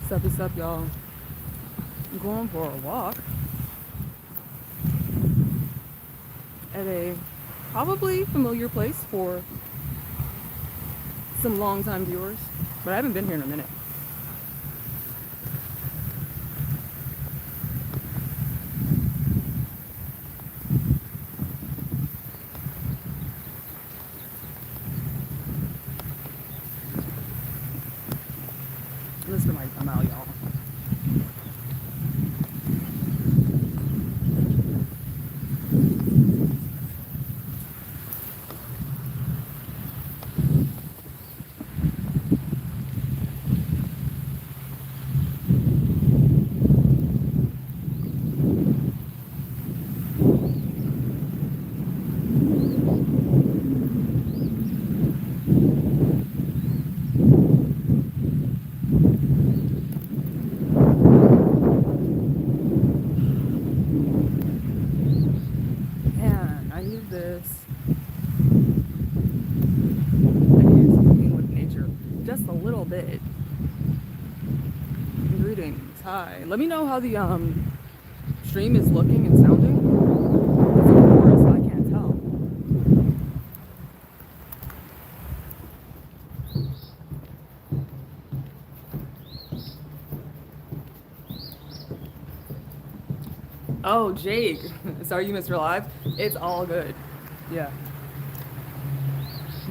What's up, y'all? I'm going for a walk at a probably familiar place for some longtime viewers, but I haven't been here in a minute. Listen to my time out, y'all. Man, I need this. I need something with nature just a little bit. Greetings. Hi. Let me know how the stream is looking and sounding. It's of course I can't tell. Oh, Jake. Sorry you missed your live. It's all good. Yeah.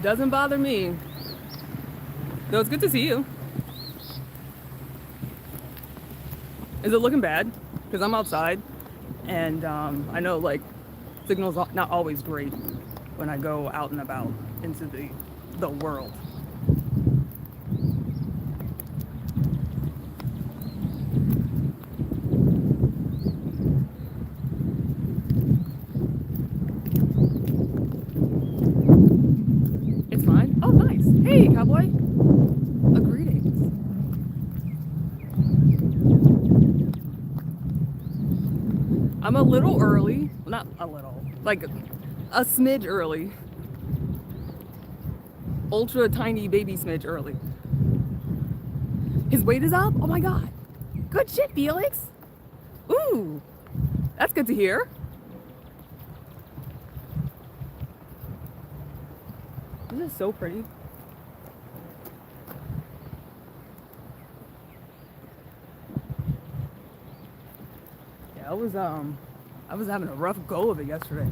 Doesn't bother me. Though it's good to see you. Is it looking bad? Because I'm outside and I know like signal's not always great when I go out and about into the world. It's fine. Oh, nice. Hey, cowboy. Greetings. I'm a little early. Well, not a little. Like a smidge early. Ultra tiny baby smidge early. His weight is up? Oh my god. Good shit, Felix. Ooh. That's good to hear. This is so pretty. Yeah, I was having a rough go of it yesterday.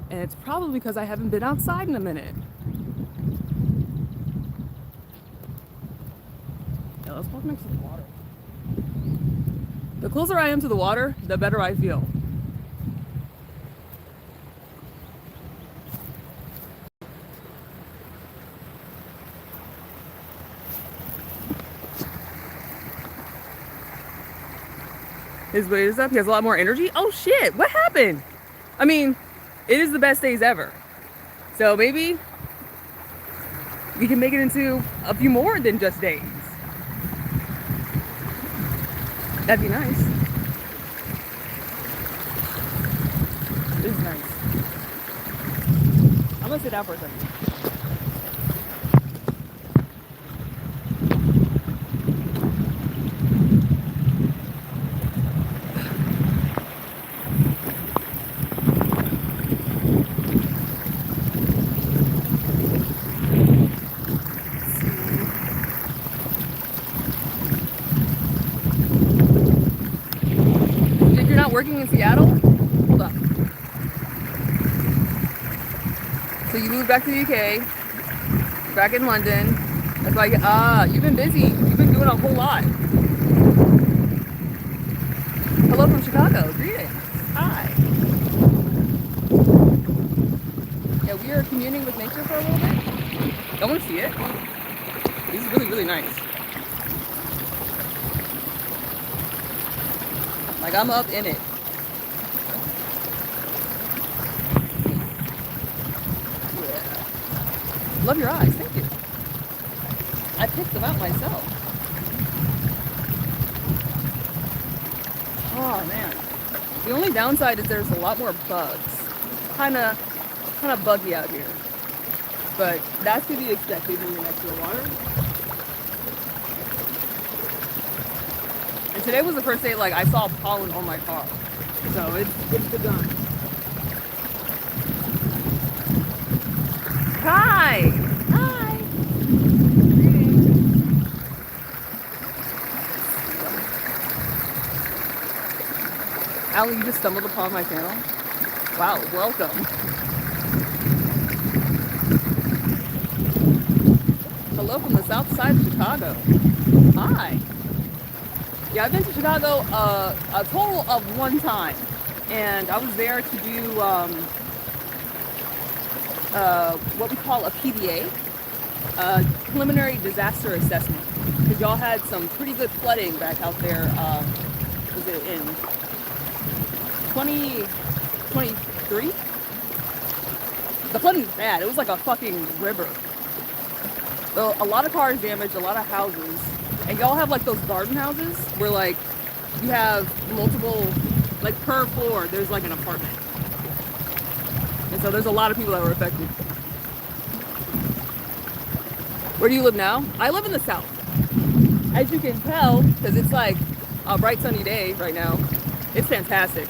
And it's probably because I haven't been outside in a minute. Yeah, let's walk next to the water. The closer I am to the water, the better I feel. His weight is up. He has a lot more energy. Oh shit, what happened? I mean, it is the best days ever. So maybe we can make it into a few more than just days. That'd be nice. This is nice. I'm gonna sit down for a second. Working in Seattle? Hold on. So you moved back to the UK, you're back in London. That's why you've been busy. You've been doing a whole lot. Hello from Chicago. Greetings. Hi. Yeah, we are communing with nature for a little bit. I want to see it. This is really, really nice. Like I'm up in it. Yeah. Love your eyes, thank you. I picked them out myself. Oh man. The only downside is there's a lot more bugs. Kinda buggy out here. But that's to be expected when you're next to the water. Today was the first day like I saw pollen on my car. So it's begun. Hi! Hi! Greetings. Allie, you just stumbled upon my channel? Wow, welcome. Hello from the south side of Chicago. Hi. Yeah, I've been to Chicago a total of one time. And I was there to do what we call a PDA, preliminary disaster assessment. Because y'all had some pretty good flooding back out there, was it in 2023? The flooding was bad. It was like a fucking river. So a lot of cars damaged, a lot of houses. And y'all have like those garden houses where like you have multiple, like per floor, there's like an apartment. And so there's a lot of people that were affected. Where do you live now? I live in the south. As you can tell, because it's like a bright sunny day right now. It's fantastic.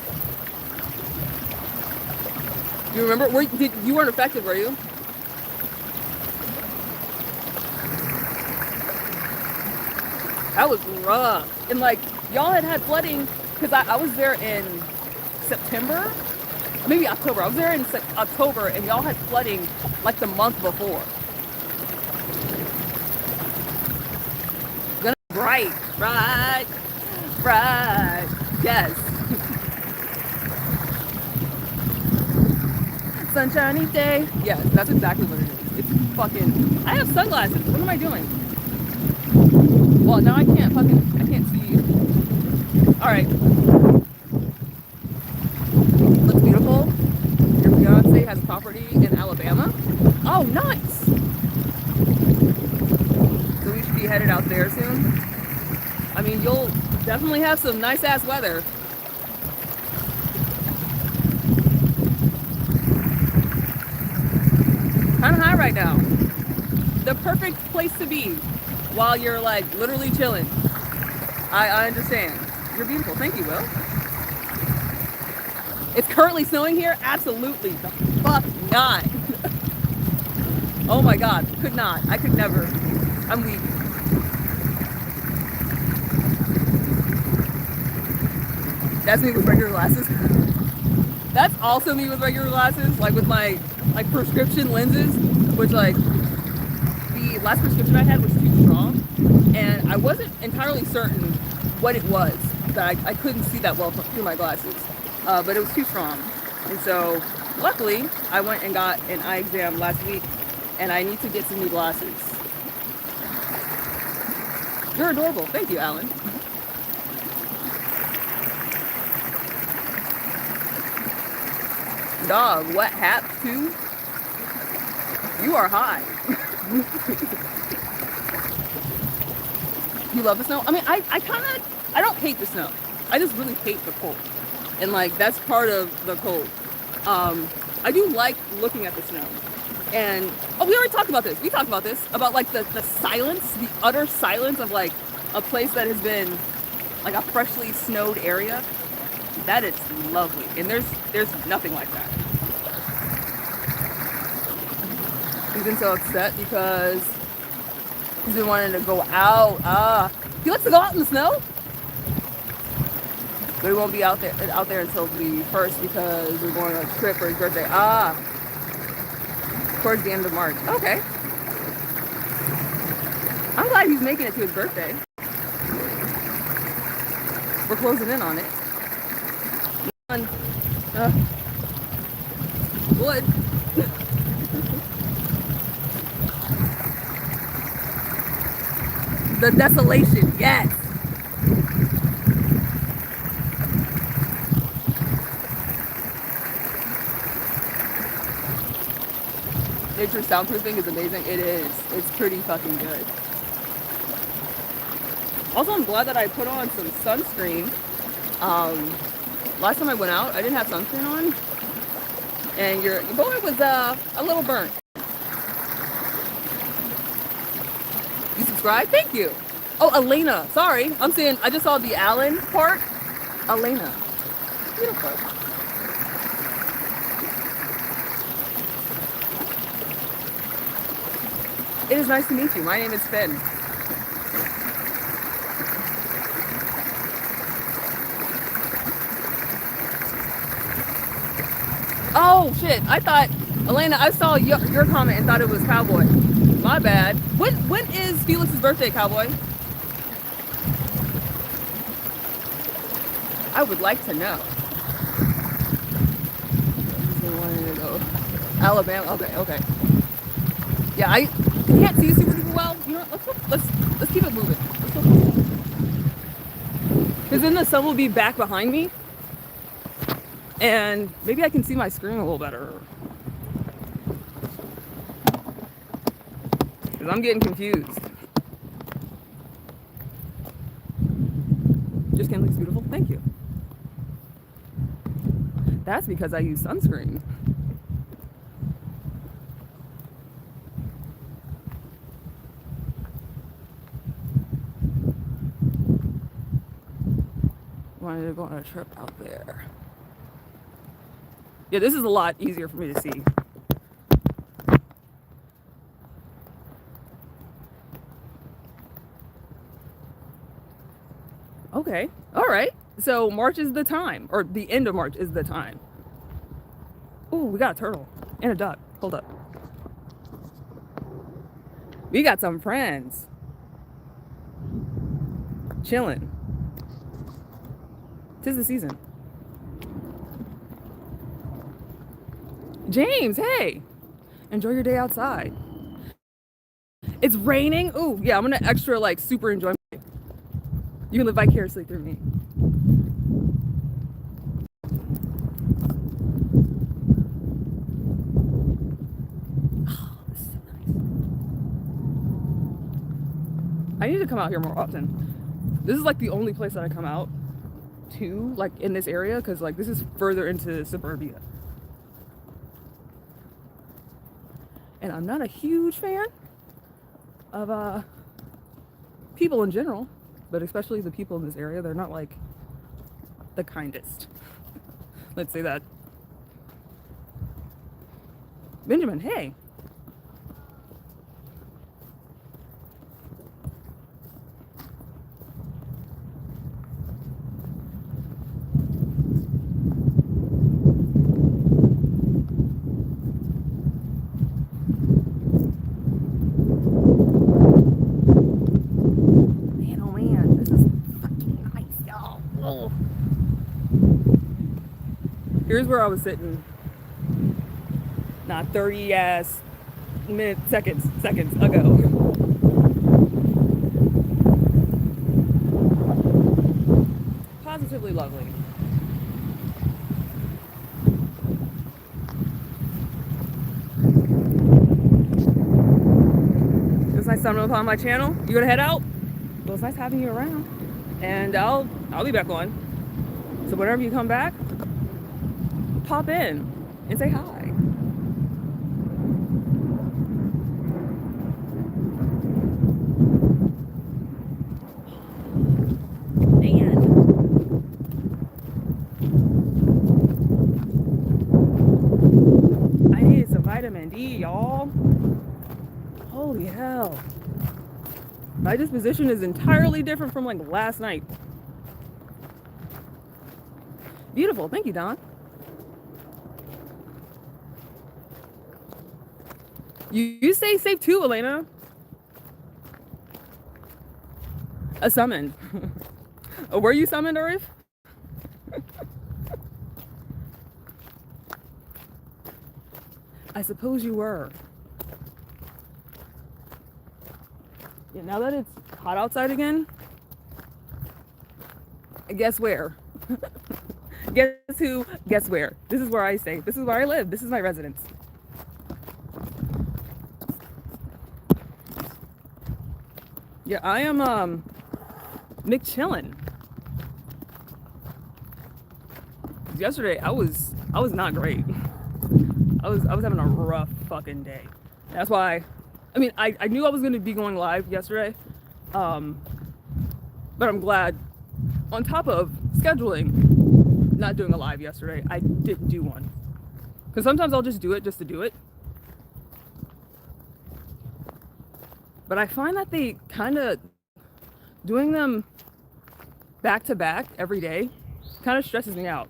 You remember, you weren't affected, were you? That was rough. And like, y'all had flooding, because I was there in September, maybe October. I was there in October, and y'all had flooding like the month before. Right, yes. Sunshiny day. Yes, that's exactly what it is. It's fucking, I have sunglasses. What am I doing? Well, now I can't see you. All right. Looks beautiful. Your fiance has property in Alabama. Oh, nice. So we should be headed out there soon. I mean, you'll definitely have some nice ass weather. Kind of high right now. The perfect place to be while you're like literally chilling. I understand. You're beautiful. Thank you, Will. It's currently snowing here? Absolutely the fuck not. Oh my god. Could not. I could never. I'm weak. That's me with regular glasses. That's also me with regular glasses, like with my like prescription lenses, which like the last prescription I had was too strong, and I wasn't entirely certain what it was, that I couldn't see that well through my glasses, but it was too strong. And so luckily I went and got an eye exam last week, and I need to get some new glasses. You're adorable. Thank you, Alan. Dog, what hap too? You are high. You love the snow? I mean, I don't hate the snow. I just really hate the cold. And like, that's part of the cold. I do like looking at the snow. And, oh, we already talked about this. We talked about this, about like the silence, the utter silence of like a place that has been like a freshly snowed area. That is lovely. And there's nothing like that. He's been so upset because he's been wanting to go out. He likes to go out in the snow, but he won't be out there until the 1st because we're going on a trip for his birthday. Towards the end of March. Okay. I'm glad he's making it to his birthday. We're closing in on it. Wood. The desolation, yes. Nature's soundproofing is amazing. It is. It's pretty fucking good. Also, I'm glad that I put on some sunscreen. Last time I went out, I didn't have sunscreen on, and your boy was a little burnt. You subscribe? Thank you. Oh, Elena. Sorry. I'm saying, I just saw the Allen part. Elena. Beautiful. It is nice to meet you. My name is Finn. Oh shit! I thought, Elena, I saw your comment and thought it was Cowboy. My bad. When is Felix's birthday, Cowboy? I would like to know. Alabama. Okay, okay. Yeah, I can't see super duper well. You know, let's keep it moving. Because then the sun will be back behind me, and maybe I can see my screen a little better. Because I'm getting confused. Your skin looks beautiful. Thank you. That's because I use sunscreen. Wanted to go on a trip out there. Yeah, this is a lot easier for me to see. Okay, all right. So March is the time, or the end of March is the time. Oh, we got a turtle and a duck. Hold up. We got some friends chilling. 'Tis the season. James, hey, enjoy your day outside. It's raining. Ooh, yeah, I'm gonna extra like super enjoy. You can live vicariously through me. Oh, this is so nice. I need to come out here more often. This is like the only place that I come out to, like in this area, because like this is further into suburbia. And I'm not a huge fan of people in general, but especially the people in this area. They're not like the kindest. Let's say that. Benjamin, hey. Here's where I was sitting. Not 30 ass minutes, seconds ago. Positively lovely. It's nice stumbling upon my channel. You gonna head out? Well, it's nice having you around, and I'll be back on. So whenever you come back, pop in and say hi. I needed some vitamin D, y'all. Holy hell. My disposition is entirely different from like last night. Beautiful. Thank you, Don. You stay safe too, Elena. A summoned. Were you summoned, Arif? I suppose you were. Yeah, now that it's hot outside again, guess where? Guess who? Guess where? This is where I stay. This is where I live. This is my residence. Yeah, I am McChillin. Yesterday I was not great. I was having a rough fucking day. That's why I mean I knew I was gonna be going live yesterday. But I'm glad, on top of scheduling, not doing a live yesterday, I didn't do one. Because sometimes I'll just do it just to do it. But I find that they kind of, doing them back to back every day kind of stresses me out.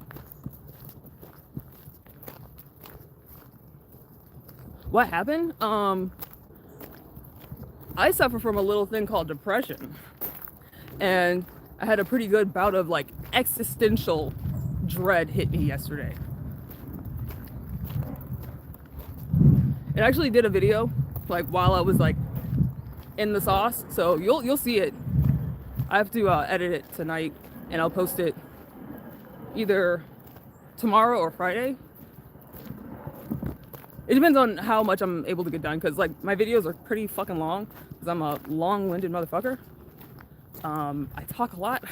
What happened? I suffer from a little thing called depression. And I had a pretty good bout of like existential dread hit me yesterday. It actually did a video like while I was like in the sauce, so you'll see it. I have to edit it tonight, and I'll post it either tomorrow or Friday. It depends on how much I'm able to get done, because like my videos are pretty fucking long, because I'm a long-winded motherfucker. I talk a lot.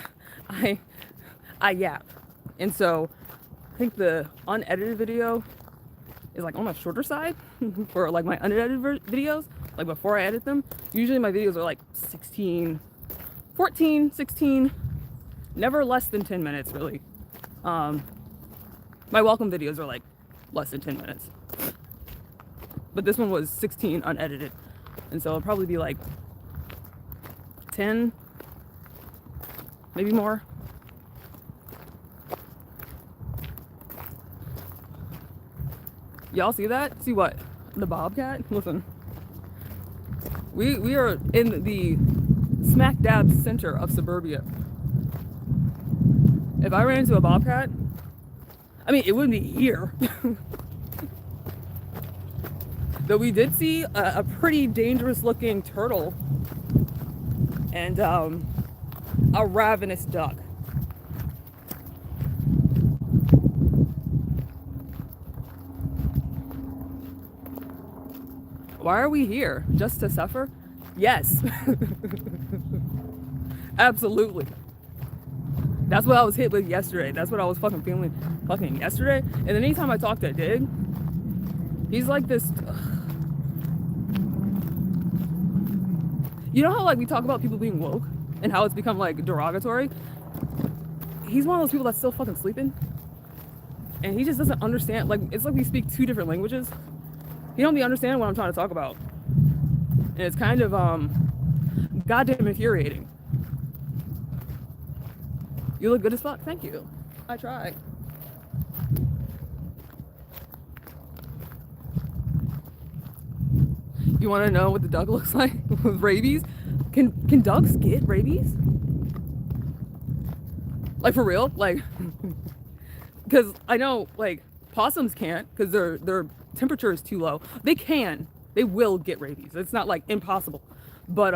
I yap, and so I think the unedited video is like on the shorter side for like my unedited videos, like before I edit them. Usually my videos are like 14, 16, never less than 10 minutes really. My welcome videos are like less than 10 minutes. But this one was 16 unedited. And so it'll probably be like 10, maybe more. Y'all see that? See what? The bobcat? Listen. We are in the smack dab center of suburbia. If I ran into a bobcat, I mean, it wouldn't be here. Though we did see a pretty dangerous looking turtle and a ravenous duck. Why are we here? Just to suffer? Yes. Absolutely. That's what I was hit with yesterday. That's what I was fucking feeling fucking yesterday. And then anytime I talk to Dig, he's like this. You know how like we talk about people being woke and how it's become like derogatory? He's one of those people that's still fucking sleeping. And he just doesn't understand. Like, it's like we speak two different languages. He don't be understanding what I'm trying to talk about. And it's kind of goddamn infuriating. You look good as fuck. Thank you. I try. You want to know what the duck looks like with rabies? Can ducks get rabies? Like for real? Like, because I know like possums can't because their temperature is too low. They will get rabies. It's not like impossible, but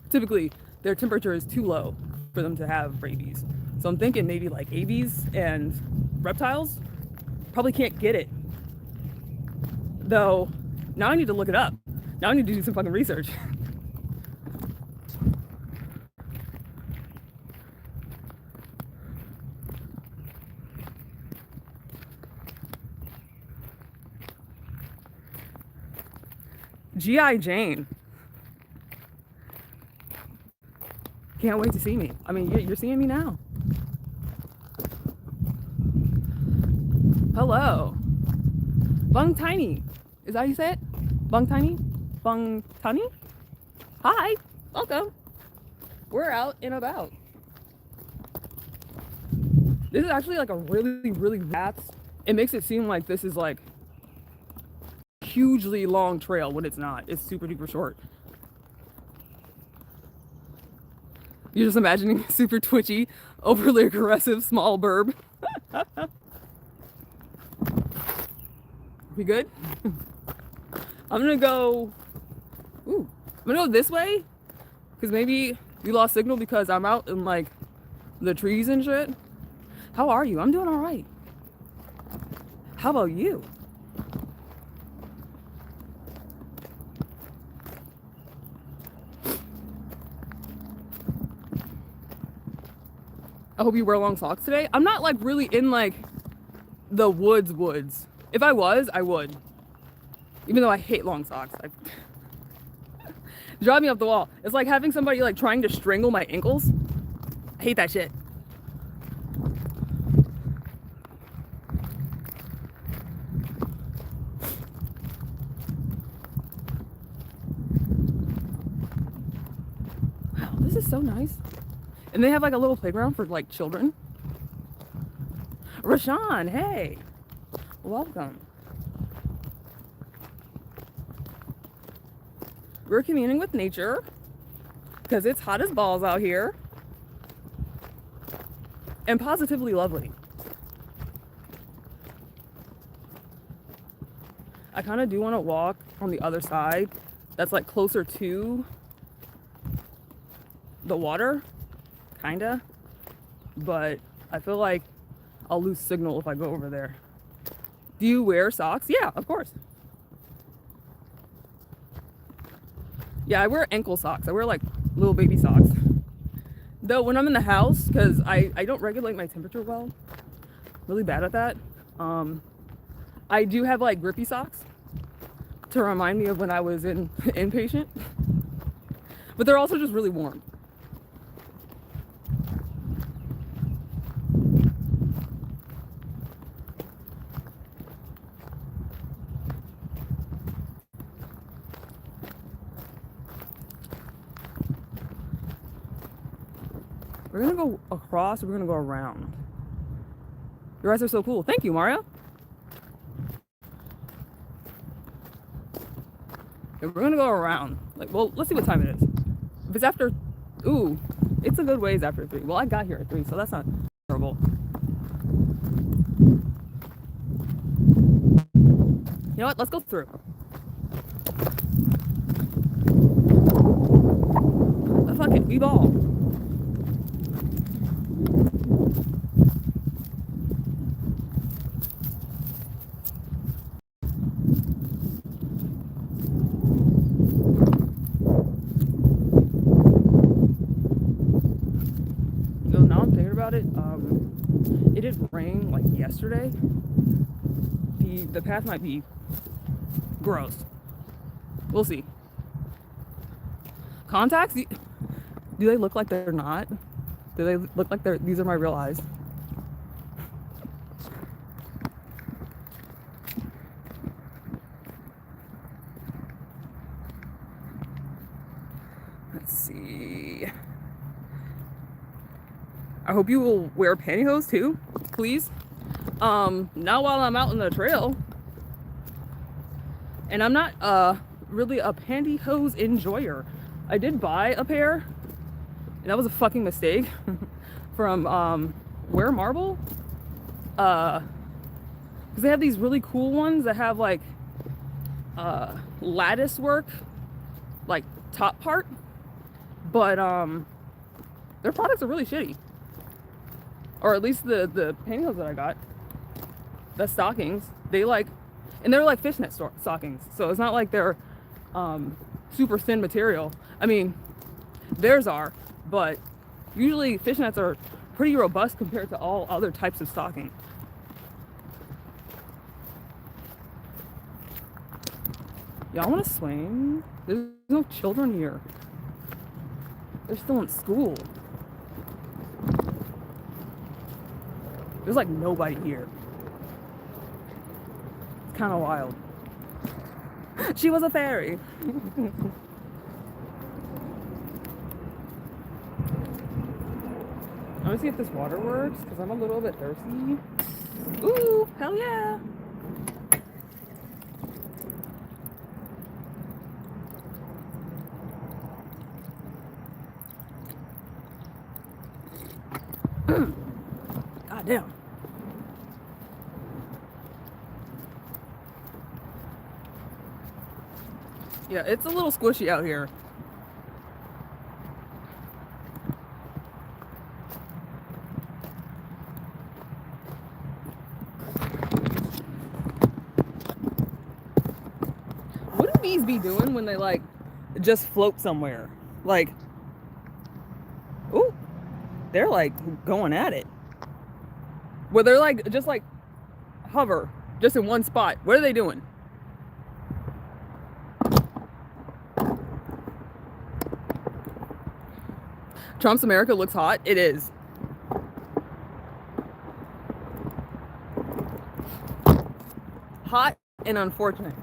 typically their temperature is too low for them to have rabies. So I'm thinking maybe like aves and reptiles probably can't get it. Though now I need to look it up. Now I need to do some fucking research. G.I. Jane. Can't wait to see me. I mean, you're seeing me now. Hello. Bung Tiny. Is that how you say it? Bung Tiny? Bung Tiny? Hi. Welcome. We're out and about. This is actually like a really, really fast. It makes it seem like this is like hugely long trail when it's not. It's super duper short. You're just imagining a super twitchy, overly aggressive small burb. We good? I'm gonna go this way because maybe we lost signal because I'm out in like the trees and shit. How are you? I'm doing all right. How about you? I hope you wear long socks today. I'm not like really in like the woods. If I was, I would. Even though I hate long socks. Drive me up the wall. It's like having somebody like trying to strangle my ankles. I hate that shit. Wow, this is so nice. And they have like a little playground for like children. Rashawn, hey, welcome. We're communing with nature because it's hot as balls out here and positively lovely. I kind of do want to walk on the other side that's like closer to the water, kinda, but I feel like I'll lose signal if I go over there. Do you wear socks? Yeah, of course. Yeah, I wear ankle socks. I wear like little baby socks. Though when I'm in the house, because I don't regulate my temperature well, really bad at that. I do have like grippy socks to remind me of when I was inpatient. But they're also just really warm. We're gonna go across, or we're gonna go around. Your eyes are so cool. Thank you, Mario. Yeah, we're gonna go around. Like, well, let's see what time it is. If it's after, ooh, it's a good ways after 3. Well, I got here at 3, so that's not terrible. You know what? Let's go through. Fuck it, we ball. Now I'm thinking about it. It did rain like yesterday. The path might be gross. We'll see. Contacts? Do they look like they're not? Do they look like these are my real eyes? Let's see. I hope you will wear pantyhose too, please. Not while I'm out on the trail. And I'm not really a pantyhose enjoyer. I did buy a pair, and that was a fucking mistake from Wear Marble. Because they have these really cool ones that have like lattice work, like top part, but their products are really shitty. Or at least the pantyhose that I got, the stockings, they're like fishnet stockings. So it's not like they're super thin material. I mean, theirs are, but usually fishnets are pretty robust compared to all other types of stocking. Y'all want to swing? There's no children here. They're still in school. There's like nobody here. It's kind of wild. She was a fairy. I'm gonna see if this water works because I'm a little bit thirsty. Ooh, hell yeah. God damn. Yeah, it's a little squishy out here. What do bees be doing when they like just float somewhere? Like, ooh, they're like going at it. Where they're like just like hover just in one spot. What are they doing? Trump's America looks hot. It is. Hot and unfortunate.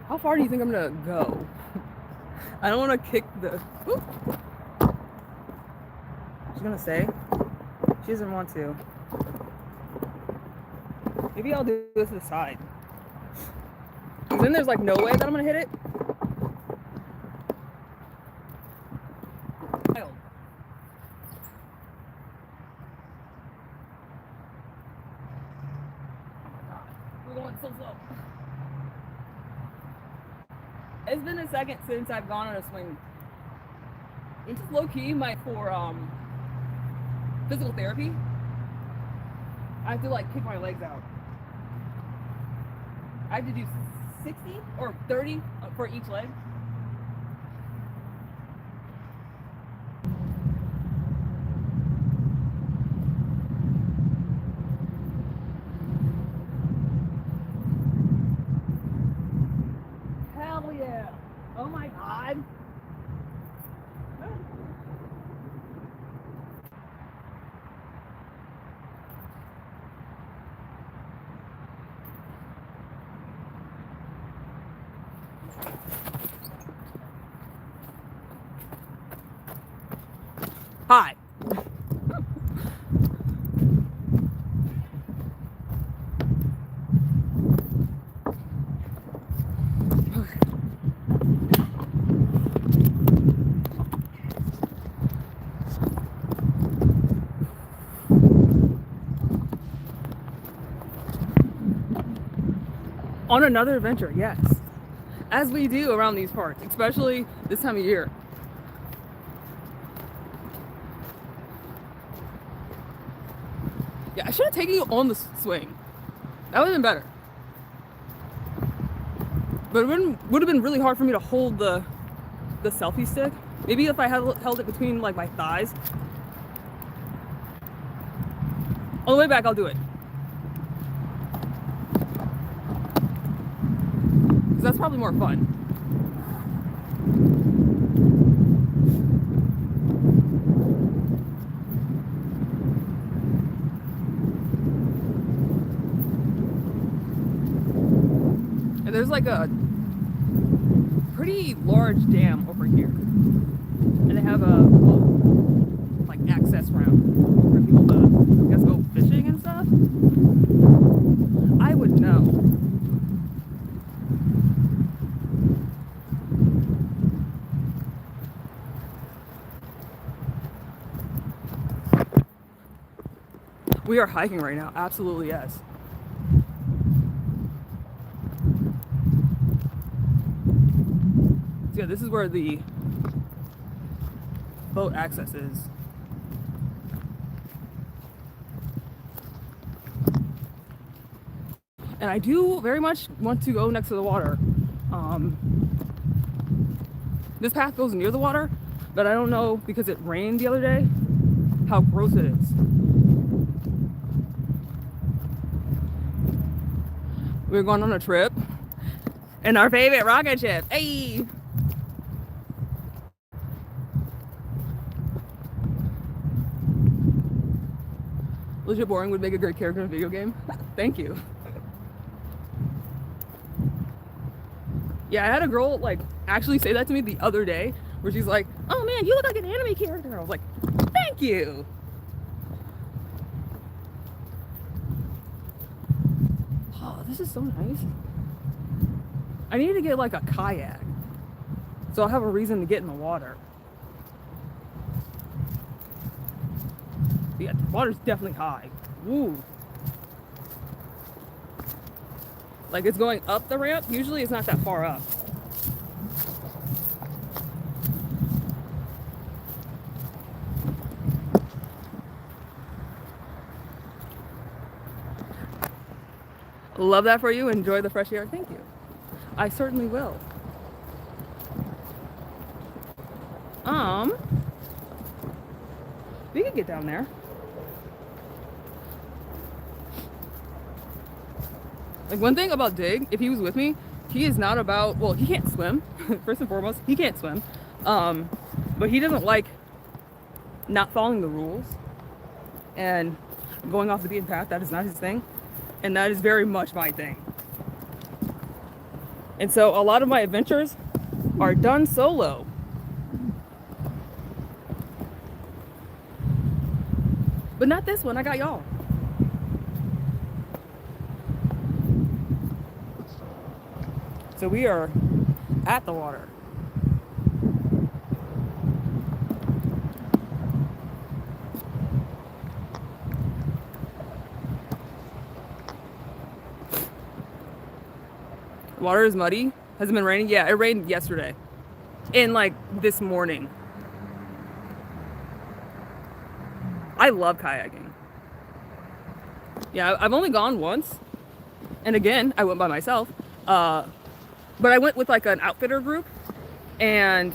How far do you think I'm gonna go? I don't want to kick the... Oop. She's gonna stay. She doesn't want to. Maybe I'll do this to the side. Then there's like no way that I'm gonna hit it. We're going so slow. It's been a second since I've gone on a swing. It's just low key for physical therapy. I have to like kick my legs out. I have to do 60 or 30 for each leg. Hell yeah. Oh my God. Hi. On another adventure, yes. As we do around these parks, especially this time of year. Yeah, I should have taken you on the swing. That would have been better. But it would have been really hard for me to hold the selfie stick. Maybe if I had held it between like my thighs. On the way back, I'll do it. Because that's probably more fun. And there's like a pretty large dam over here. And they have a like access route for people to, I guess, go fishing and stuff. I would know. We are hiking right now. Absolutely, yes. So yeah, this is where the boat access is. And I do very much want to go next to the water. This path goes near the water, but I don't know, because it rained the other day, how gross it is. We're going on a trip in our favorite rocket ship. Hey! Legit boring would make a great character in a video game. Thank you. Yeah, I had a girl like actually say that to me the other day, where she's like, "Oh man, you look like an anime character." I was like, "Thank you." Oh, this is so nice. I need to get like a kayak, so I'll have a reason to get in the water. Yeah, the water's definitely high. Woo. Like it's going up the ramp. Usually it's not that far up. Love that for you. Enjoy the fresh air. Thank you. I certainly will. We could get down there. Like one thing about Dig, if he was with me, he is not about, well, he can't swim. First and foremost, he can't swim. But he doesn't like not following the rules and going off the beaten path. That is not his thing. And that is very much my thing. And so a lot of my adventures are done solo. But not this one, I got y'all. So we are at the water. Water is muddy. Has it been raining? Yeah, it rained yesterday. And like this morning. I love kayaking. Yeah, I've only gone once. And again, I went by myself. But I went with like an outfitter group, and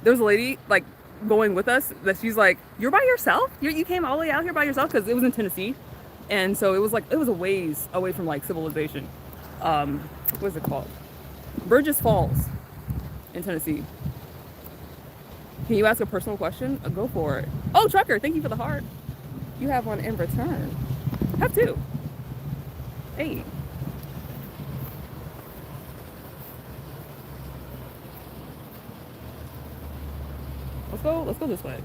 there was a lady like going with us that she's like, "You're by yourself? You came all the way out here by yourself?" Because it was in Tennessee, and so it was a ways away from like civilization. What is it called? Burgess Falls in Tennessee. Can you ask a personal question? Go for it. Oh, trucker, thank you for the heart. You have one in return. Have two. Hey. Let's go this way.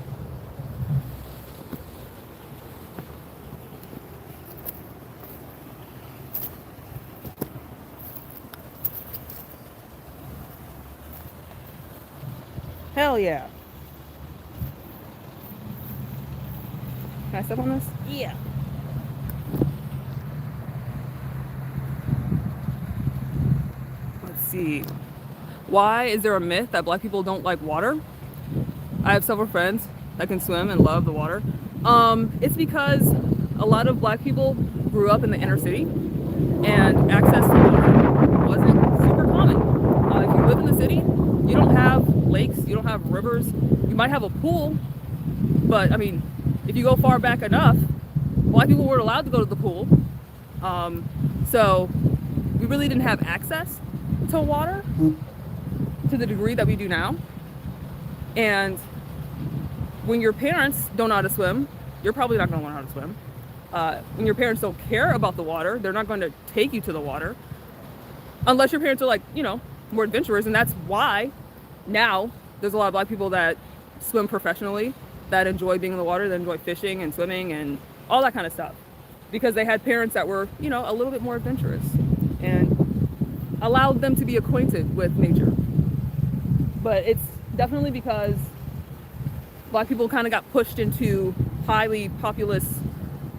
Hell yeah. Can I step on this? Yeah. Let's see. Why is there a myth that black people don't like water? I have several friends that can swim and love the water. It's because a lot of black people grew up in the inner city and access to water wasn't super common. If you live in the city, you don't have lakes, you don't have rivers, you might have a pool, but I mean, if you go far back enough, black people weren't allowed to go to the pool. So we really didn't have access to water to the degree that we do now. And when your parents don't know how to swim, you're probably not going to learn how to swim. When your parents don't care about the water, they're not going to take you to the water. Unless your parents are like, more adventurous. And that's why now there's a lot of black people that swim professionally, that enjoy being in the water, that enjoy fishing and swimming and all that kind of stuff. Because they had parents that were, a little bit more adventurous and allowed them to be acquainted with nature. But it's definitely because black people kind of got pushed into highly populous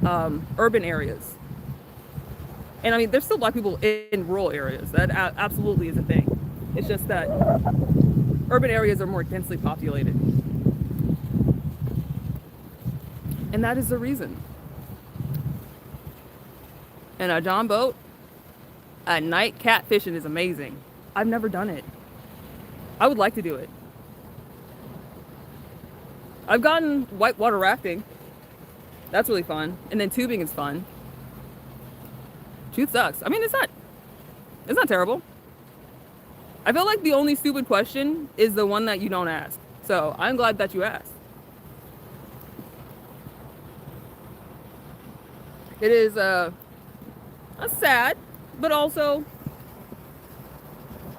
urban areas. And I mean, there's still black people in rural areas. That absolutely is a thing. It's just that urban areas are more densely populated. And that is the reason. And a John boat at night catfishing is amazing. I've never done it. I would like to do it. I've gotten whitewater rafting. That's really fun. And then tubing is fun. Truth sucks. I mean, it's not terrible. I feel like the only stupid question is the one that you don't ask. So I'm glad that you asked. It is a sad, but also,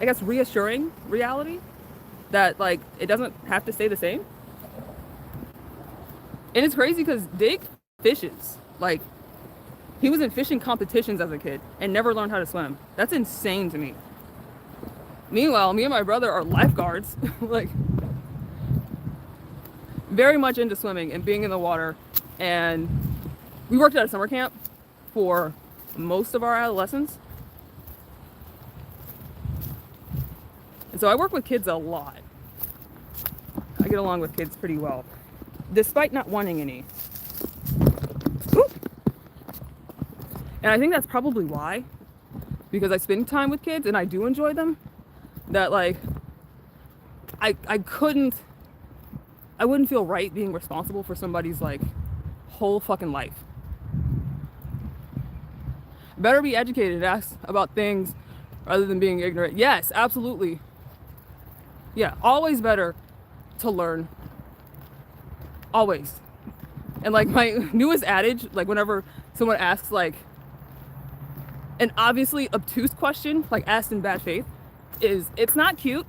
I guess, reassuring reality that like it doesn't have to stay the same. And it's crazy because Dig fishes. Like, he was in fishing competitions as a kid and never learned how to swim. That's insane to me. Meanwhile, me and my brother are lifeguards, like very much into swimming and being in the water. And we worked at a summer camp for most of our adolescence. And so I work with kids a lot. I get along with kids pretty well, despite not wanting any. Ooh. And I think that's probably why, because I spend time with kids and I do enjoy them, that like I wouldn't feel right being responsible for somebody's like whole fucking life. Better be educated and ask about things rather than being ignorant. Yes, absolutely. Yeah, always better to learn. Always. And like my newest adage, like whenever someone asks like an obviously obtuse question, like asked in bad faith, is it's not cute,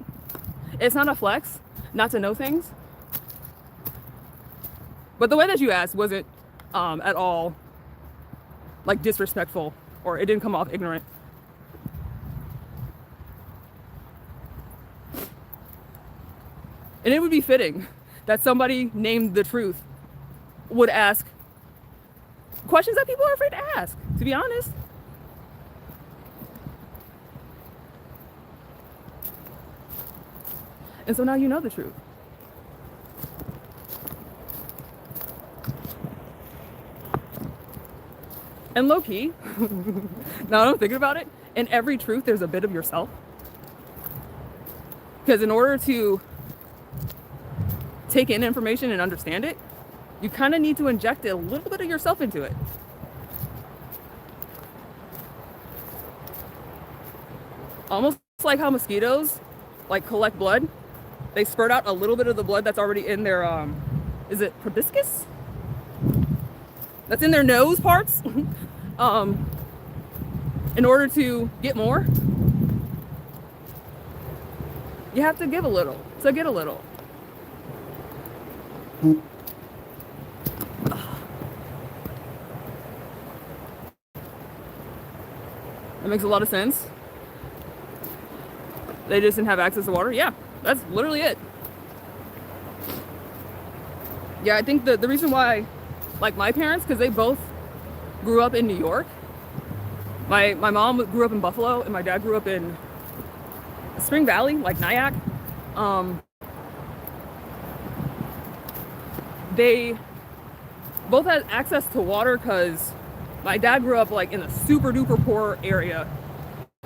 it's not a flex not to know things. But the way that you asked wasn't at all like disrespectful, or it didn't come off ignorant. And it would be fitting that somebody named the truth would ask questions that people are afraid to ask, to be honest. And so now you know the truth. And low key, now I'm thinking about it, in every truth there's a bit of yourself. Because in order to take in information and understand it, you kind of need to inject a little bit of yourself into it. Almost like how mosquitoes like collect blood. They spurt out a little bit of the blood that's already in their, is it proboscis? That's in their nose parts. In order to get more, you have to give a little to get a little. That makes a lot of sense. They just didn't have access to water. Yeah, that's literally it. Yeah, I think the reason why, like my parents, because they both grew up in New York. My mom grew up in Buffalo, and my dad grew up in Spring Valley, like Nyack. They both had access to water because my dad grew up like in a super duper poor area,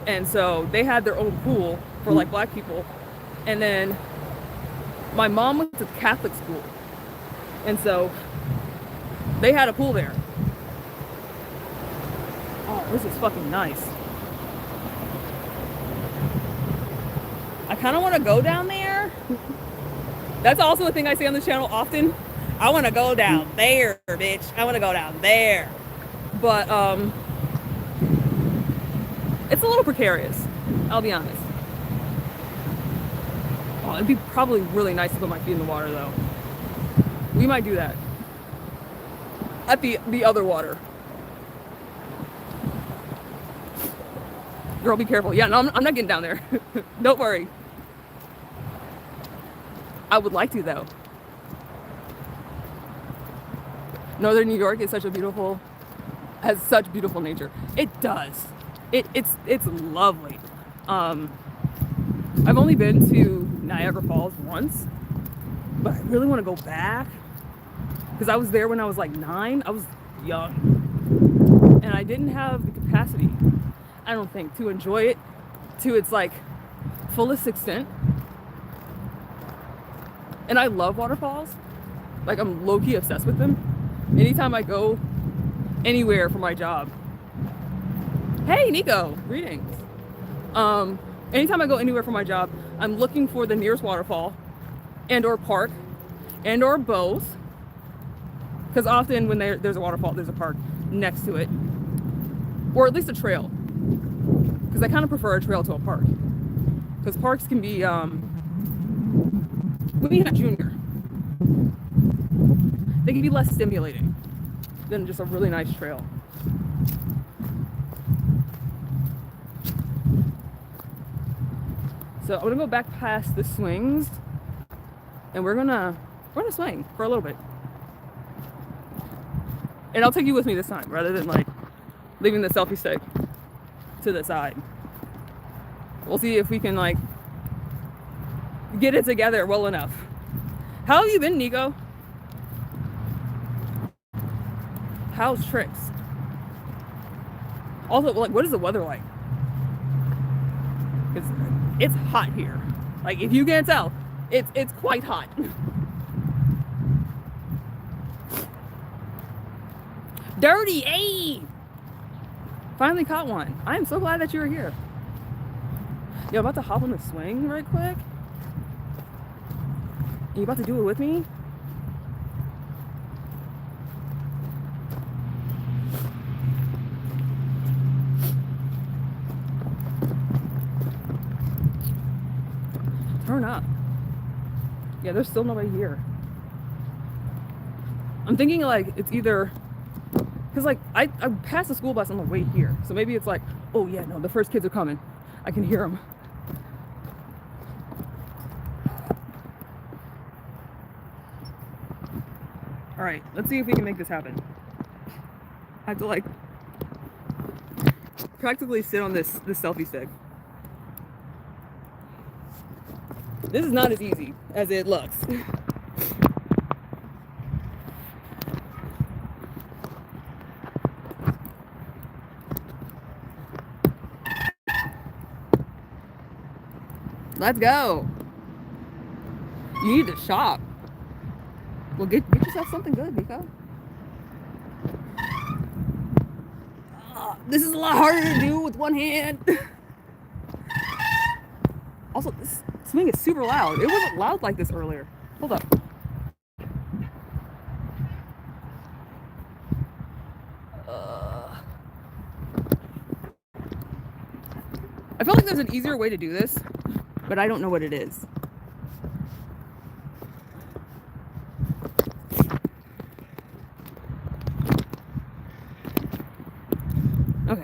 and so they had their own pool for like black people. And then my mom went to Catholic school, and so they had a pool there. Oh, this is fucking nice. I kind of want to go down there. That's also a thing I say on this channel often. I want to go down there, bitch. I want to go down there. But it's a little precarious, I'll be honest. Oh, it'd be probably really nice to put my feet in the water though. We might do that at the other water. Girl, be careful. Yeah, no, I'm not getting down there. Don't worry. I would like to though. Northern New York is has such beautiful nature. It does. It's lovely. I've only been to Niagara Falls once, but I really want to go back because I was there when I was like 9. I was young, and I didn't have the capacity, I don't think, to enjoy it to its like fullest extent. And I love waterfalls. Like, I'm low-key obsessed with them. Anytime I go anywhere for my job. Hey, Nico, greetings. Anytime I go anywhere for my job, I'm looking for the nearest waterfall and or park and or both. Because often when there's a waterfall, there's a park next to it. Or at least a trail. Because I kind of prefer a trail to a park. Because parks can be, when you're not junior, they can be less stimulating than just a really nice trail. So I'm gonna go back past the swings, and we're gonna swing for a little bit. And I'll take you with me this time, rather than like leaving the selfie stick to the side. We'll see if we can like get it together well enough. How have you been, Nico? How's Tricks? Also, like, what is the weather like? It's hot here. Like, if you can't tell, it's quite hot. Dirty, hey! Finally caught one. I am so glad that you were here. Yeah, I'm about to hop on the swing right quick. You about to do it with me? Turn up. Yeah, there's still nobody here. I'm thinking like it's either because like I passed the school bus on the way here, so maybe it's like, oh yeah, no, the first kids are coming. I can hear them. All right, let's see if we can make this happen. I have to like practically sit on this selfie stick. This is not as easy as it looks. Let's go. You need to shop. Well, get yourself something good, Nico. This is a lot harder to do with one hand. Also, this swing is super loud. It wasn't loud like this earlier. Hold up. I feel like there's an easier way to do this, but I don't know what it is. Okay.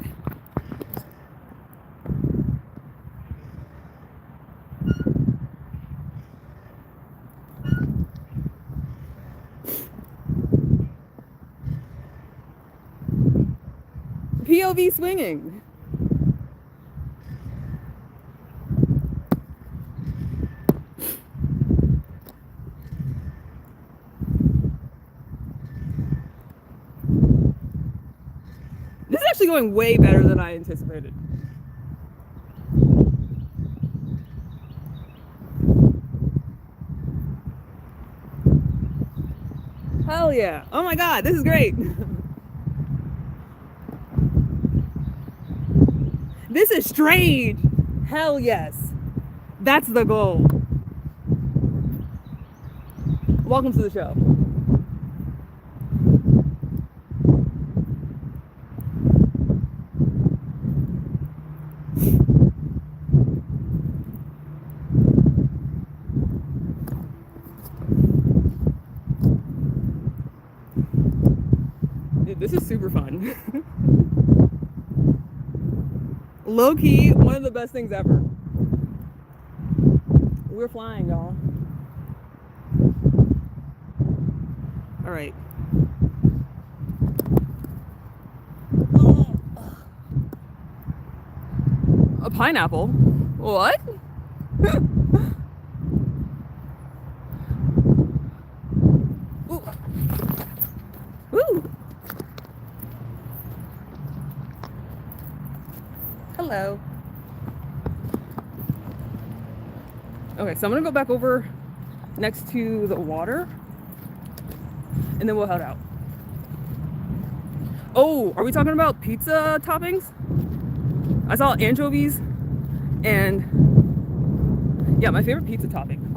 POV swinging. This is actually going way better than I anticipated. Hell yeah. Oh my God, this is great. This is strange. Hell yes. That's the goal. Welcome to the show. Dude, this is super fun. Low key, one of the best things ever. We're flying, y'all. All right. A pineapple? What? Ooh. Ooh. Hello. Okay, so I'm gonna go back over next to the water and then we'll head out. Oh, are we talking about pizza toppings? I saw anchovies and yeah, my favorite pizza topping.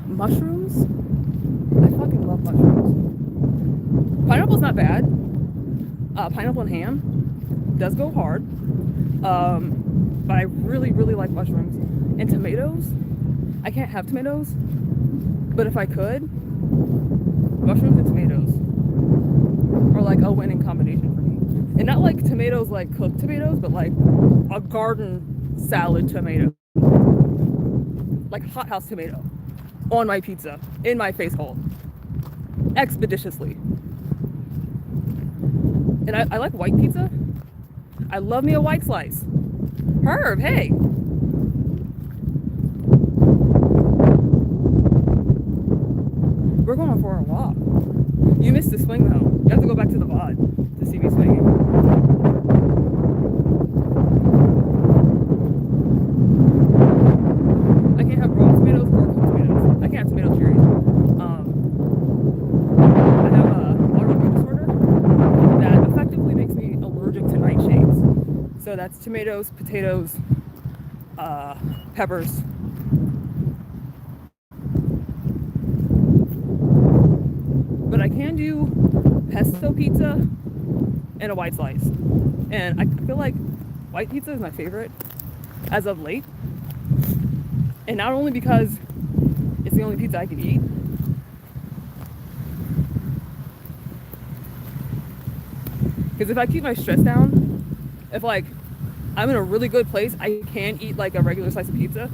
Mushrooms. I fucking love mushrooms. Pineapple's not bad. Pineapple and ham does go hard. But I really, really like mushrooms. And tomatoes. I can't have tomatoes, but if I could, mushrooms and tomatoes are like a winning combination for me. And not like tomatoes like cooked tomatoes, but like a garden salad tomato. Like hothouse tomato on my pizza, in my face hole. Expeditiously. And I like white pizza. I love me a white slice. Herb, hey. We're going for a walk. You missed the swing though. You have to go back to the VOD to see me swinging. I can't have raw tomatoes or cooked tomatoes. I can't have tomatoes, period. I have a autoimmune disorder that effectively makes me allergic to nightshades. So So that's tomatoes, potatoes, peppers. But I can do pesto pizza and a white slice. And I feel like white pizza is my favorite as of late. And not only because it's the only pizza I can eat, because if I keep my stress down, if like I'm in a really good place, I can eat like a regular slice of pizza.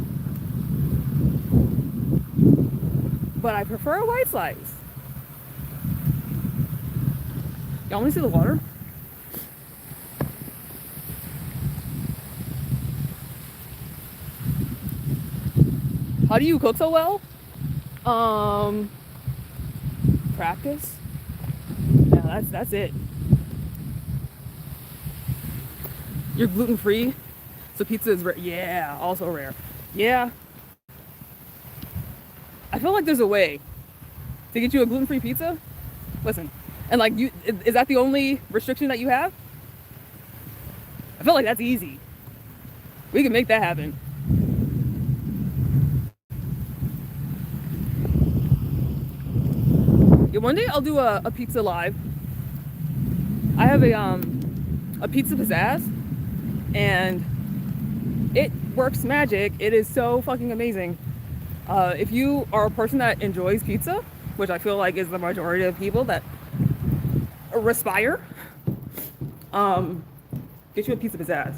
But I prefer a white slice. Y'all want to see the water? How do you cook so well? Practice. Yeah, that's it. You're gluten free, so pizza is rare. Yeah, also rare. Yeah. I feel like there's a way to get you a gluten free pizza. Listen, and like is that the only restriction that you have? I feel like that's easy. We can make that happen. Yeah, one day I'll do a pizza live. I have a pizza pizzazz, and it works magic. It is so fucking amazing. If you are a person that enjoys pizza, which I feel like is the majority of people that respire, get you a pizza pizzazz.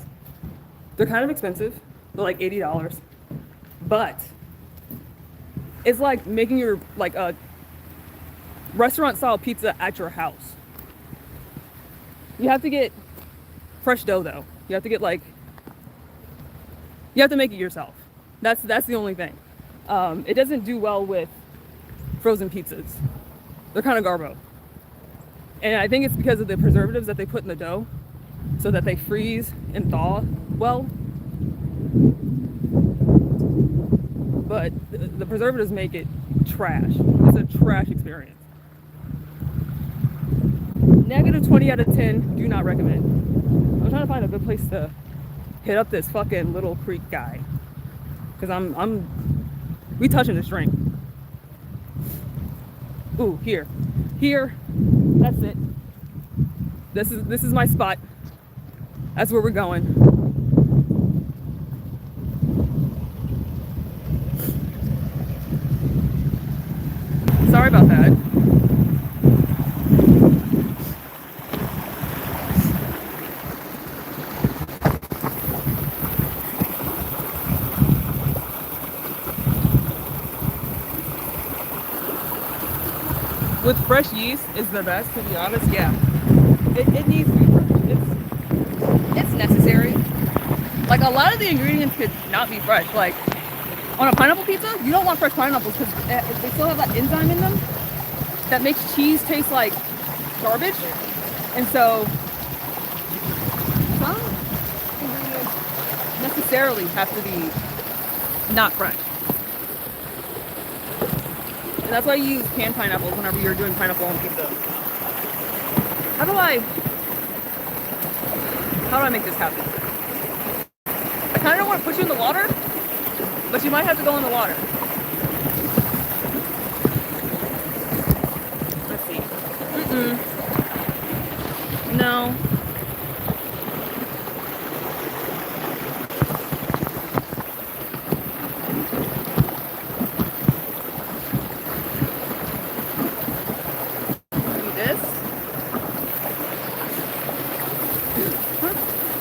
They're kind of expensive. They're like $80, but it's like making your like a restaurant style pizza at your house. You have to get fresh dough though. You have to get like, you have to make it yourself. That's the only thing. It doesn't do well with frozen pizzas. They're kind of garbo. And I think it's because of the preservatives that they put in the dough so that they freeze and thaw well. But the preservatives make it trash. It's a trash experience. Negative 20 out of 10, do not recommend. I'm trying to find a good place to hit up this fucking little creek guy. Cause we touching the string. Ooh, here, that's it. This is my spot. That's where we're going. Sorry about that. With fresh yeast is the best, to be honest. Yeah, it needs to be fresh. It's necessary. Like a lot of the ingredients could not be fresh. Like on a pineapple pizza, you don't want fresh pineapples because they still have that enzyme in them that makes cheese taste like garbage. And so some ingredients necessarily have to be not fresh. And that's why you use canned pineapples whenever you're doing pineapple on pizza. How do I make this happen? I kind of don't want to put you in the water, but you might have to go in the water. Let's see. No.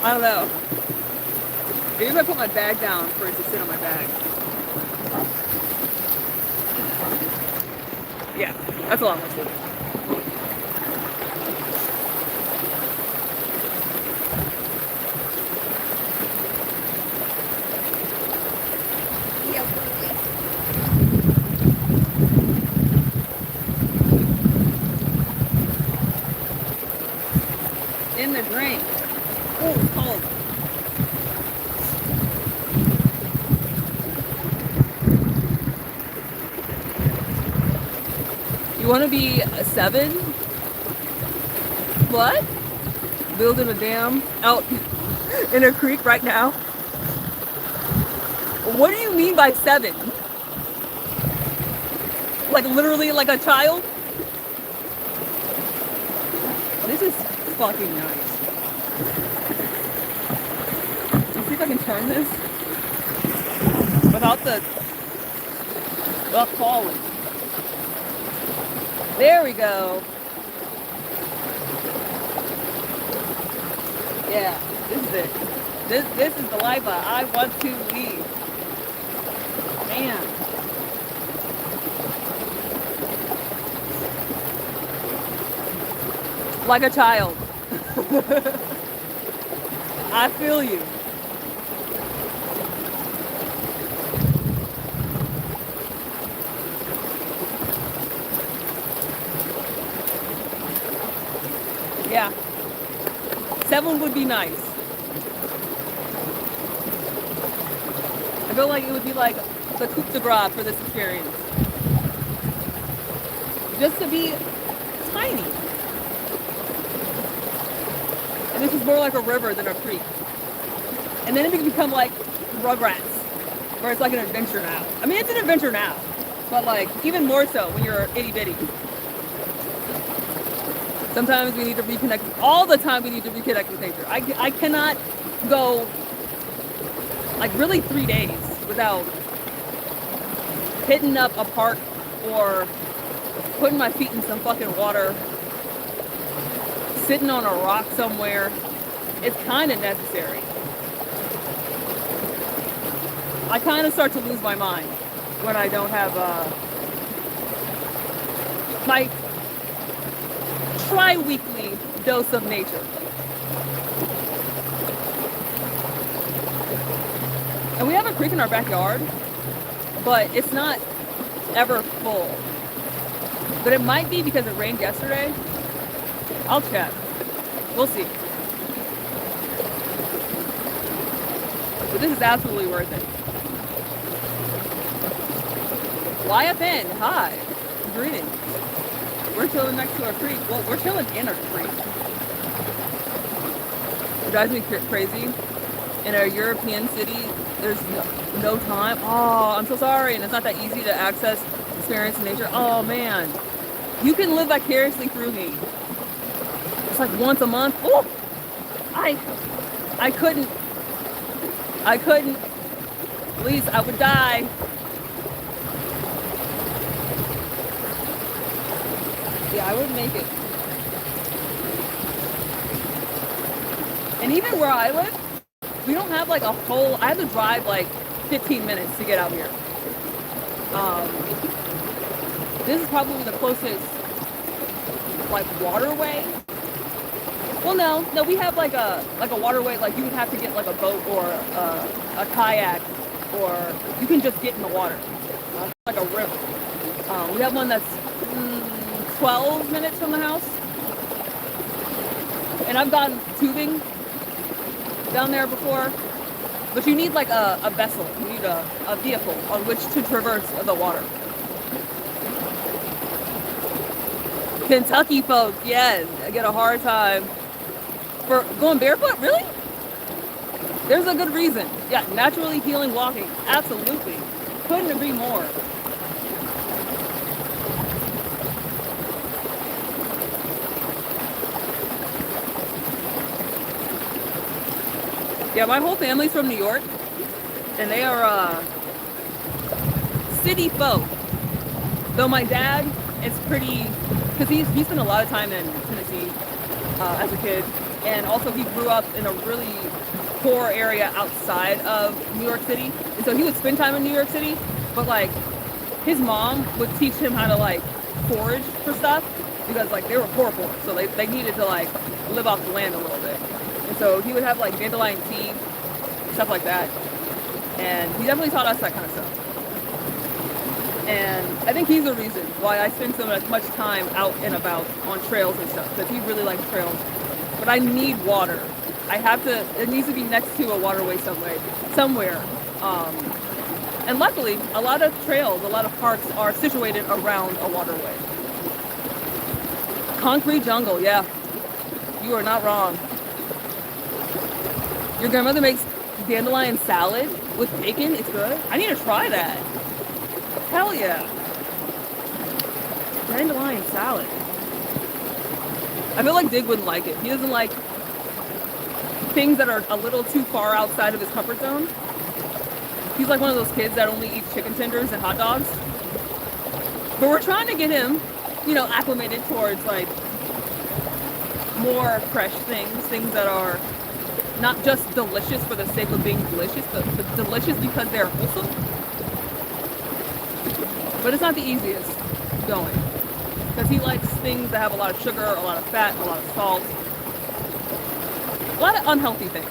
I don't know. Maybe if I put my bag down for it to sit on my bag. Yeah, that's a lot more stable. In the drink. Oh, it's cold. You want to be a 7? What? Building a dam out in a creek right now. What do you mean by 7? Like literally like a child? This is fucking nice. Let's see if I can turn this without falling. There we go. Yeah, this is it. This is the life I want to lead. Man. Like a child. I feel you. Yeah. 7 would be nice. I feel like it would be like the coup de grace for this experience. Just to be tiny. And this is more like a river than a creek. And then it can become like Rugrats, where it's like an adventure now. I mean, it's an adventure now, but like even more so when you're itty bitty. Sometimes we need to reconnect. All the time we need to reconnect with nature. I cannot go like really 3 days without hitting up a park or putting my feet in some fucking water, sitting on a rock somewhere. It's kind of necessary. I kind of start to lose my mind when I don't have my tri-weekly dose of nature. And we have a creek in our backyard, but it's not ever full. But it might be because it rained yesterday. I'll check. We'll see. But this is absolutely worth it. YFN, hi. Greetings. We're chilling next to a creek. Well, we're chilling in a creek. It drives me crazy. In a European city, there's no time. Oh, I'm so sorry. And it's not that easy to access experience in nature. Oh, man. You can live vicariously through me. It's like once a month. Oh, I couldn't. Please, I would die. Yeah, I wouldn't make it. And even where I live, we don't have like a whole, I have to drive like 15 minutes to get out here. This is probably the closest like waterway. Well, no, we have like a waterway, like you would have to get like a boat or a kayak, or you can just get in the water, like a river. We have one that's 12 minutes from the house, and I've gotten tubing down there before, but you need like a vessel, you need a vehicle on which to traverse the water. Kentucky folks, yes, I get a hard time for going barefoot. Really? There's a good reason. Yeah, naturally healing walking, absolutely. Couldn't agree more. Yeah, my whole family's from New York, and they are city folk. Though my dad is pretty, because he spent a lot of time in Tennessee as a kid, and also he grew up in a really poor area outside of New York City, and so he would spend time in New York City, but like his mom would teach him how to like forage for stuff, because like they were poor, so they needed to like live off the land a little bit. And so he would have like dandelion tea, stuff like that. And he definitely taught us that kind of stuff. And I think he's the reason why I spend so much time out and about on trails and stuff, because he really likes trails. But I need water. It needs to be next to a waterway somewhere. And luckily, a lot of trails, a lot of parks are situated around a waterway. Concrete jungle, yeah. You are not wrong. Your grandmother makes dandelion salad with bacon. It's good. I need to try that. Hell yeah. Dandelion salad. I feel like Dig wouldn't like it. He doesn't like things that are a little too far outside of his comfort zone. He's like one of those kids that only eats chicken tenders and hot dogs. But we're trying to get him, you know, acclimated towards like more fresh things that are not just delicious for the sake of being delicious, but delicious because they're wholesome. But it's not the easiest going, because he likes things that have a lot of sugar, a lot of fat, a lot of salt, a lot of unhealthy things.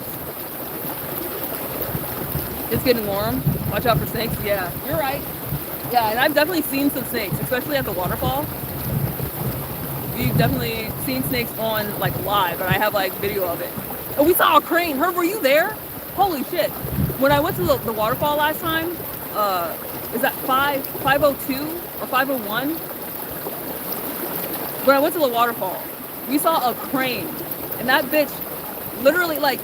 It's getting warm. Watch out for snakes. Yeah, you're right. Yeah, and I've definitely seen some snakes, especially at the waterfall. We've definitely seen snakes on like live, and I have like video of it. Oh, we saw a crane. Herb, were you there? Holy shit. When I went to the waterfall last time, is that 502 or 501? When I went to the waterfall, we saw a crane, and that bitch literally like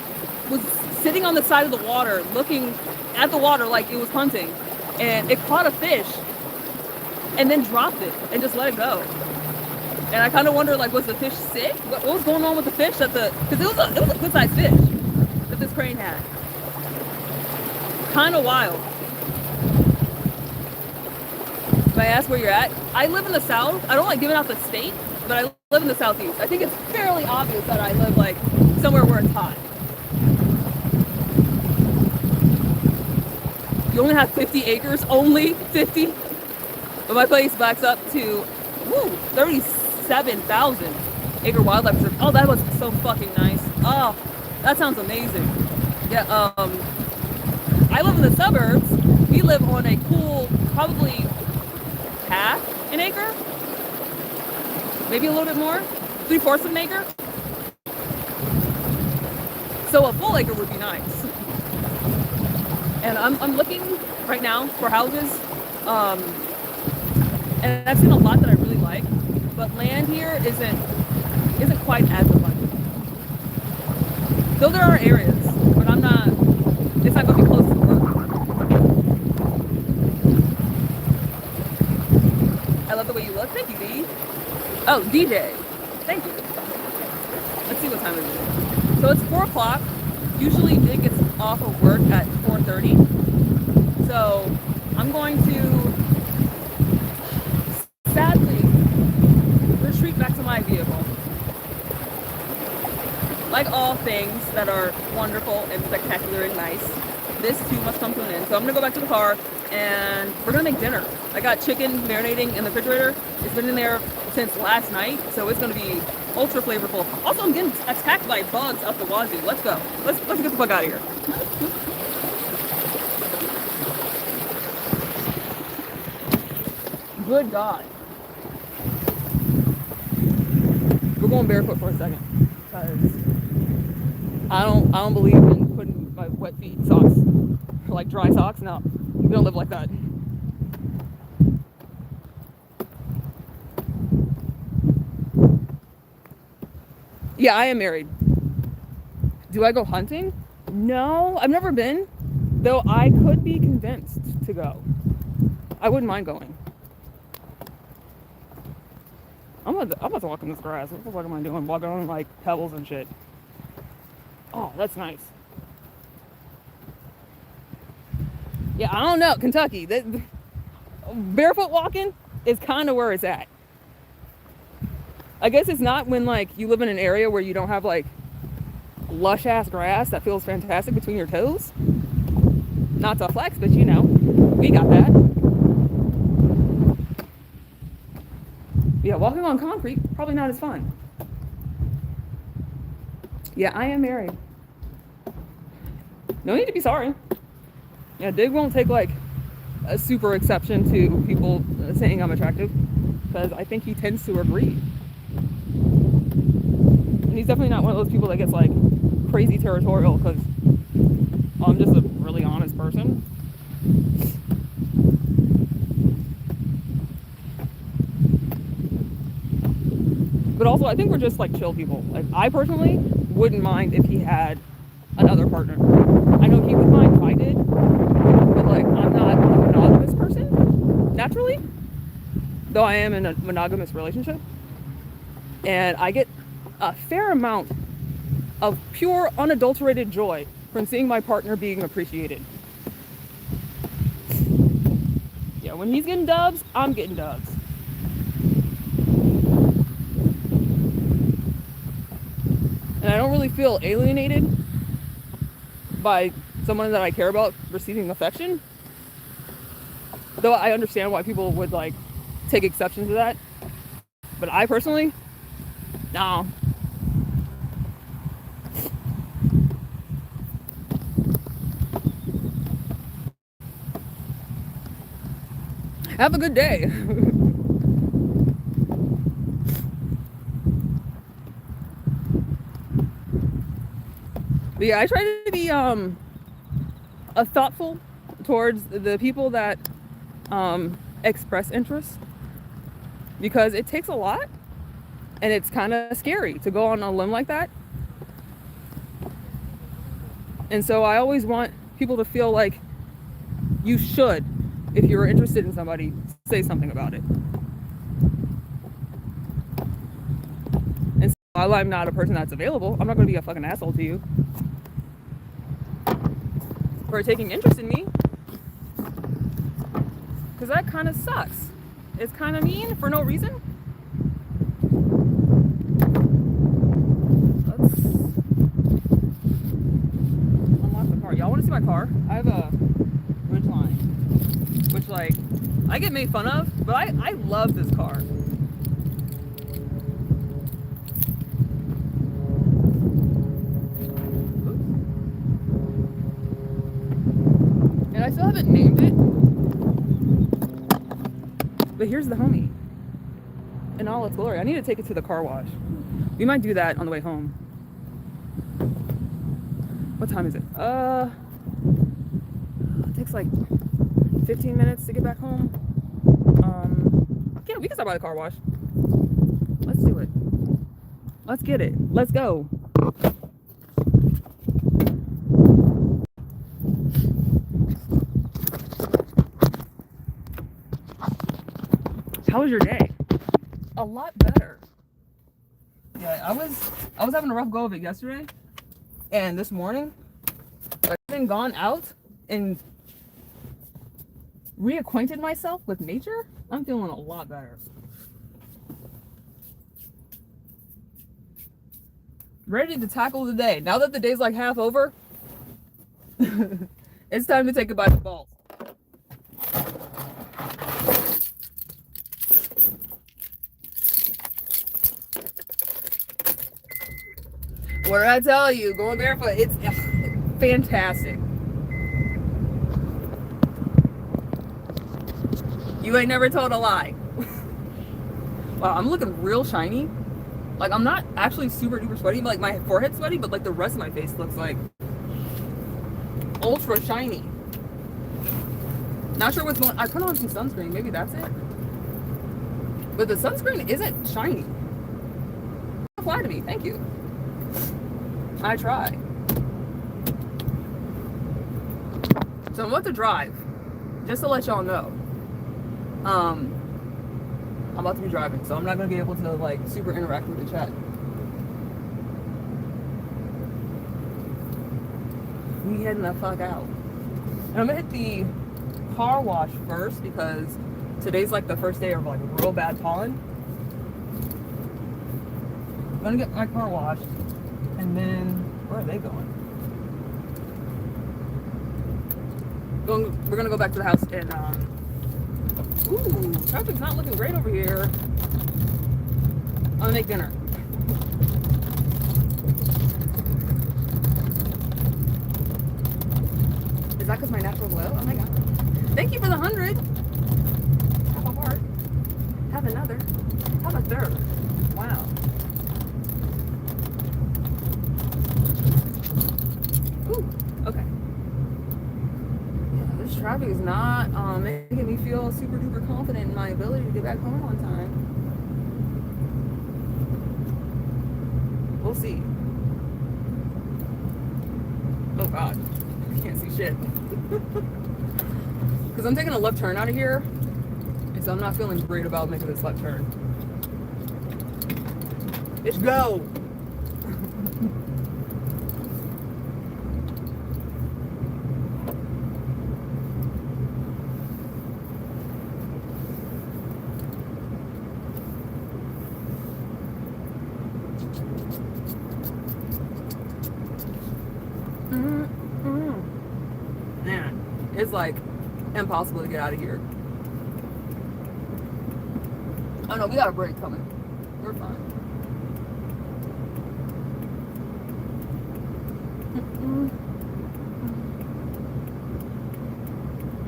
was sitting on the side of the water looking at the water like it was hunting, and it caught a fish and then dropped it and just let it go. And I kind of wonder, like, was the fish sick? What was going on with the fish? Because it was a good sized fish that this crane had. Kind of wild. If I ask where you're at, I live in the south. I don't like giving out the state, but I live in the southeast. I think it's fairly obvious that I live like somewhere where it's hot. You only have 50 acres, only 50. But my place backs up to 37,000 acre wildlife reserve. Oh, that was so fucking nice. Oh, that sounds amazing. Yeah, I live in the suburbs. We live on a cool, probably half an acre, maybe a little bit more, 3/4 of an acre. So a full acre would be nice. And I'm looking right now for houses, and I've seen a lot that I really like, but land here isn't quite as abundant. Though there are areas, but it's not going to be close to work. I love the way you look. Thank you, D. Oh, DJ. Thank you. Let's see what time it is. So it's 4 o'clock. Usually Dig gets off of work at 4:30. So I'm going to sadly retreat back to my vehicle. Like all things that are wonderful and spectacular and nice, this too must come to an end. So I'm gonna go back to the car and we're gonna make dinner. I got chicken marinating in the refrigerator. It's been in there since last night, so it's gonna be ultra flavorful. Also, I'm getting attacked by bugs up the wazoo. Let's go. Let's get the fuck out of here. Good God. We're going barefoot for a second, because I don't believe in putting my wet feet in socks, or like dry socks. No, we don't live like that. Yeah, I am married. Do I go hunting? No, I've never been, though I could be convinced to go. I wouldn't mind going. I'm about to walk in this grass. What the fuck am I doing? Walking on like pebbles and shit. Oh, that's nice. Yeah, I don't know. Kentucky. Barefoot walking is kind of where it's at. I guess it's not when like you live in an area where you don't have like lush ass grass that feels fantastic between your toes. Not to flex, but you know, we got that. Yeah, walking on concrete, probably not as fun. Yeah, I am married. No need to be sorry. Yeah, Dig won't take like a super exception to people saying I'm attractive, because I think he tends to agree. And he's definitely not one of those people that gets like crazy territorial, because I'm just a really honest person. But also, I think we're just like chill people. Like, I personally wouldn't mind if he had another partner. I know he would mind if I did, but like I'm not a monogamous person naturally, though I am in a monogamous relationship, and I get a fair amount of pure unadulterated joy from seeing my partner being appreciated. Yeah, when he's getting dubs, I'm getting dubs. And I don't really feel alienated by someone that I care about receiving affection. Though I understand why people would like take exception to that. But I personally, no. Have a good day. But yeah, I try to be a thoughtful towards the people that express interest, because it takes a lot and it's kind of scary to go on a limb like that. And so I always want people to feel like you should, if you're interested in somebody, say something about it. And so while I'm not a person that's available, I'm not going to be a fucking asshole to you for taking interest in me, because that kind of sucks. It's kind of mean for no reason. Let's unlock the car. Y'all want to see my car? I have a Ridgeline, which like I get made fun of, but I love this car. And I still haven't named it. But here's the homie in all its glory. I need to take it to the car wash. We might do that on the way home. What time is it? It takes like 15 minutes to get back home. Yeah, we can stop by the car wash. Let's do it. Let's get it. Let's go. How was your day? A lot better. Yeah, I was having a rough go of it yesterday, and this morning I've been gone out and reacquainted myself with nature. I'm feeling a lot better. Ready to tackle the day. Now that the day's like half over, it's time to take it by the balls. What did I tell you? Going barefoot, it's fantastic. You ain't never told a lie. Wow, I'm looking real shiny. Like, I'm not actually super duper sweaty. Like, my forehead's sweaty, but like the rest of my face looks like ultra shiny. Not sure what's going on. I put on some sunscreen. Maybe that's it. But the sunscreen isn't shiny. Don't apply to me. Thank you. I try. So I'm about to drive, just to let y'all know. I'm about to be driving, so I'm not gonna be able to like super interact with the chat. We heading the fuck out. And I'm gonna hit the car wash first because today's like the first day of like real bad pollen. I'm gonna get my car washed. And then, where are they going? We're gonna go back to the house and, ooh, traffic's not looking great over here. I'm gonna make dinner. Is that because my natural glow? Oh my god. Thank you for the 100. Have a heart. Have another. Have a third. Wow. Okay. Yeah, this traffic is not making me feel super duper confident in my ability to get back home on time. We'll see. Oh God, I can't see shit. Because I'm taking a left turn out of here, and so I'm not feeling great about making this left turn. Let's go. Man, it's like impossible to get out of here. Oh no, we got a break coming. We're fine.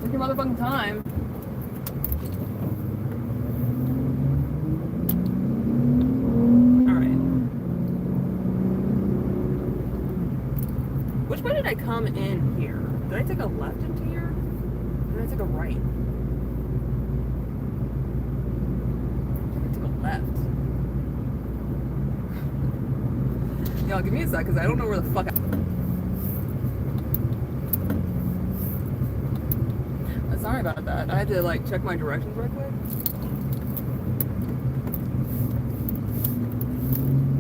Take your motherfucking time. Alright. Which way did I come in here? Did I take a left into here? Or did I take a right? I think I took a left. Y'all, give me a sec, because I don't know where the fuck Sorry about that. I had to like check my directions real quick.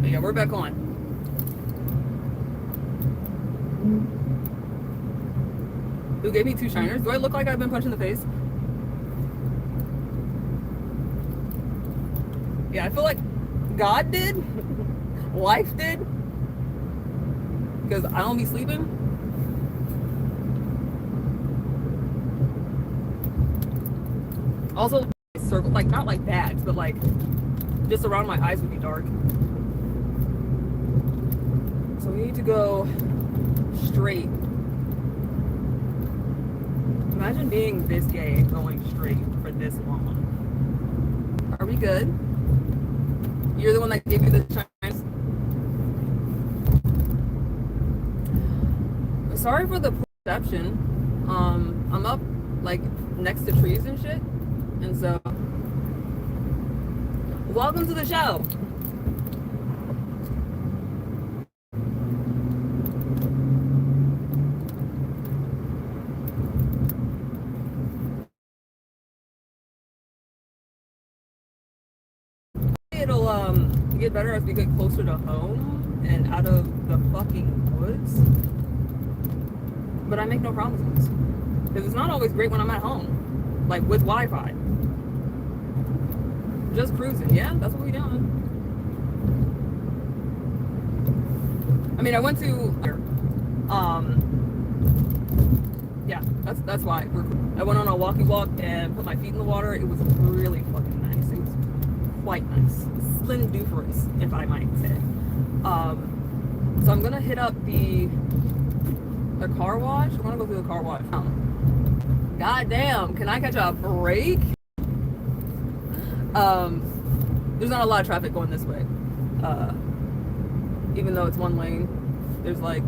But yeah, we're back on. Who gave me 2 shiners? Do I look like I've been punched in the face? Yeah, I feel like God did. Life did. Because I don't be sleeping. Also, circle, like not like bags, but like just around my eyes would be dark. So we need to go straight. Imagine being this gay and going straight for this long. Are we good? You're the one that gave me the chance. Sorry for the perception. I'm up like next to trees and shit. And so, welcome to the show. It'll get better as we get closer to home and out of the fucking woods. But I make no promises. Because it's not always great when I'm at home. Like with Wi-Fi. Just cruising, yeah, that's what we doing. I mean, I went to, yeah, that's why. I went on a walkie walk and put my feet in the water. It was really fucking nice. It was quite nice. Splendiferous, if I might say. So I'm gonna hit up the car wash. I'm gonna go through the car wash. God damn, can I catch a break? There's not a lot of traffic going this way. Even though it's one lane, there's like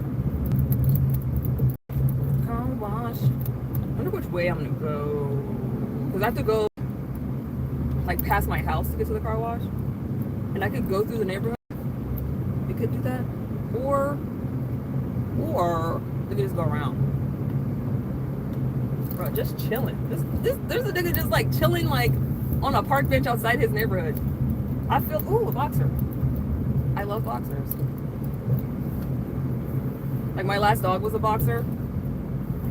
car wash. I wonder which way I'm gonna go. Because I have to go like past my house to get to the car wash. And I could go through the neighborhood. You could do that. Or we could just go around. Bro, just chilling. There's a nigga just like chilling like on a park bench outside his neighborhood. I feel, ooh, a boxer. I love boxers. Like my last dog was a boxer.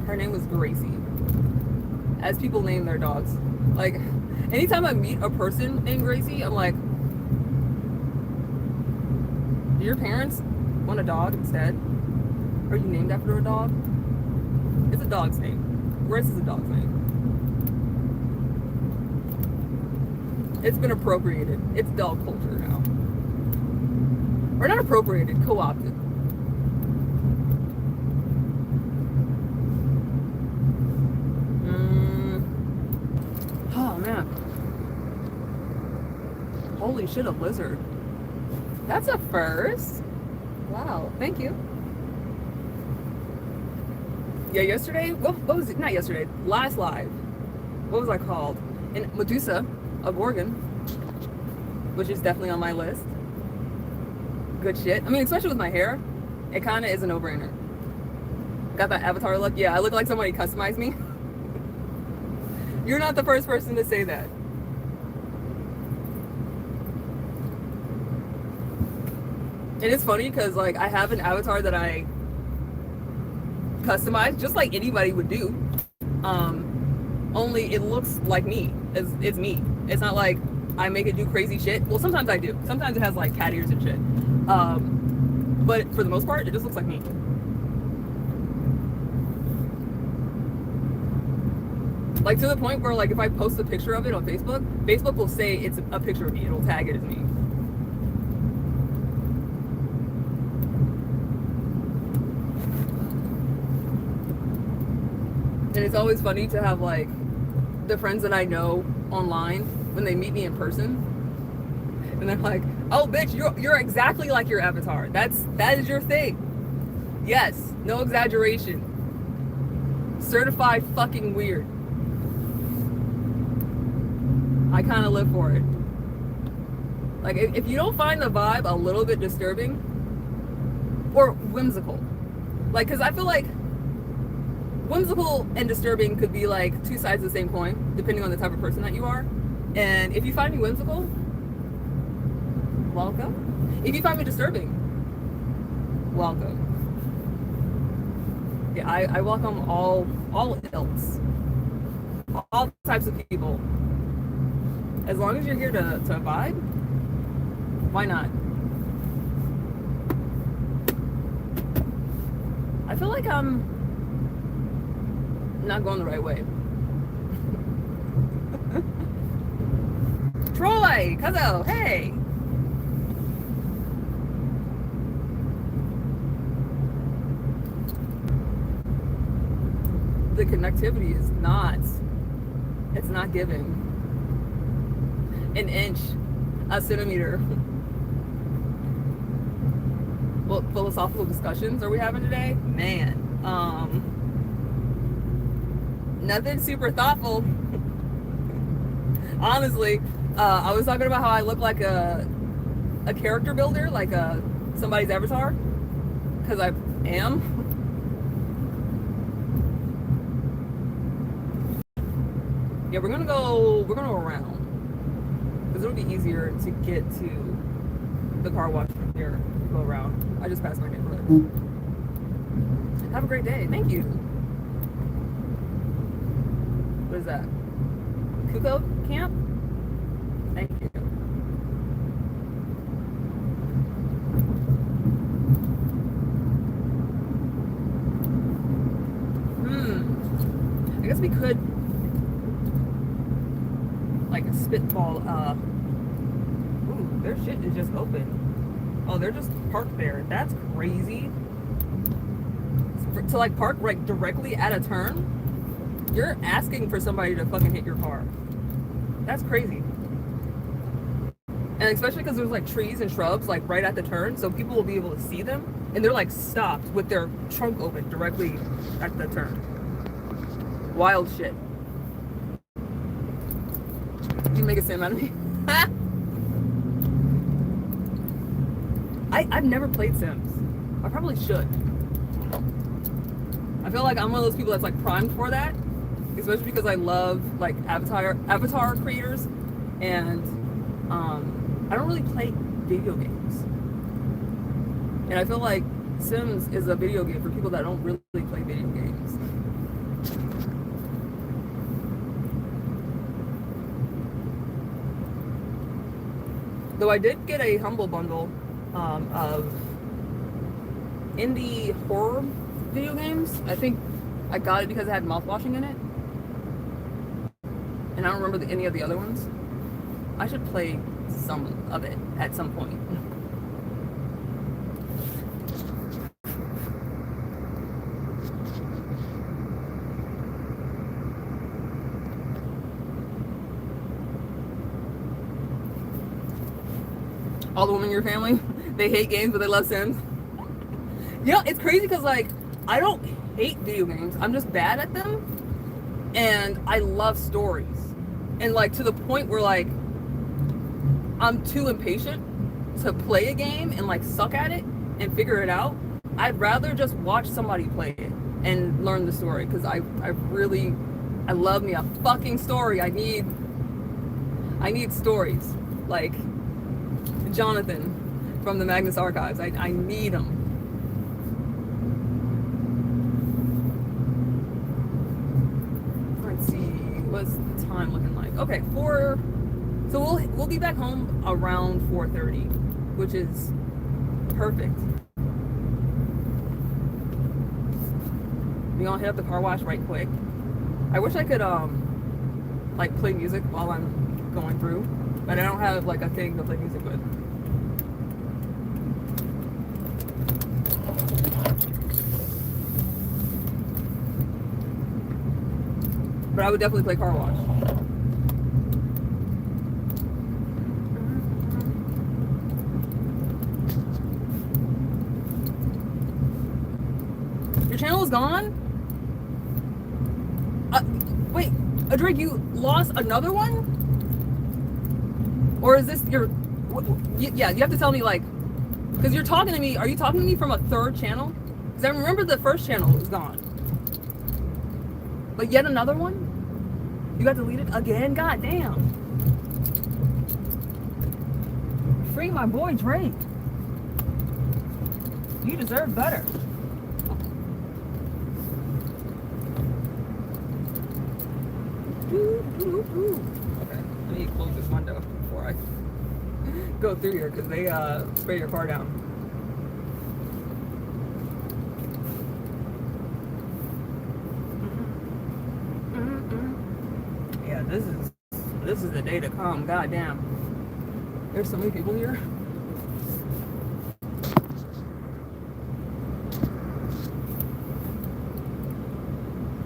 Her name was Gracie. As people name their dogs. Like, anytime I meet a person named Gracie, I'm like, do your parents want a dog instead? Are you named after a dog? It's a dog's name. Grace is a dog's name. It's been appropriated. It's dog culture now. Or not appropriated, co-opted. Oh man. Holy shit, a lizard. That's a first. Wow, thank you. Yeah, yesterday, what was it? Not yesterday, last live. What was I called? In Medusa of Oregon, which is definitely on my list. Good shit. I mean, especially with my hair, it kind of is a no-brainer. Got that avatar look? Yeah, I look like somebody customized me. You're not the first person to say that. And it's funny because like I have an avatar that I customize just like anybody would do. Only it looks like me. It's me. It's not like I make it do crazy shit. Well, sometimes I do. Sometimes it has like cat ears and shit. But for the most part, it just looks like me. Like to the point where like if I post a picture of it on Facebook, Facebook will say it's a picture of me. It'll tag it as me. And it's always funny to have like the friends that I know online when they meet me in person, and they're like, "Oh, bitch, you're exactly like your avatar. That is your thing." Yes, no exaggeration. Certified fucking weird. I kind of live for it. Like if you don't find the vibe a little bit disturbing or whimsical, like because I feel like whimsical and disturbing could be like two sides of the same coin, depending on the type of person that you are. And if you find me whimsical, welcome. If you find me disturbing, welcome. Yeah, I welcome all ilks, all types of people. As long as you're here to vibe, why not? I feel like I'm not going the right way. Troy, Cuzzo, hey. The connectivity is not, it's not giving. An inch, a centimeter. What philosophical discussions are we having today? Man, nothing super thoughtful. Honestly, I was talking about how I look like a character builder, like somebody's avatar, because I am. Yeah, we're gonna go around. Because it'll be easier to get to the car wash from here. Go around. I just passed my neighborhood. Have a great day. Thank you. What is that? Kuko Camp? Thank you. I guess we could like spitball ooh, their shit is just open. Oh, they're just parked there. That's crazy. To like park like directly at a turn, you're asking for somebody to fucking hit your car. That's crazy. And especially because there's like trees and shrubs like right at the turn, so people will be able to see them, and they're like stopped with their trunk open directly at the turn. Wild shit. You make a sim out of me. I've never played Sims. I probably should. I feel like I'm one of those people that's like primed for that, especially because I love like avatar creators, and I don't really play video games. And I feel like Sims is a video game for people that don't really play video games. Though I did get a Humble Bundle of indie horror video games. I think I got it because it had mouthwashing in it. And I don't remember any of the other ones. I should play some of it at some point. All the women in your family, they hate games, but they love Sims. You know, it's crazy because, like, I don't hate video games. I'm just bad at them. And I love stories. And, like, to the point where, like, I'm too impatient to play a game and, like, suck at it and figure it out. I'd rather just watch somebody play it. and learn the story, because I love me a fucking story. I need stories like Jonathan from the Magnus Archives. I need them. Let's see, what's the time looking like? Okay, so we'll be back home around 4:30, which is perfect. We gonna hit up the car wash right quick. I wish I could like play music while I'm going through, but I don't have like a thing to play music with. But I would definitely play car wash. Your channel is gone? Wait, Drake, you lost another one? Or is this your... Yeah, you have to tell me, like... Because you're talking to me... Are you talking to me from a third channel? Because I remember the first channel was gone. But yet another one? You got deleted again? God damn. Free my boy Drake. You deserve better. Okay, I need to close this window before I go through here, because they spray your car down. Yeah, this is the day to come. God damn. There's so many people here.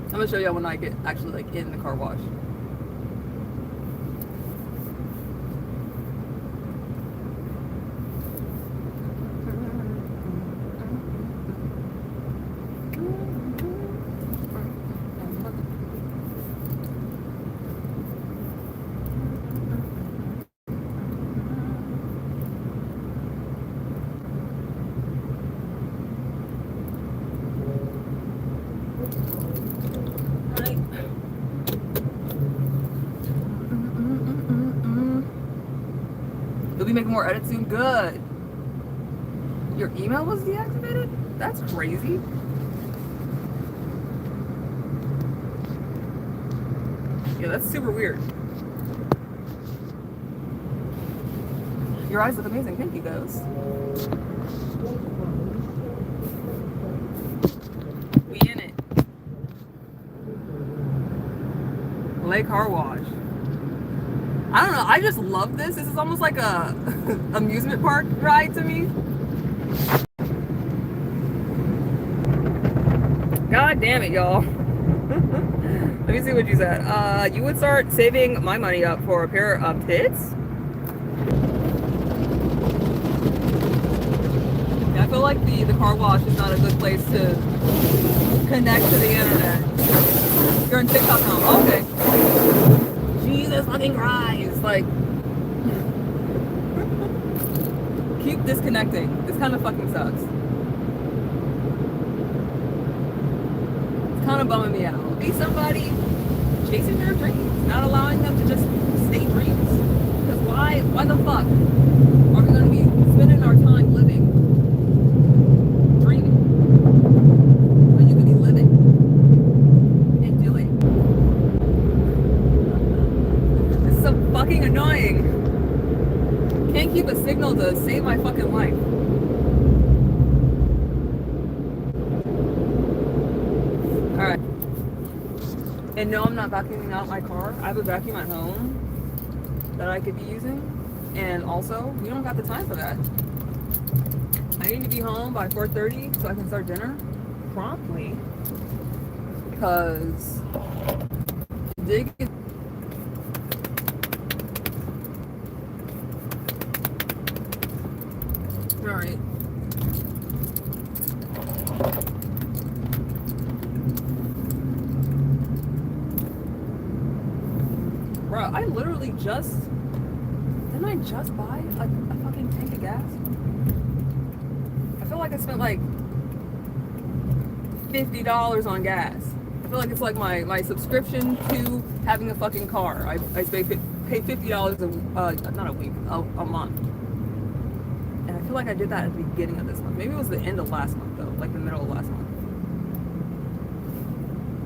I'm gonna show y'all when I get actually like in the car wash. You'll be making more edits soon. Good. Your email was deactivated? That's crazy. Yeah, that's super weird. Your eyes look amazing. Thank you, guys. We in it. Lake Car Wash. I don't know. I just love this. This is almost like a amusement park ride to me. God damn it, y'all. Let me see what you said. You would start saving my money up for a pair of tits? Yeah, I feel like the car wash is not a good place to connect to the internet. You're in TikTok now. Okay. Jesus fucking Christ. Like, keep disconnecting. This kind of fucking sucks. It's kind of bumming me out. Be somebody chasing their dreams, not allowing them to just stay dreams. Because why the fuck are we going to be spending our time living, dreaming, when you could be living and doing? This is so fucking annoying. Can't keep a signal to save my fucking life. Alright. And no, I'm not vacuuming out my car. I have a vacuum at home that I could be using. And also, we don't got the time for that. I need to be home by 4:30 so I can start dinner promptly. Because dig. Alright. Bro, I literally just... Didn't I just buy a fucking tank of gas? I feel like I spent like $50 on gas. I feel like it's like my subscription to having a fucking car. I pay $50 not a week, a month. And I feel like I did that at the beginning of this month. Maybe it was the end of last month though, like the middle of last month.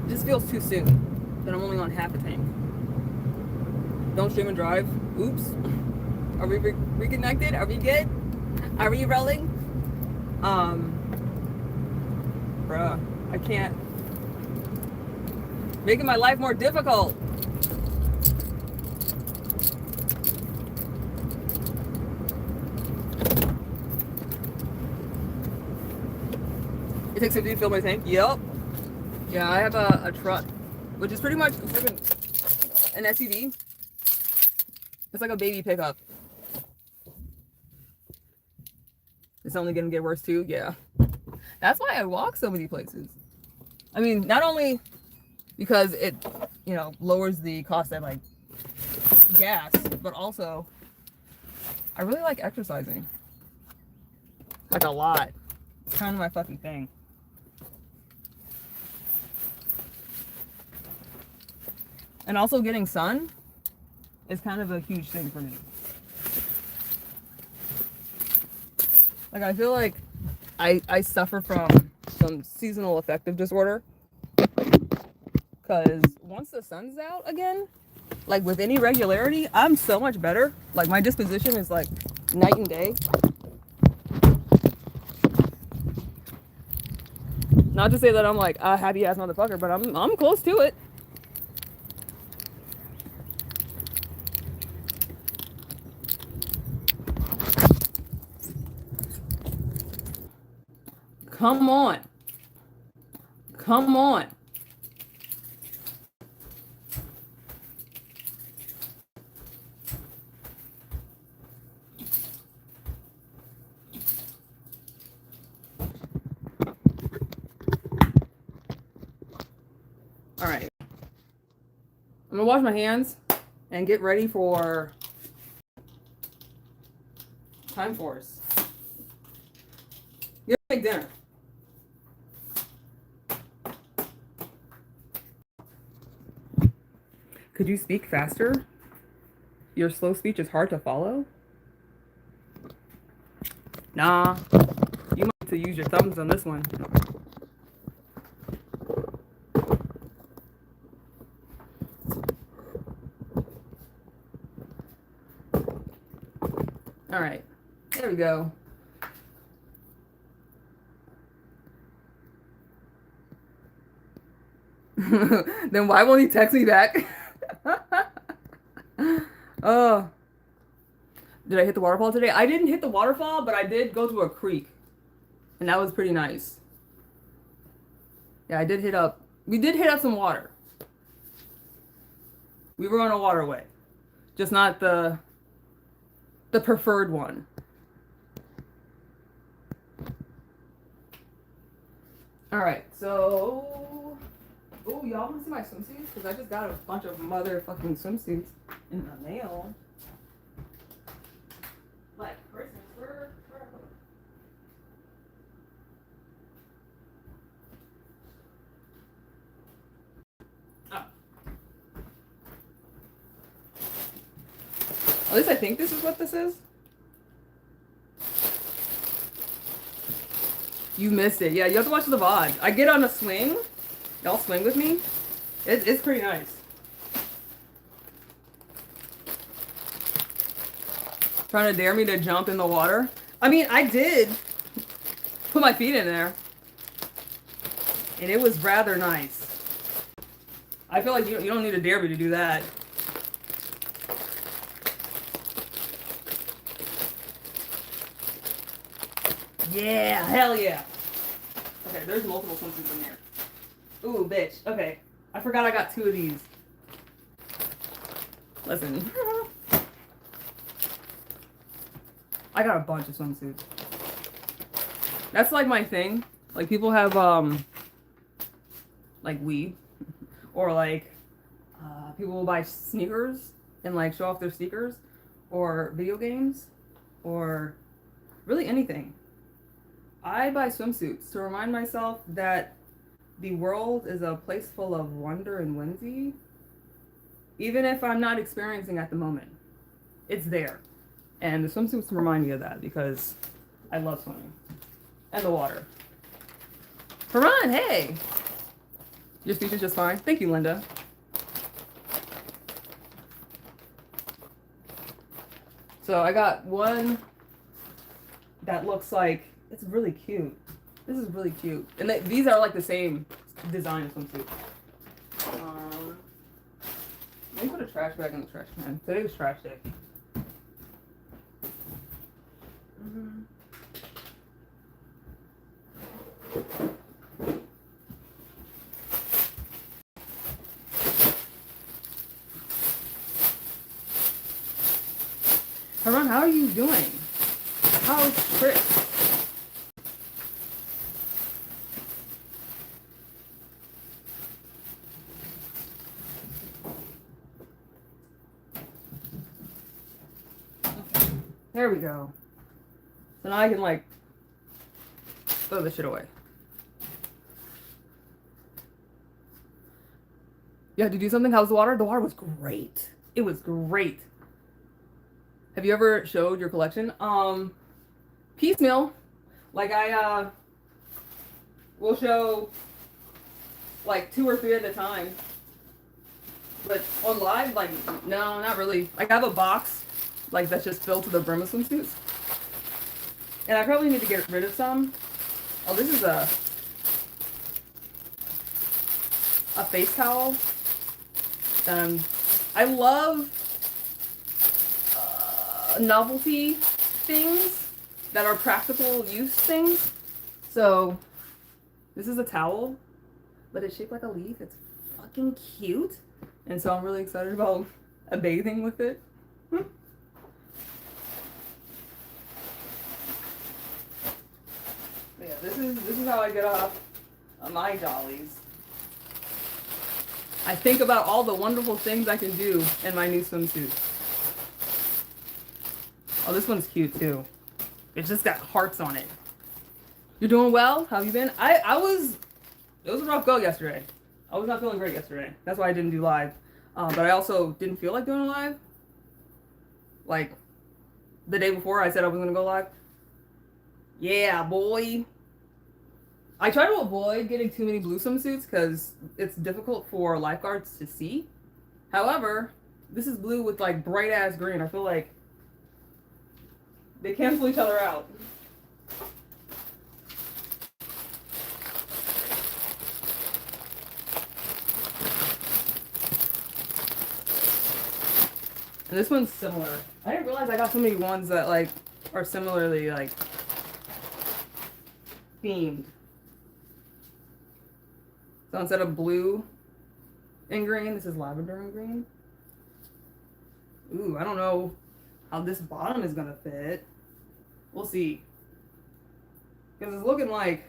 It just feels too soon that I'm only on half a tank. Don't stream and drive. Oops. Are we reconnected? Are we good? Are we rolling? Bruh, I can't. Making my life more difficult. It takes 50 to fill my tank. Yep. Yeah, I have a truck, which is pretty much an SUV. It's like a baby pickup. It's only gonna get worse too. Yeah. That's why I walk so many places. I mean, not only because it, lowers the cost of like gas, but also I really like exercising. Like a lot. It's kind of my fucking thing. And also getting sun is kind of a huge thing for me. Like I feel like I suffer from some seasonal affective disorder. Because once the sun's out again, like with any regularity, I'm so much better. Like my disposition is like night and day. Not to say that I'm like a happy ass motherfucker, but I'm close to it. Come on. Come on. All right. I'm gonna wash my hands and get ready for Time Force. You're gonna make dinner. Could you speak faster? Your slow speech is hard to follow. Nah, you might have to use your thumbs on this one. All right, there we go. Then why won't he text me back? Oh, did I hit the waterfall today? I didn't hit the waterfall, but I did go to a creek, and that was pretty nice. Yeah, we did hit up some water. We were on a waterway, just not the preferred one. All right, so, oh, y'all want to see my swimsuits? Because I just got a bunch of motherfucking swimsuits in the mail. Like Christmas, where oh. At least I think this is what this is. You missed it. Yeah, you have to watch the VOD. I get on a swing. Y'all swing with me. It's pretty nice. Trying to dare me to jump in the water. I mean, I did put my feet in there. And it was rather nice. I feel like you don't need to dare me to do that. Yeah, hell yeah. Okay, there's multiple swimsuits in there. Ooh, bitch. Okay, I forgot I got 2 of these. Listen. I got a bunch of swimsuits. That's like my thing. Like people have like weed, or like people will buy sneakers and like show off their sneakers, or video games, or really anything. I buy swimsuits to remind myself that The world is a place full of wonder and whimsy, even if I'm not experiencing at the moment. It's there. And the swimsuits remind me of that because I love swimming. And the water. Haran, hey! Your speech is just fine. Thank you, Linda. So I got one that looks like, it's really cute. This is really cute. And these are like the same design as swimsuit. Let me put a trash bag in the trash can. Today's trash day. Haran, how are you doing? How's Chris? There we go. So now I can like throw this shit away. You had to do something? How's the water? The water was great. It was great. Have you ever showed your collection? Piecemeal. Like I will show like 2 or 3 at a time. But on live, like no, not really. Like I have a box like that's just filled to the brim of swimsuits. And I probably need to get rid of some. Oh, this is a face towel. I love novelty things that are practical use things. So this is a towel, but it's shaped like a leaf. It's fucking cute. And so I'm really excited about bathing with it. Yeah, this is how I get off my dollies. I think about all the wonderful things I can do in my new swimsuit. Oh, this one's cute too. It's just got hearts on it. You're doing well? How have you been? It was a rough go yesterday. I was not feeling great yesterday. That's why I didn't do live. But I also didn't feel like doing a live. Like, the day before I said I was going to go live. Yeah, boy. I try to avoid getting too many blue swimsuits because it's difficult for lifeguards to see. However, this is blue with like bright ass green. I feel like they cancel each other out. And this one's similar. I didn't realize I got so many ones that like are similarly like themed. So instead of blue and green, this is lavender and green. Ooh, I don't know how this bottom is gonna fit. We'll see. Because it's looking like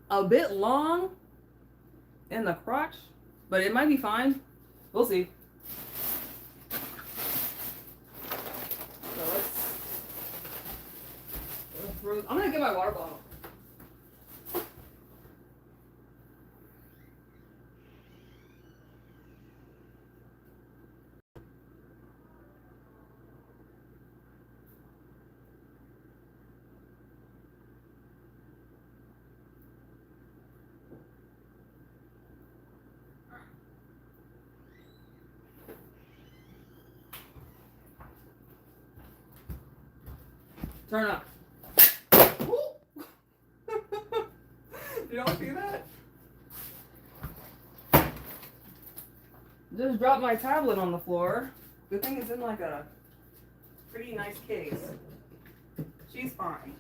a bit long in the crotch, but it might be fine. We'll see. So I'm gonna get my water bottle. Turn up. You don't see that? Just dropped my tablet on the floor. Good thing it's in like a pretty nice case. She's fine.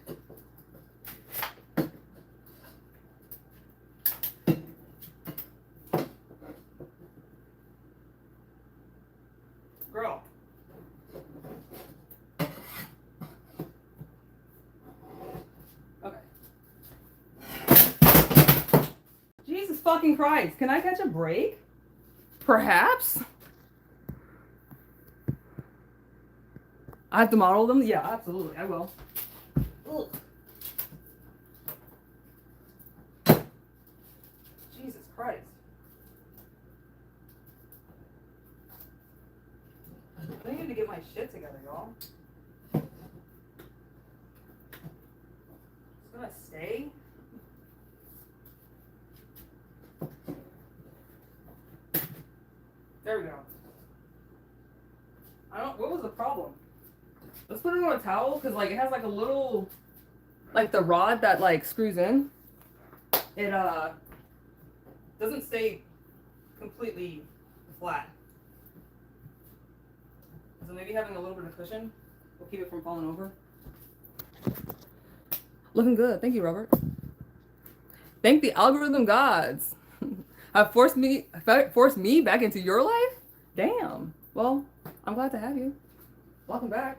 Girl. Jesus fucking Christ. Can I catch a break? Perhaps? I have to model them? Yeah, absolutely. I will. Ugh. Christ. I need to get my shit together, y'all. It's gonna stay. There we go. What was the problem? Let's put it on a towel, because like it has like a little, like the rod that like screws in. It doesn't stay completely flat. So maybe having a little bit of cushion will keep it from falling over. Looking good. Thank you, Robert. Thank the algorithm gods. Have forced me back into your life? Damn. Well, I'm glad to have you. Welcome back.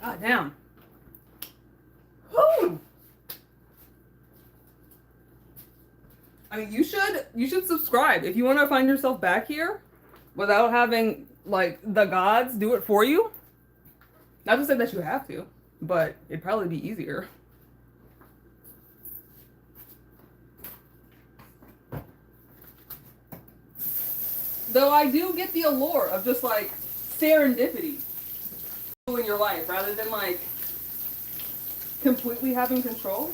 God damn. Woo! I mean, you should subscribe if you want to find yourself back here without having like the gods do it for you. Not to say that you have to, but it'd probably be easier. Though I do get the allure of just like serendipity in your life rather than like completely having control.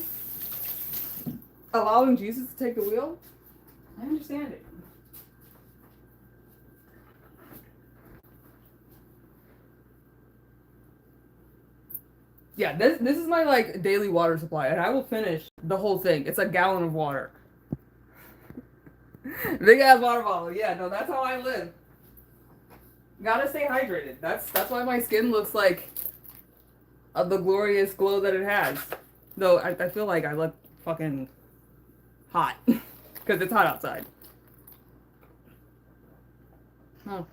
Allowing Jesus to take the wheel. I understand it. Yeah, this is my like daily water supply, and I will finish the whole thing. It's a gallon of water. Big ass water bottle. Yeah, no, that's how I live. Gotta stay hydrated. That's why my skin looks like the glorious glow that it has. Though I feel like I look fucking hot because it's hot outside. Oh.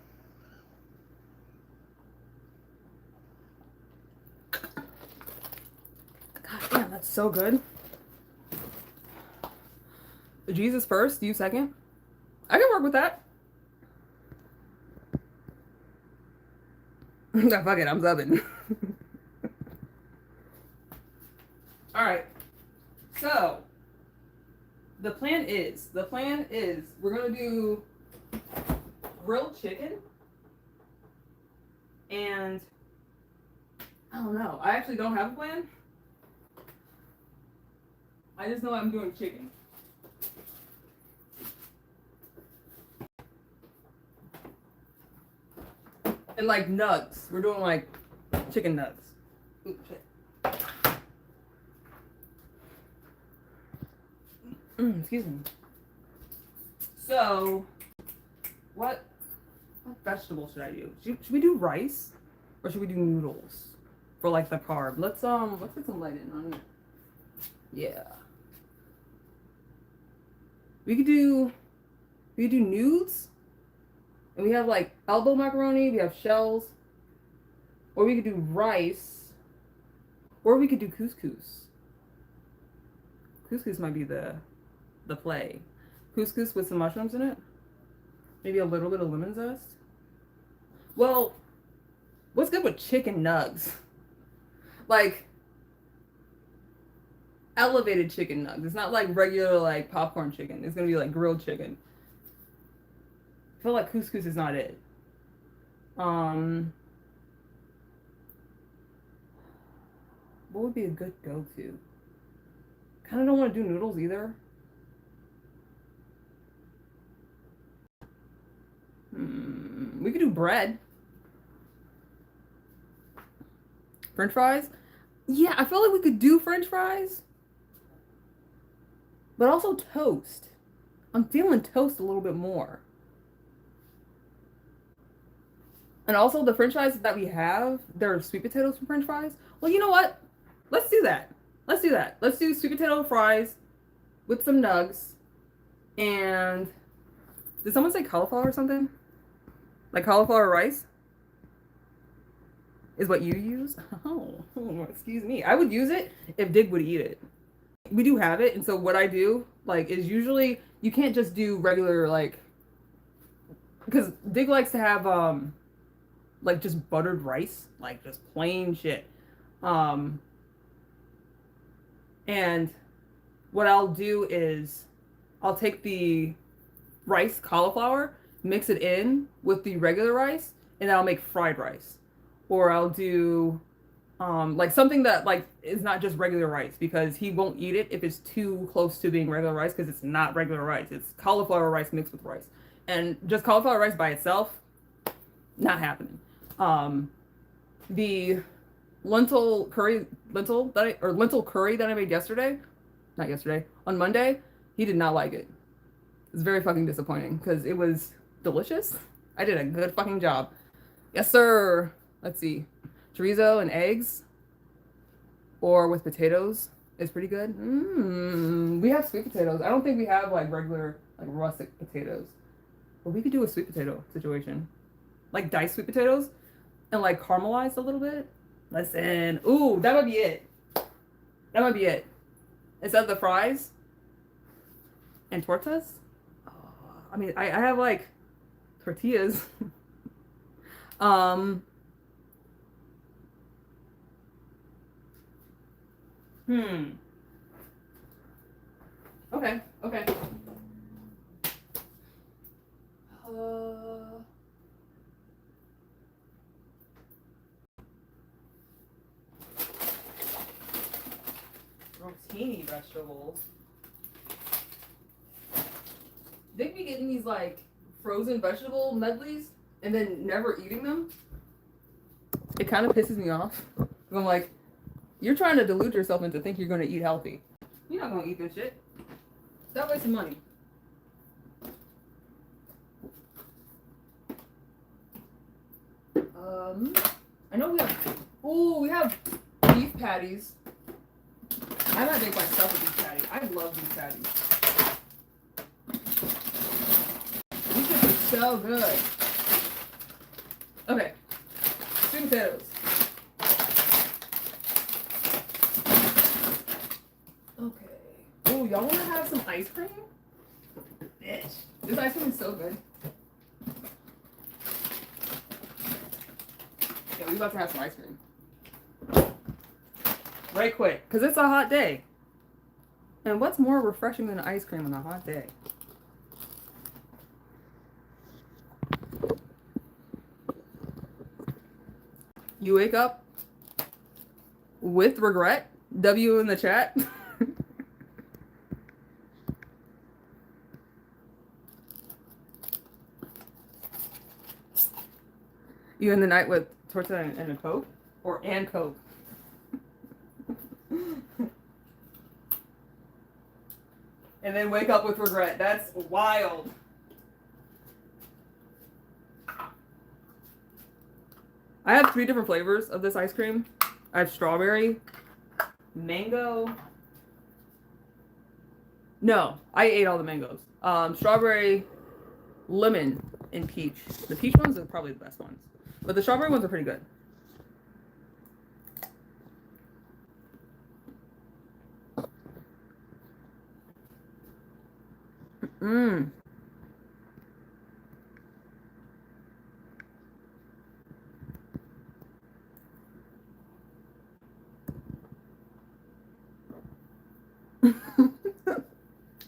God damn, that's so good. Jesus first, you second. I can work with that. No, fuck it, I'm subbing. Alright. So, the plan is we're gonna do grilled chicken. And I don't know. I actually don't have a plan. I just know I'm doing chicken. And like nugs. We're doing like chicken nugs. Ooh, shit. Excuse me. So, what vegetable should I do? Should we do rice? Or should we do noodles? For like the carb. Let's put some light in on it. Yeah. We could do nudes. And we have like elbow macaroni, we have shells. Or we could do rice. Or we could do couscous. Couscous might be the play. Couscous with some mushrooms in it. Maybe a little bit of lemon zest. Well, what's good with chicken nugs? Like elevated chicken nugs. It's not like regular like popcorn chicken. It's gonna be like grilled chicken. I feel like couscous is not it. What would be a good go-to? Kind of don't want to do noodles either. We could do bread. French fries? Yeah, I feel like we could do French fries. But also toast. I'm feeling toast a little bit more. And also the French fries that we have, they're sweet potatoes for French fries. Well, you know what? Let's do that. Let's do that. Let's do sweet potato fries with some nugs. And did someone say cauliflower or something? Like cauliflower rice? Is what you use? Oh, excuse me. I would use it if Dig would eat it. We do have it, and so what I do, like, is usually, you can't just do regular, like, because Dig likes to have like just buttered rice, like just plain shit. Um, and what I'll do is I'll take the rice cauliflower, mix it in with the regular rice, and I'll make fried rice. Or I'll do like something that like is not just regular rice because he won't eat it if it's too close to being regular rice because it's not regular rice. It's cauliflower rice mixed with rice. And just cauliflower rice by itself, not happening. Um, the lentil curry that I made yesterday, not yesterday, on Monday, he did not like it. It's very fucking disappointing because it was delicious. I did a good fucking job. Yes, sir. Let's see. Chorizo and eggs or with potatoes is pretty good. We have sweet potatoes. I don't think we have like regular, like rustic potatoes. But we could do a sweet potato situation. Like diced sweet potatoes and like caramelized a little bit. Listen. Ooh, that might be it. That might be it. Instead of the fries and tortas. I mean, I have like tortillas. um, hmm. Okay, okay. Uh, Rotini vegetables. They be getting these like frozen vegetable medleys and then never eating them. It kind of pisses me off. I'm like, you're trying to delude yourself into think you're going to eat healthy. You're not going to eat this shit. Stop wasting money. I know we have beef patties. I might make myself a beef patty. I love beef patties. These should be so good. Okay, sweet potatoes. Okay. Oh, y'all want to have some ice cream? Bitch, this ice cream is so good. Yeah, we about to have some ice cream. Right quick, because it's a hot day. And what's more refreshing than ice cream on a hot day? You wake up with regret? W in the chat. You in the night with torta and a Coke? And Coke? And then wake up with regret. That's wild. I have 3 different flavors of this ice cream. I have strawberry, mango. No, I ate all the mangoes. Strawberry, lemon, and peach. The peach ones are probably the best ones. But the strawberry ones are pretty good. Mmm.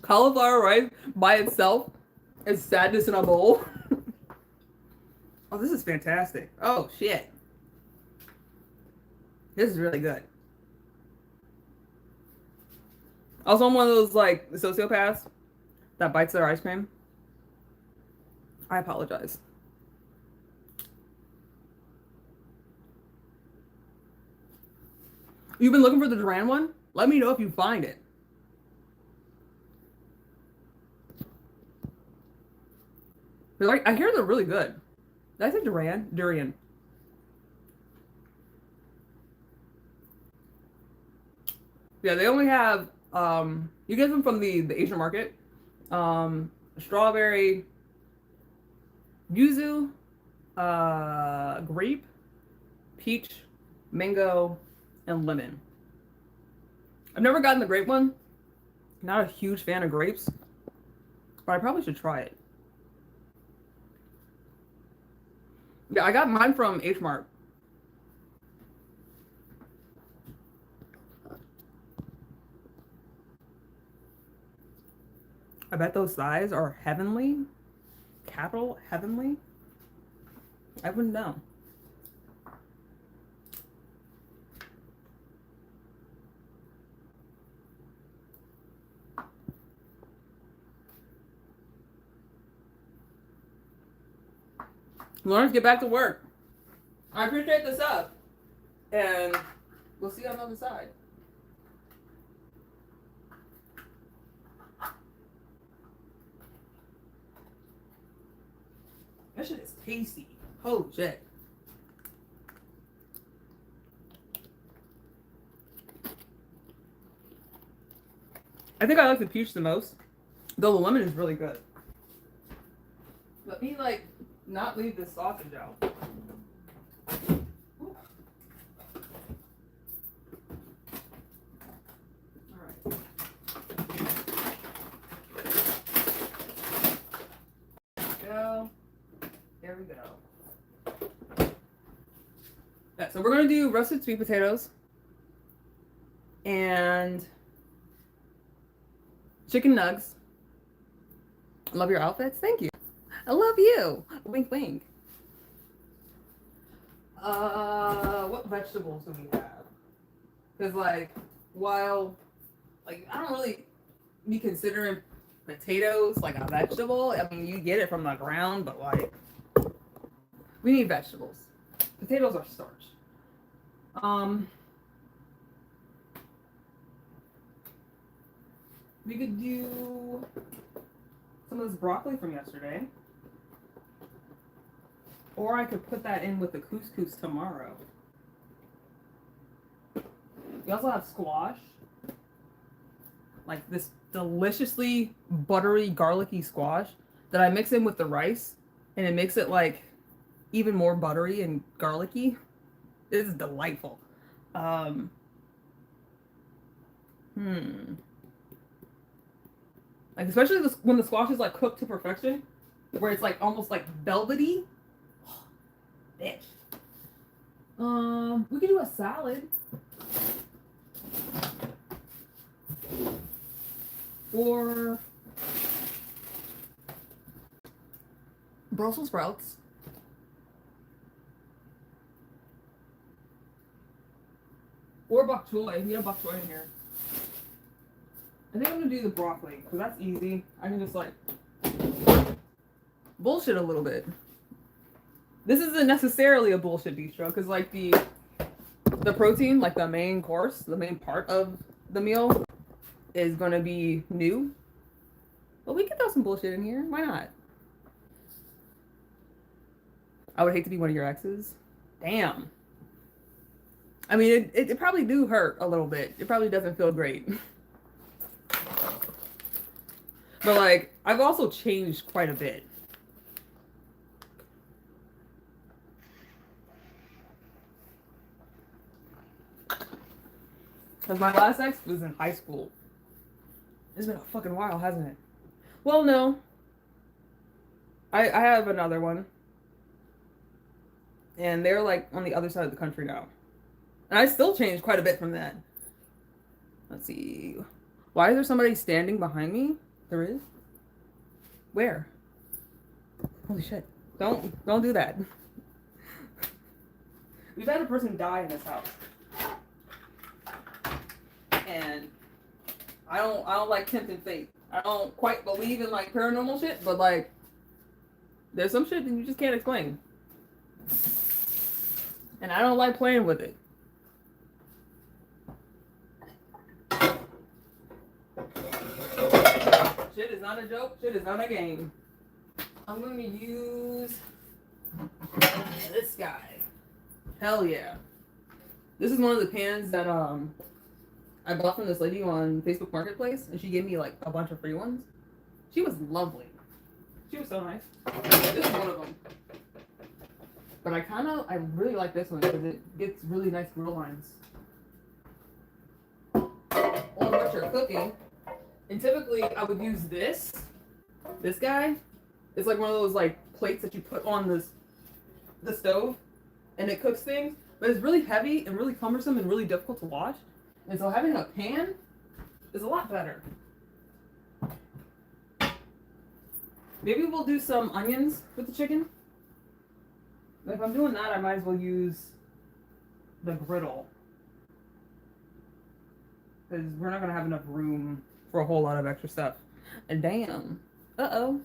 Cauliflower rice by itself is sadness in a bowl. Oh, this is fantastic. Oh, shit. This is really good. Also, I'm one of those, like, sociopaths that bites their ice cream. I apologize. You've been looking for the Duran one? Let me know if you find it. Like, I hear they're really good. Did I say Duran? Durian. Yeah, they only have you get them from the Asian market. Strawberry, yuzu, grape, peach, mango, and lemon. I've never gotten the grape one. Not a huge fan of grapes, but I probably should try it. Yeah, I got mine from H Mart. I bet those thighs are heavenly. Capital heavenly. I wouldn't know. Lawrence, get back to work. I appreciate the sub. And we'll see you on the other side. That shit is tasty. Holy shit. I think I like the peach the most. Though the lemon is really good. Let me like not leave this sausage out. Alright. Go. There we go. Yeah, so we're gonna do roasted sweet potatoes and chicken nugs. I love your outfits. Thank you. I love you. Wink, wink. What vegetables do we have? Because like, while like I don't really be considering potatoes like a vegetable. I mean, you get it from the ground, but like, we need vegetables. Potatoes are starch. We could do some of this broccoli from yesterday. Or I could put that in with the couscous tomorrow. We also have squash. Like this deliciously buttery, garlicky squash that I mix in with the rice. And it makes it like even more buttery and garlicky. This is delightful. Like especially this, when the squash is like cooked to perfection, where it's like almost like velvety. Oh, bitch. We could do a salad. Or Brussels sprouts. Or bok choy. We have bok choy in here. I think I'm gonna do the broccoli because that's easy. I can just like bullshit a little bit. This isn't necessarily a bullshit bistro because like the protein, like the main course, the main part of the meal is gonna be new. But we can throw some bullshit in here. Why not? I would hate to be one of your exes. Damn. I mean, it probably do hurt a little bit. It probably doesn't feel great. But like, I've also changed quite a bit. Because my last ex was in high school. It's been a fucking while, hasn't it? Well, no. I have another one. And they're like on the other side of the country now. And I still changed quite a bit from that. Let's see. Why is there somebody standing behind me? There is? Where? Holy shit. Don't do that. We've had a person die in this house. And I don't like tempting fate. I don't quite believe in like paranormal shit, but like there's some shit that you just can't explain. And I don't like playing with it. Shit is not a joke. Shit is not a game. I'm going to use this guy. Hell yeah. This is one of the pans that I bought from this lady on Facebook Marketplace, and she gave me like a bunch of free ones. She was lovely. She was so nice. This is one of them. But I really like this one because it gets really nice grill lines on what you're cooking. And typically I would use this guy. It's like one of those like plates that you put on the stove and it cooks things, but it's really heavy and really cumbersome and really difficult to wash. And so having a pan is a lot better. Maybe we'll do some onions with the chicken. If I'm doing that, I might as well use the griddle, because we're not gonna have enough room for a whole lot of extra stuff. And damn, uh-oh.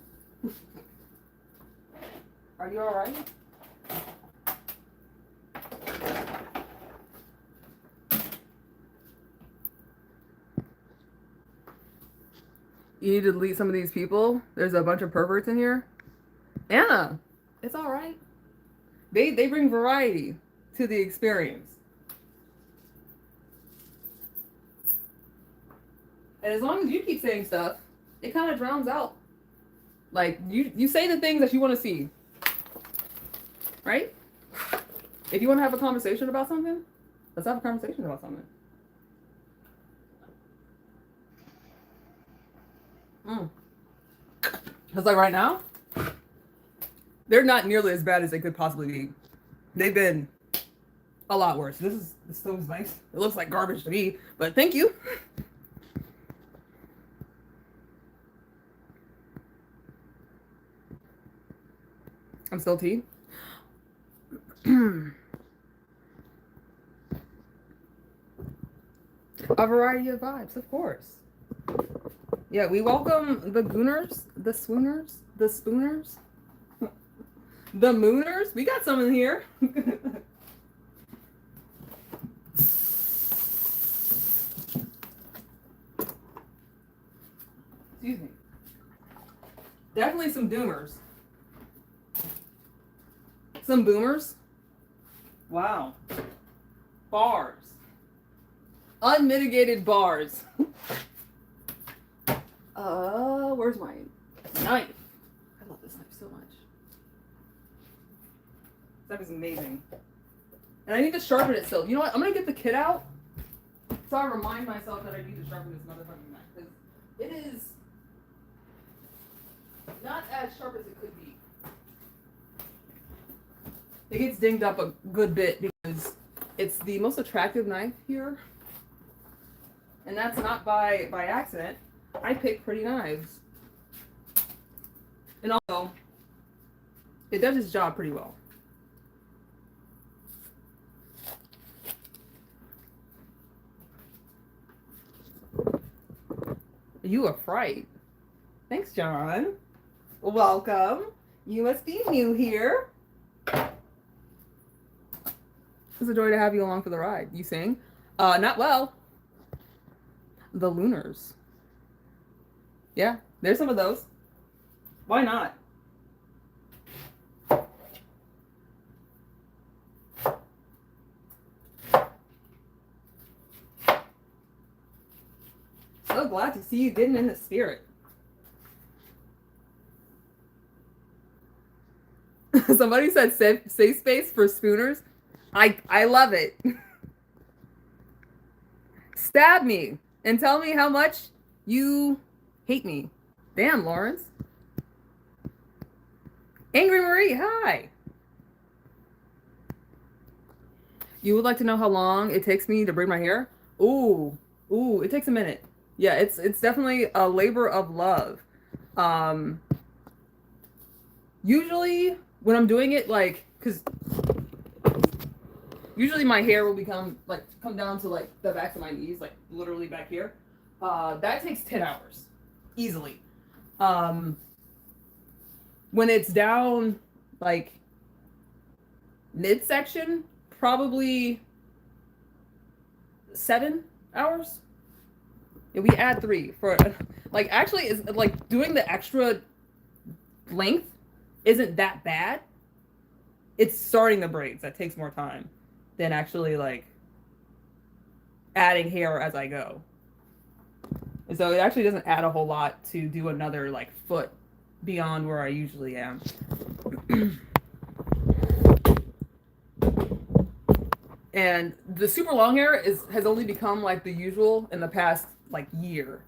Are you all right? You need to delete some of these people. There's a bunch of perverts in here. Anna, it's all right. They bring variety to the experience. And as long as you keep saying stuff, it kind of drowns out. Like, you say the things that you want to see. Right? If you want to have a conversation about something, let's have a conversation about something. Because like right now, they're not nearly as bad as they could possibly be. They've been a lot worse. The stove's nice. It looks like garbage to me, but thank you. I'm still tea. A variety of vibes, of course. Yeah, we welcome the gooners, the swooners, the spooners, the mooners. We got some in here. Excuse me. Definitely some doomers. Some boomers. Wow. Bars. Unmitigated bars. Where's my knife? I love this knife so much. This knife is amazing. And I need to sharpen it still. You know what? I'm gonna get the kit out so I remind myself that I need to sharpen this motherfucking knife. Because it is not as sharp as it could be. It gets dinged up a good bit because it's the most attractive knife here. And that's not by accident. I pick pretty knives. And also, it does its job pretty well. You a fright. Thanks, John. Welcome. You must be new here. It's a joy to have you along for the ride. You sing? Not well. The Lunars. Yeah, there's some of those. Why not? So glad to see you getting in the spirit. Somebody said safe space for spooners. I love it. Stab me and tell me how much you hate me. Damn, Lawrence. Angry Marie, hi. You would like to know how long it takes me to braid my hair? Ooh, it takes a minute. Yeah, it's definitely a labor of love. Usually when I'm doing it, like, because usually my hair will come down to like the backs of my knees, like literally back here. That takes 10 hours, easily. When it's down like midsection, probably 7 hours. Yeah, we add 3 for like, actually is like doing the extra length isn't that bad. It's starting the braids that takes more time than actually like adding hair as I go. And so it actually doesn't add a whole lot to do another like foot beyond where I usually am. And the super long hair has only become like the usual in the past like year.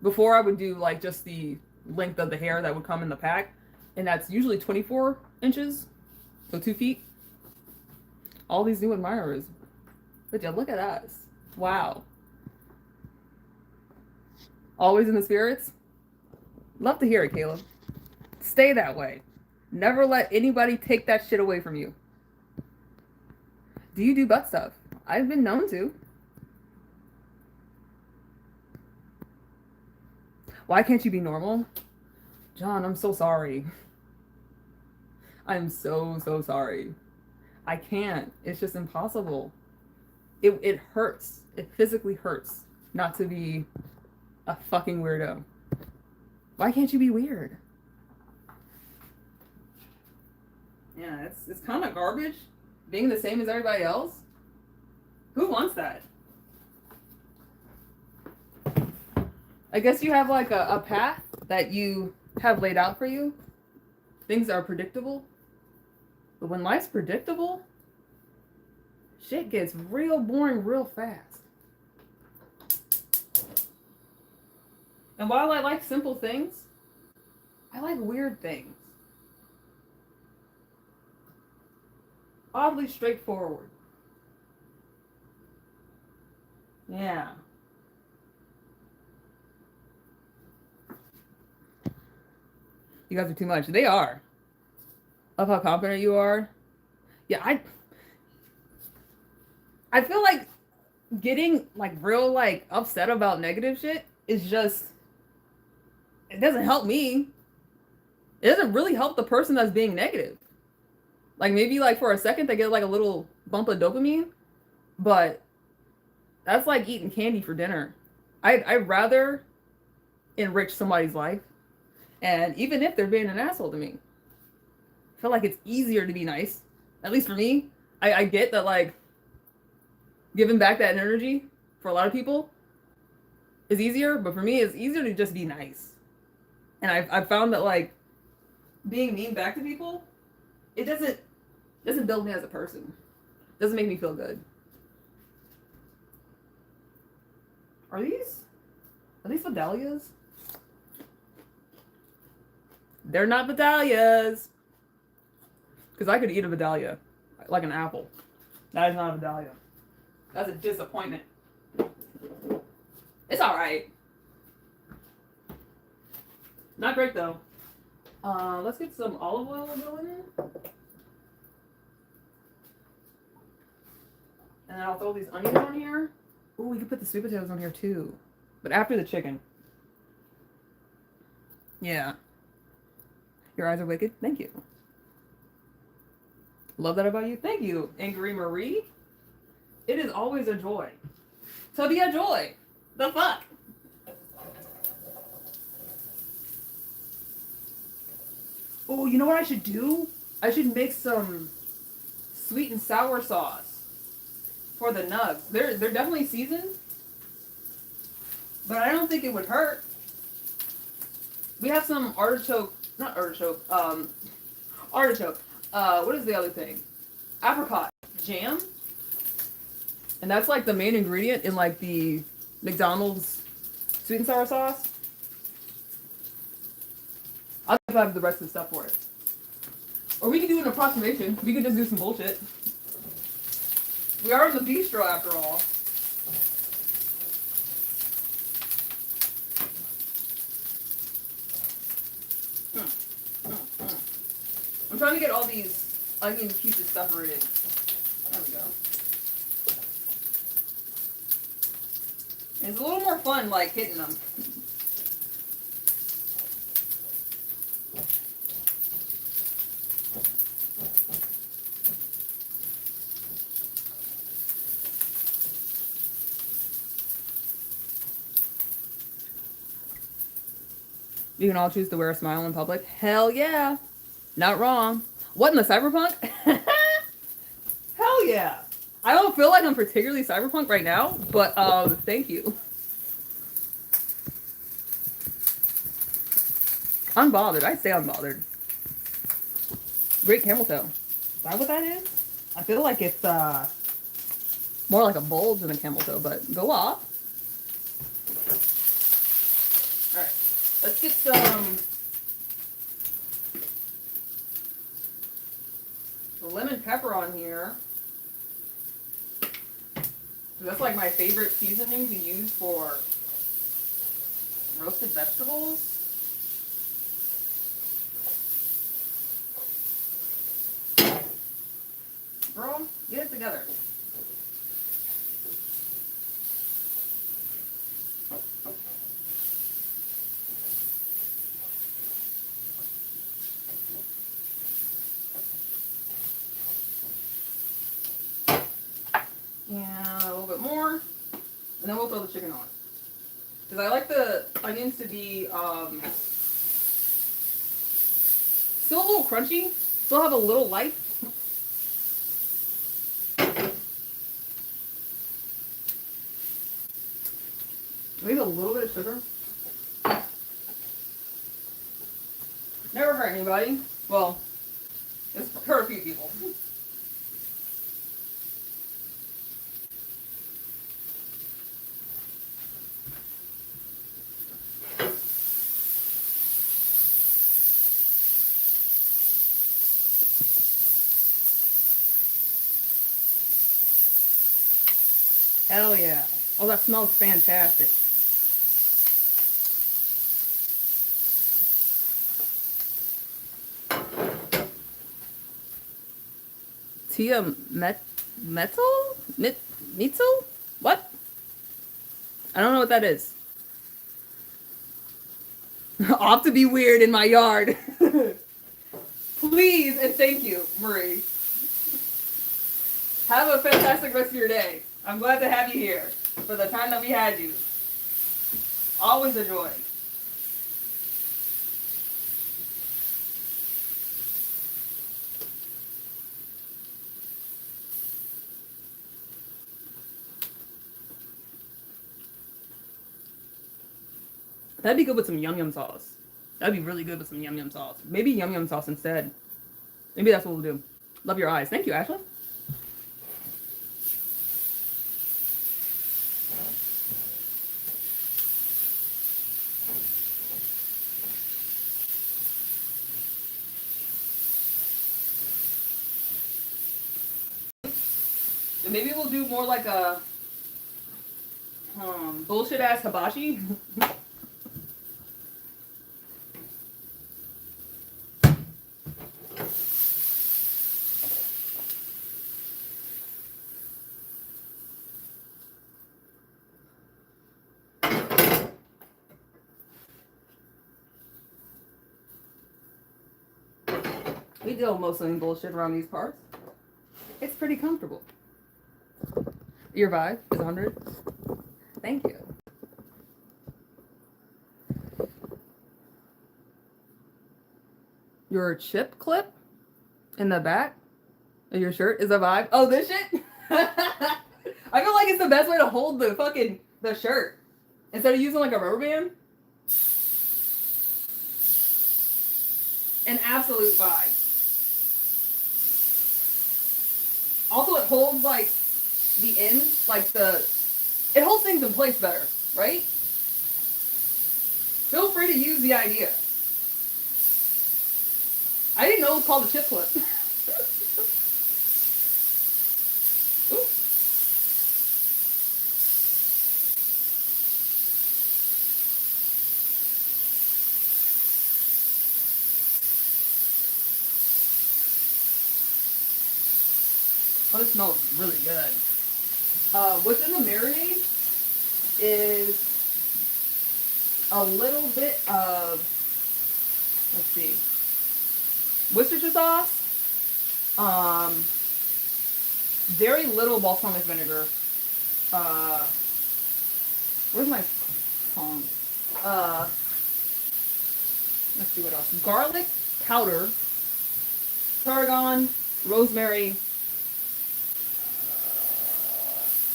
Before I would do like just the length of the hair that would come in the pack, and that's usually 24 inches. So 2 feet. All these new admirers. But yeah, look at us. Wow. Always in the spirits. Love to hear it, Caleb. Stay that way. Never let anybody take that shit away from you. Do you do butt stuff? I've been known to. Why can't you be normal? John, I'm so sorry. I'm so sorry. I can't. It's just impossible. It hurts. It physically hurts not to be a fucking weirdo. Why can't you be weird? Yeah, it's kind of garbage being the same as everybody else. Who wants that? I guess you have like a path that you have laid out for you. Things are predictable. But when life's predictable, shit gets real boring real fast. And while I like simple things, I like weird things. Oddly straightforward. Yeah. You guys are too much. They are. Of how confident you are. Yeah, I feel like getting like real like upset about negative shit is just, it doesn't help me. It doesn't really help the person that's being negative. Like maybe like for a second they get like a little bump of dopamine, but that's like eating candy for dinner. I'd rather enrich somebody's life, and even if they're being an asshole to me, I feel like it's easier to be nice. At least for me. I get that like giving back that energy for a lot of people is easier, but for me it's easier to just be nice. And I've found that like being mean back to people, it doesn't build me as a person. It doesn't make me feel good. Are these Vidalias? They're not Vidalias. Because I could eat a Vidalia like an apple. That is not a Vidalia. That's a disappointment. It's alright. Not great though. Let's get some olive oil going in. And then I'll throw these onions on here. Ooh, we could put the sweet potatoes on here too. But after the chicken. Yeah. Your eyes are wicked. Thank you. Love that about you. Thank you, Angry Marie. It is always a joy to be a joy. The fuck? Oh, you know what I should do? I should make some sweet and sour sauce for the nugs. They're definitely seasoned, but I don't think it would hurt. We have some artichoke. What is the other thing? Apricot jam. And that's like the main ingredient in like the McDonald's sweet and sour sauce. I'll have the rest of the stuff for it. Or we can do an approximation. We could just do some bullshit. We are in the bistro after all. I'm trying to get all these onion pieces separated. There we go. And it's a little more fun, like, hitting them. You can all choose to wear a smile in public. Hell yeah. Not wrong. What in the cyberpunk? Hell yeah. I don't feel like I'm particularly cyberpunk right now, but thank you. Unbothered. I'd say unbothered. Great camel toe. Is that what that is? I feel like it's more like a bulge than a camel toe, but go off. Alright. Let's get some roasted pepper on here. So that's like my favorite seasoning to use for roasted vegetables. Girl, get it together. And a little bit more. And then we'll throw the chicken on. Because I like the onions to be still a little crunchy. Still have a little life. Maybe a little bit of sugar. Never hurt anybody. Well, it's hurt a few people. Hell yeah. Oh, that smells fantastic. Tia Mitzel? What? I don't know what that is. Opt to be weird in my yard. Please and thank you, Marie. Have a fantastic rest of your day. I'm glad to have you here for the time that we had you. Always a joy. That'd be good with some yum yum sauce. That'd be really good with some yum yum sauce. Maybe yum yum sauce instead. Maybe that's what we'll do. Love your eyes. Thank you, Ashley. And maybe we'll do more like a bullshit ass hibachi. We deal mostly in bullshit around these parts. It's pretty comfortable. Your vibe is 100. Thank you. Your chip clip in the back of your shirt is a vibe. Oh, this shit? I feel like it's the best way to hold the shirt. Instead of using like a rubber band. An absolute vibe. Also, it holds like the end, it holds things in place better, right? Feel free to use the idea. I didn't know it was called a chip clip. Ooh. Oh, this smells really good. What's in the marinade is a little bit of, let's see, Worcestershire sauce, very little balsamic vinegar. Where's my tongs? Let's see what else. Garlic powder, tarragon, rosemary,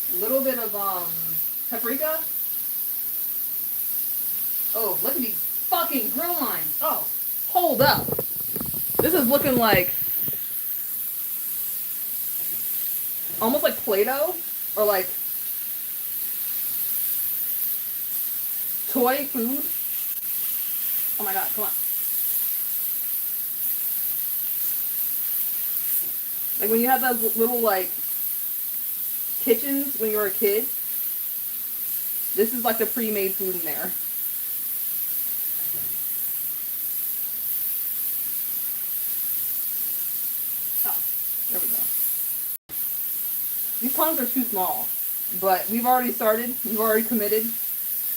a little bit of paprika. Oh, look at these fucking grill lines. Oh, hold up. This is looking like almost like Play-Doh or like toy food. Oh my god, come on. Like when you have those little like kitchens when you were a kid, this is like the pre-made food in there. Oh, there we go. These tongs are too small, but we've already started. We've already committed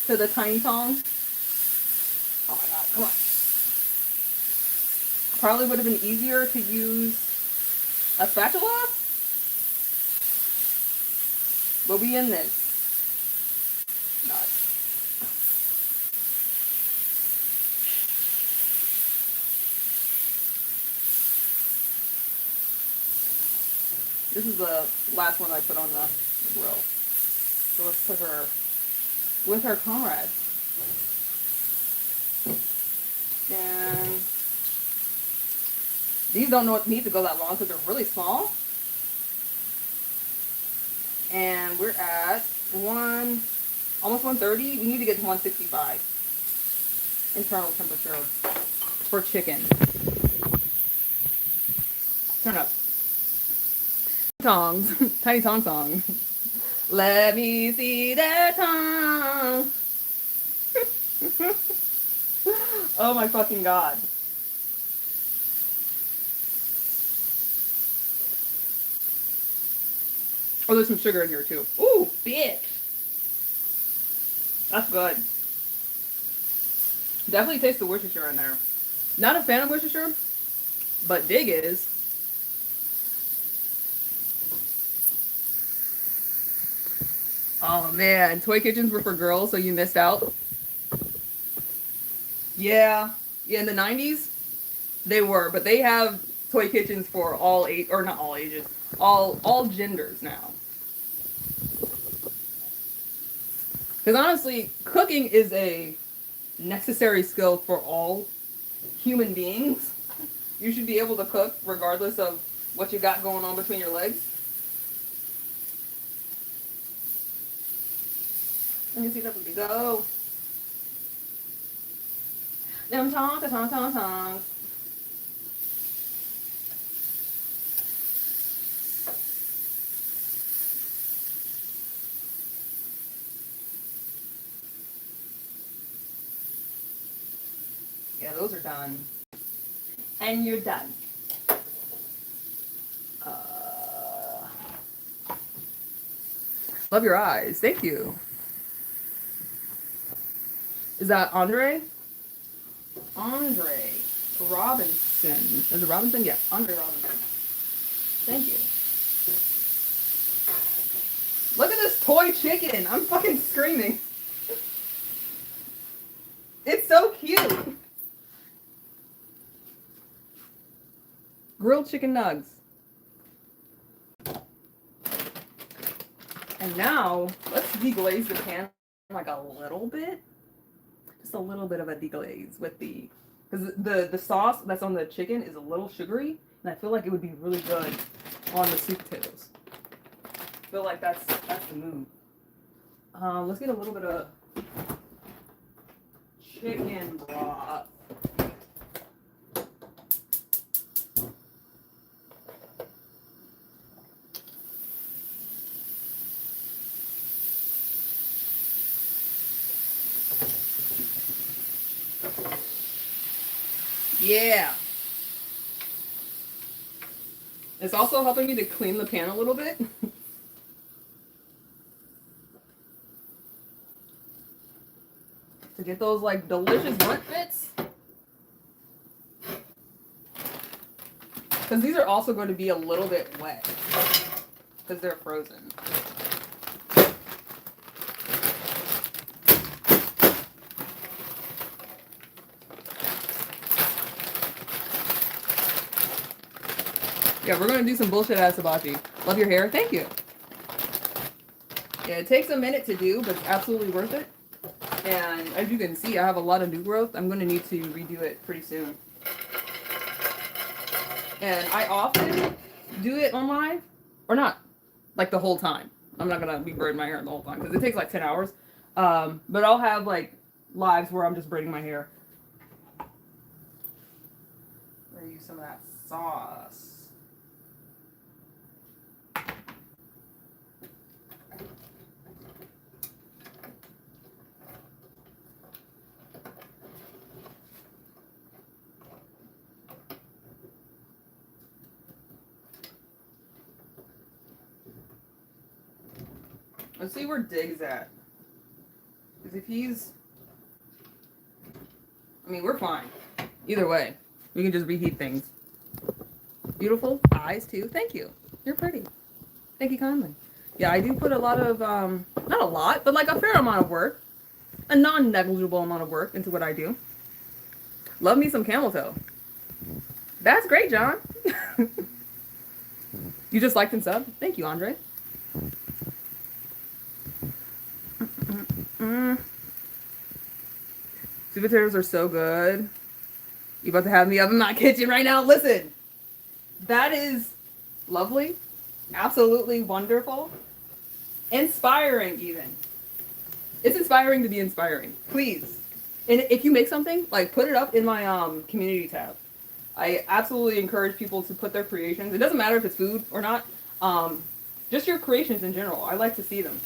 to the tiny tongs. Oh my god, come on. Probably would have been easier to use a spatula, but we in this. God. This is the last one I put on the grill. So let's put her with her comrades. And these don't need to go that long because they're really small. And we're at almost 130. We need to get to 165 internal temperature for chicken. Turn up. Tongs. Tiny tong song. Let me see that tongue. Oh my fucking god. Oh, there's some sugar in here too. Ooh, bitch. That's good. Definitely taste the Worcestershire in there. Not a fan of Worcestershire, but dig is. Oh man, toy kitchens were for girls, so you missed out. Yeah, in the 90s they were, but they have toy kitchens for all age, or not all ages, all genders now. Because honestly, cooking is a necessary skill for all human beings. You should be able to cook regardless of what you got going on between your legs. Let me see that we go. Them tongs. Yeah, those are done. And you're done. Love your eyes. Thank you. Is that Andre? Andre Robinson. Is it Robinson? Yeah, Andre Robinson. Thank you. Look at this toy chicken. I'm fucking screaming. It's so cute. Grilled chicken nugs. And now, let's deglaze the pan like a little bit. Just a little bit of a deglaze with because the sauce that's on the chicken is a little sugary, and I feel like it would be really good on the sweet potatoes. I feel like that's the move. Let's get a little bit of chicken broth. Yeah. It's also helping me to clean the pan a little bit. To get those like delicious burnt bits. Because these are also going to be a little bit wet. Because they're frozen. Yeah, we're going to do some bullshit ass hibachi. Love your hair. Thank you. Yeah, it takes a minute to do, but it's absolutely worth it. And as you can see, I have a lot of new growth. I'm going to need to redo it pretty soon. And I often do it on live, or not, like the whole time. I'm not going to be braiding my hair the whole time because it takes like 10 hours. But I'll have like lives where I'm just braiding my hair. I'm going to use some of that sauce. Let's see where Dig's at. Because if he's... I mean, we're fine. Either way. We can just reheat things. Beautiful eyes, too. Thank you. You're pretty. Thank you kindly. Yeah, I do put a lot of, not a lot, but like a fair amount of work. A non-negligible amount of work into what I do. Love me some camel toe. That's great, John. You just liked and subbed? Thank you, Andre. Sweet potatoes are so good. You about to have me up in my kitchen right now? Listen, that is lovely, absolutely wonderful, inspiring even. It's inspiring to be inspiring. Please. And if you make something, like put it up in my community tab. I absolutely encourage people to put their creations. It doesn't matter if it's food or not. Just your creations in general. I like to see them.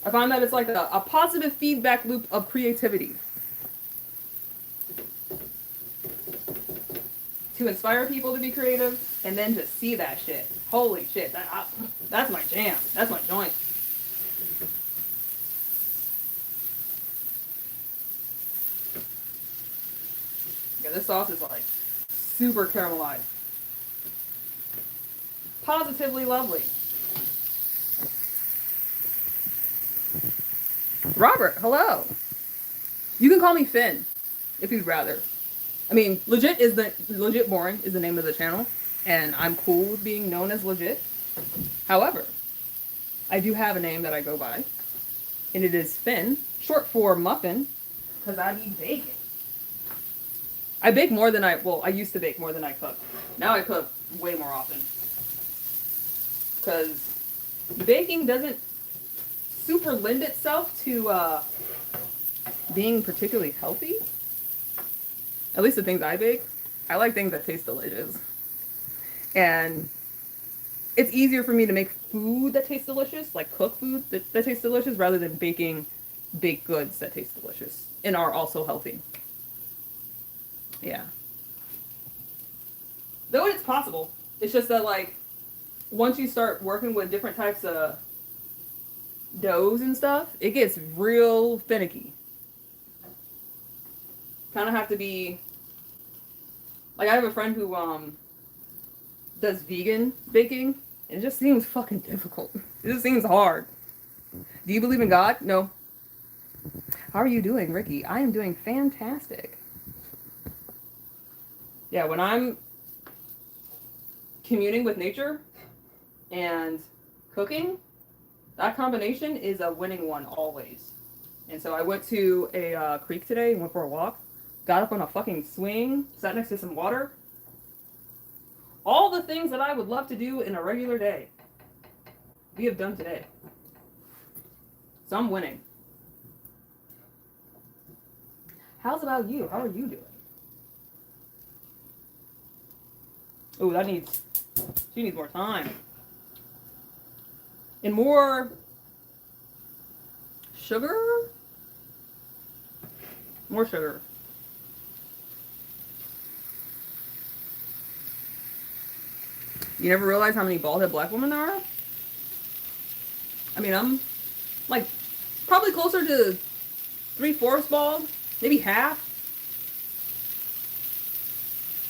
I find that it's like a positive feedback loop of creativity. To inspire people to be creative and then to see that shit. Holy shit. That's my jam. That's my joint. Yeah, this sauce is like super caramelized. Positively lovely. Robert, hello. You can call me Finn if you'd rather. I mean, legit boring is the name of the channel, and I'm cool with being known as legit. However, I do have a name that I go by, and it is Finn, short for muffin, because I be baking. I bake more than I used to bake more than I cook. Now I cook way more often. Because baking doesn't super lend itself to being particularly healthy. At least the things I bake. I like things that taste delicious. And it's easier for me to make food that tastes delicious, like cook food that tastes delicious, rather than baking baked goods that taste delicious and are also healthy. Yeah. Though it's possible. It's just that, like, once you start working with different types of doughs and stuff, it gets real finicky. Kind of have to be... Like, I have a friend who does vegan baking, and it just seems fucking difficult. It just seems hard. Do you believe in God? No. How are you doing, Ricky? I am doing fantastic. Yeah, when I'm communing with nature and cooking, that combination is a winning one always. And so I went to a creek today, went for a walk, got up on a fucking swing, sat next to some water. All the things that I would love to do in a regular day, we have done today. So I'm winning. How's about you? How are you doing? Oh, she needs more time. And more sugar? More sugar. You never realize how many bald-headed black women there are? I mean, I'm like probably closer to 3/4 bald, maybe half.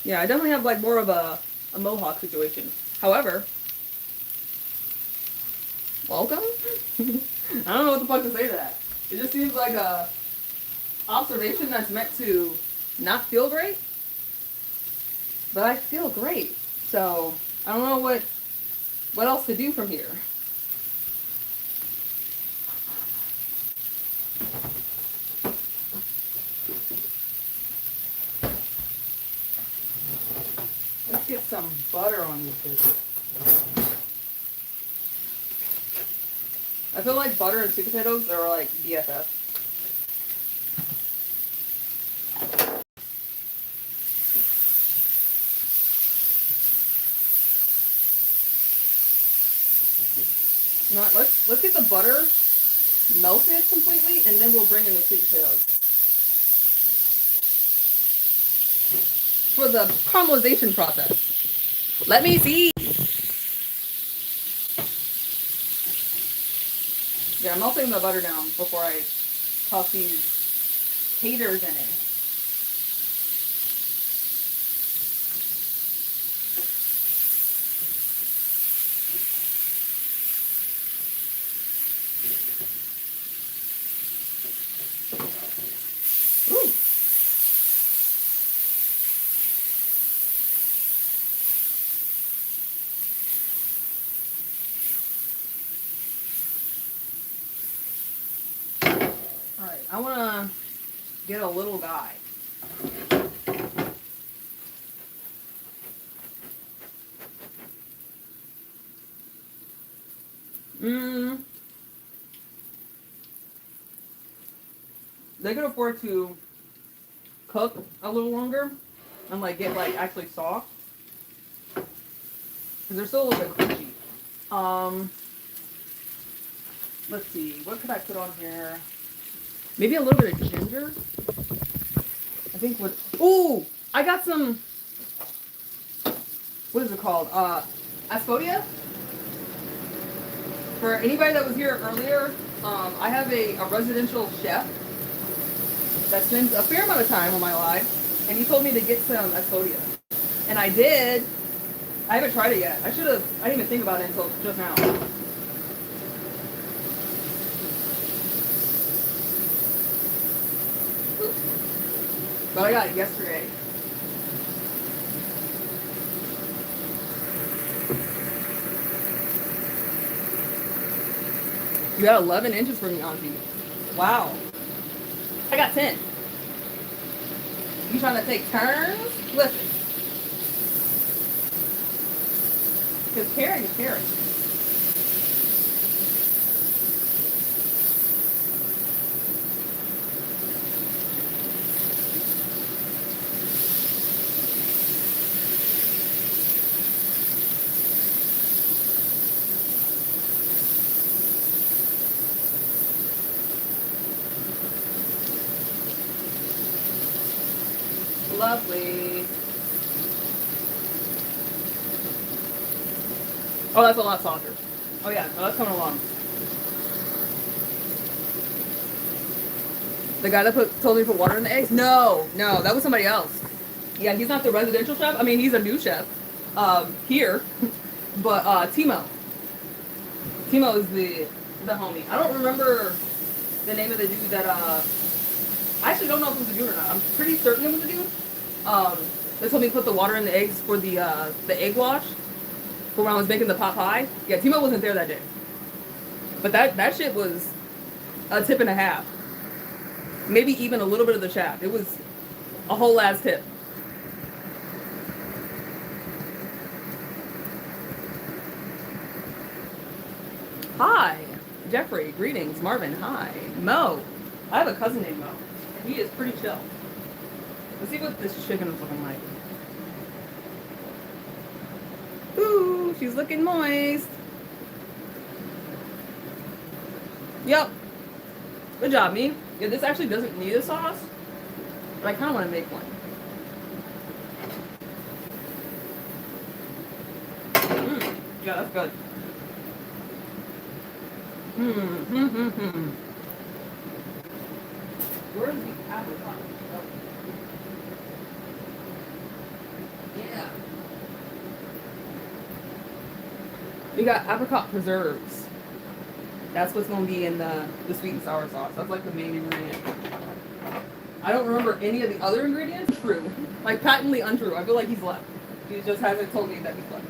Yeah, I definitely have like more of a mohawk situation. However, welcome? I don't know what the fuck to say to that. It just seems like a observation that's meant to not feel great. But I feel great. So I don't know what else to do from here. Let's get some butter on these things. I feel like butter and sweet potatoes are like BFF. You know what, let's get the butter melted completely, and then we'll bring in the sweet potatoes. For the caramelization process. Let me see. I'm melting the butter down before I toss these taters in it. Ooh. All right, I want to get a little guy. They could afford to cook a little longer and like get like actually soft because they're still a little bit crunchy. Let's see, what could I put on here? Maybe a little bit of ginger. I think what. Ooh, I got some. What is it called? Asphodia. For anybody that was here earlier, I have a residential chef that spends a fair amount of time on my live, and he told me to get some Asphodia, and I did. I haven't tried it yet. I didn't even think about it until just now. But I got it yesterday. You got 11 inches for me, Auntie. Wow. I got 10. You trying to take turns? Listen. Because caring is caring. Lovely. Oh, that's a lot softer. Oh yeah, no, that's coming along. The guy that told me to put water in the eggs? No, that was somebody else. Yeah, he's not the residential chef. I mean, he's a new chef here, but Timo. Timo is the homie. I don't remember the name of the dude that I actually don't know if it was a dude or not. I'm pretty certain it was a dude. They told me to put the water in the eggs for the egg wash for when I was making the pot pie. Yeah, Timo wasn't there that day. But that shit was a tip and a half. Maybe even a little bit of the shaft. It was a whole ass tip. Hi, Jeffrey. Greetings. Marvin. Hi. Mo. I have a cousin named Mo. And he is pretty chill. Let's see what this chicken is looking like. Ooh, she's looking moist. Yep. Good job, me. Yeah, this actually doesn't need a sauce, but I kind of want to make one. Yeah, that's good. Where's the apricot? Oh. Yeah. We got apricot preserves. That's what's going to be in the sweet and sour sauce. That's like the main ingredient. I don't remember any of the other ingredients. True. Like patently untrue. I feel like he's left. He just hasn't told me that he's left.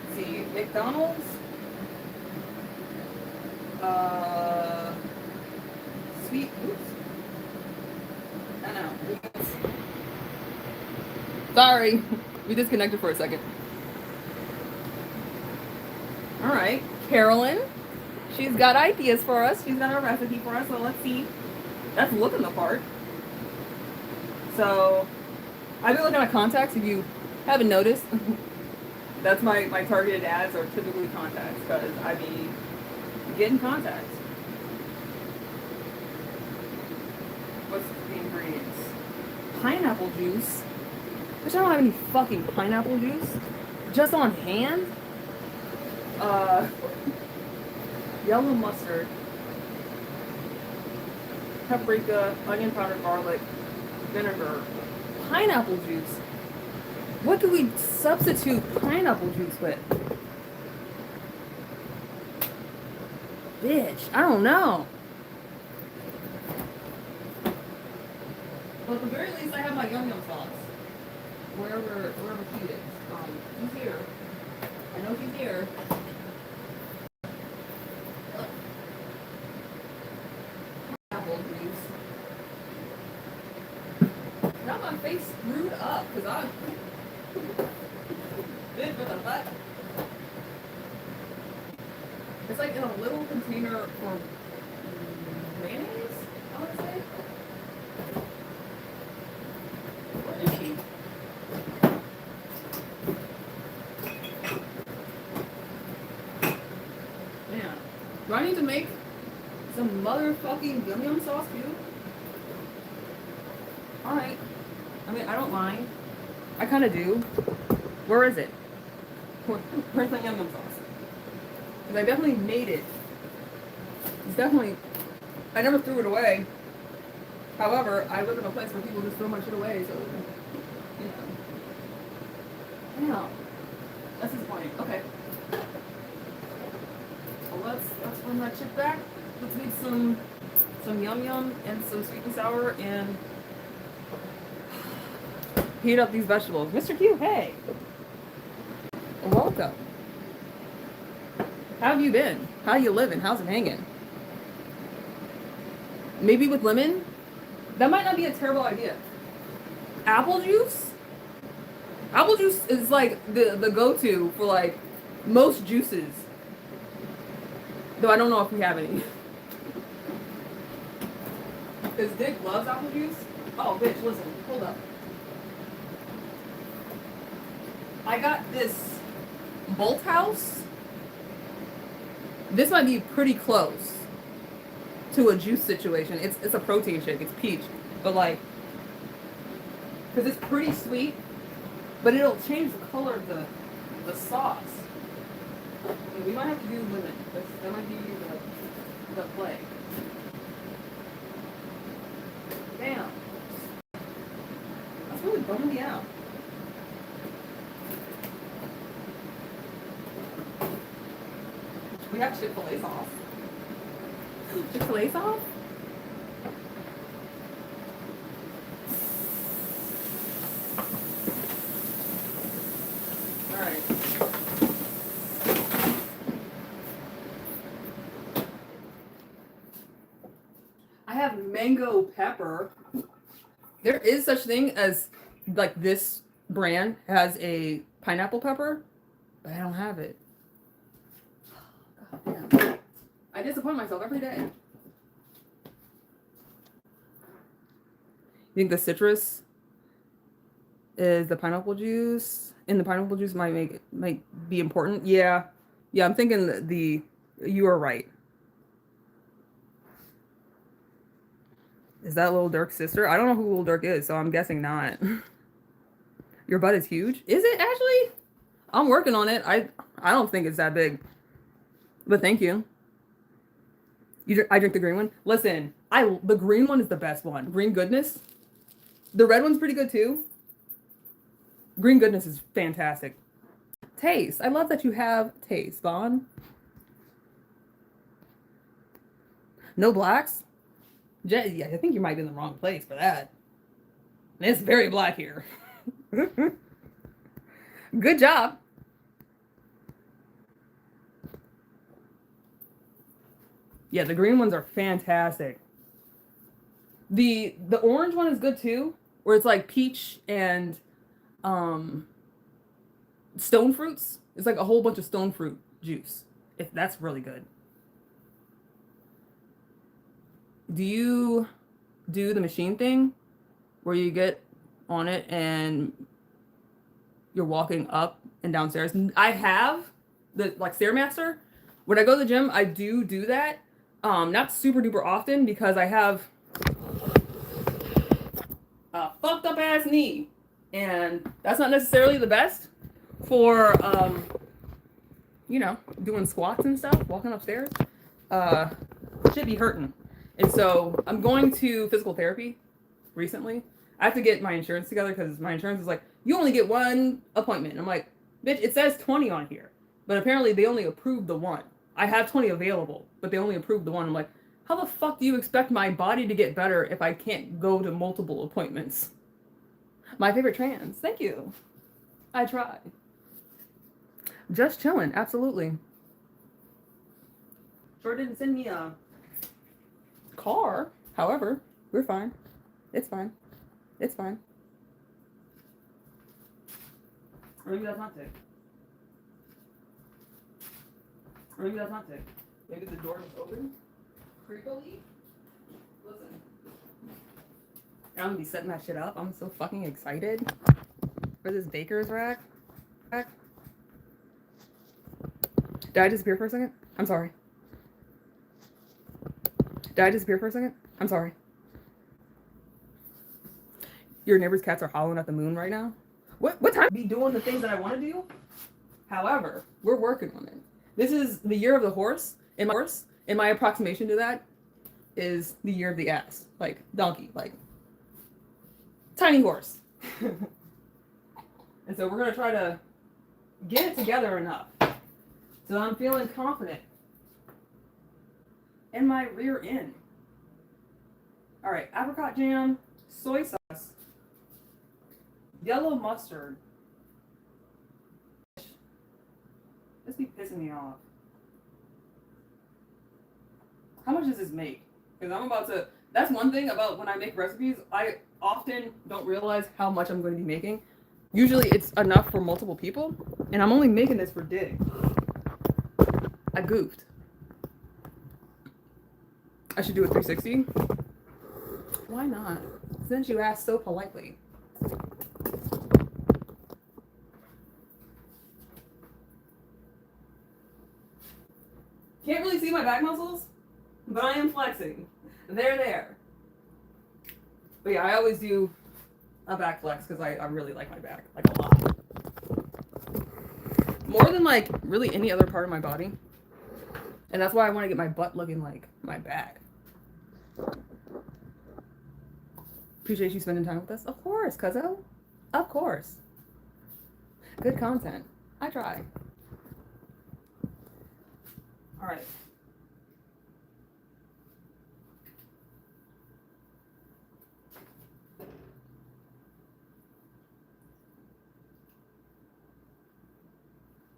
Let's see. McDonald's. Sweet. Oops. I know. Sorry. We disconnected for a second. All right, Carolyn, she's got ideas for us. She's got a recipe for us, so let's see. That's looking the part. So, I've been looking at contacts, if you haven't noticed. That's my targeted ads are typically contacts, because I be getting contacts. What's the ingredients? Pineapple juice. Which I don't have any fucking pineapple juice. Just on hand. yellow mustard, paprika, onion powder, garlic, vinegar, pineapple juice. What could we substitute pineapple juice with? Bitch, I don't know. But at the very least, I have my yum yum sauce. Wherever he is. He's here. I know he's here. Apple juice. Got my face screwed up because I did for the butt. It's like in a little container for mayonnaise, I would say. Or itchy. Man, do I need to make some motherfucking yum yum sauce too? Alright. I mean, I don't mind. I kind of do. Where is it? Where's my yum yum sauce? Because I definitely made it. It's definitely... I never threw it away. However, I live in a place where people just throw my shit away, so... You know. Yeah. That's disappointing. Okay. Well, let's run that shit back. Let's make some yum yum and some sweet and sour and... heat up these vegetables. Mr. Q, hey! Welcome. How have you been? How you living? How's it hanging? Maybe with lemon? That might not be a terrible idea. Apple juice? Apple juice is like the go-to for like most juices. Though I don't know if we have any. Because Dick loves apple juice. Oh, bitch, listen. Hold up. I got this Bolt House. This might be pretty close to a juice situation. It's a protein shake. It's peach. But like, because it's pretty sweet, but it'll change the color of the sauce. And we might have to do lemon. That might be the play. Damn. That's really bumming me out. We have Chick-fil-A sauce. Chick-fil-A sauce? Alright. I have mango pepper. There is such thing as, like, this brand has a pineapple pepper, but I don't have it. Yeah. I disappoint myself every day. You think the citrus is the pineapple juice? And the pineapple juice might be important. Yeah. Yeah, I'm thinking you are right. Is that Lil Durk's sister? I don't know who Lil Durk is, so I'm guessing not. Your butt is huge? Is it actually? I'm working on it. I don't think it's that big. But thank you. I drink the green one. Listen, the green one is the best one. Green Goodness. The red one's pretty good too. Green Goodness is fantastic. Taste. I love that you have taste, Vaughn. No blacks? Yeah, I think you might be in the wrong place for that. It's very black here. Good job. Yeah, the green ones are fantastic. The orange one is good too, where it's like peach and stone fruits. It's like a whole bunch of stone fruit juice. That's really good. Do you do the machine thing where you get on it and you're walking up and downstairs? I have the like Stairmaster. When I go to the gym, I do that. Not super duper often because I have a fucked up ass knee, and that's not necessarily the best for doing squats and stuff, walking upstairs. uh, should be hurting. And so I'm going to physical therapy recently. I have to get my insurance together because my insurance is like, you only get one appointment. And I'm like, bitch, it says 20 on here. But apparently they only approved the one. I have 20 available, but they only approved the one. I'm like, how the fuck do you expect my body to get better if I can't go to multiple appointments? My favorite trans. Thank you. I tried. Just chilling. Absolutely. Sure didn't send me a car. However, we're fine. It's fine. It's fine. Or maybe that's not tick. Or maybe that's not tick. Maybe the door is open. Creepily. Listen. I'm gonna be setting that shit up. I'm so fucking excited for this baker's rack. Did I disappear for a second? I'm sorry. Did I disappear for a second? I'm sorry. Your neighbor's cats are howling at the moon right now? What time be doing the things that I want to do? However, we're working on it. This is the year of the horse, and my approximation to that is the year of the ass. Like donkey, like tiny horse. And so we're gonna try to get it together enough so I'm feeling confident in my rear end. All right, apricot jam, soy sauce, yellow mustard. This be pissing me off. How much does this make? Because I'm about to, that's one thing about when I make recipes, I often don't realize how much I'm going to be making. Usually it's enough for multiple people, and I'm only making this for Dig. I goofed. I should do a 360. Why not? Since you asked so politely. Can't really see my back muscles, but I am flexing. They're there. But yeah, I always do a back flex because I really like my back, like a lot. More than like really any other part of my body. And that's why I want to get my butt looking like my back. Appreciate you spending time with us. Of course, cuzzo. Of course. Good content. I try. All right.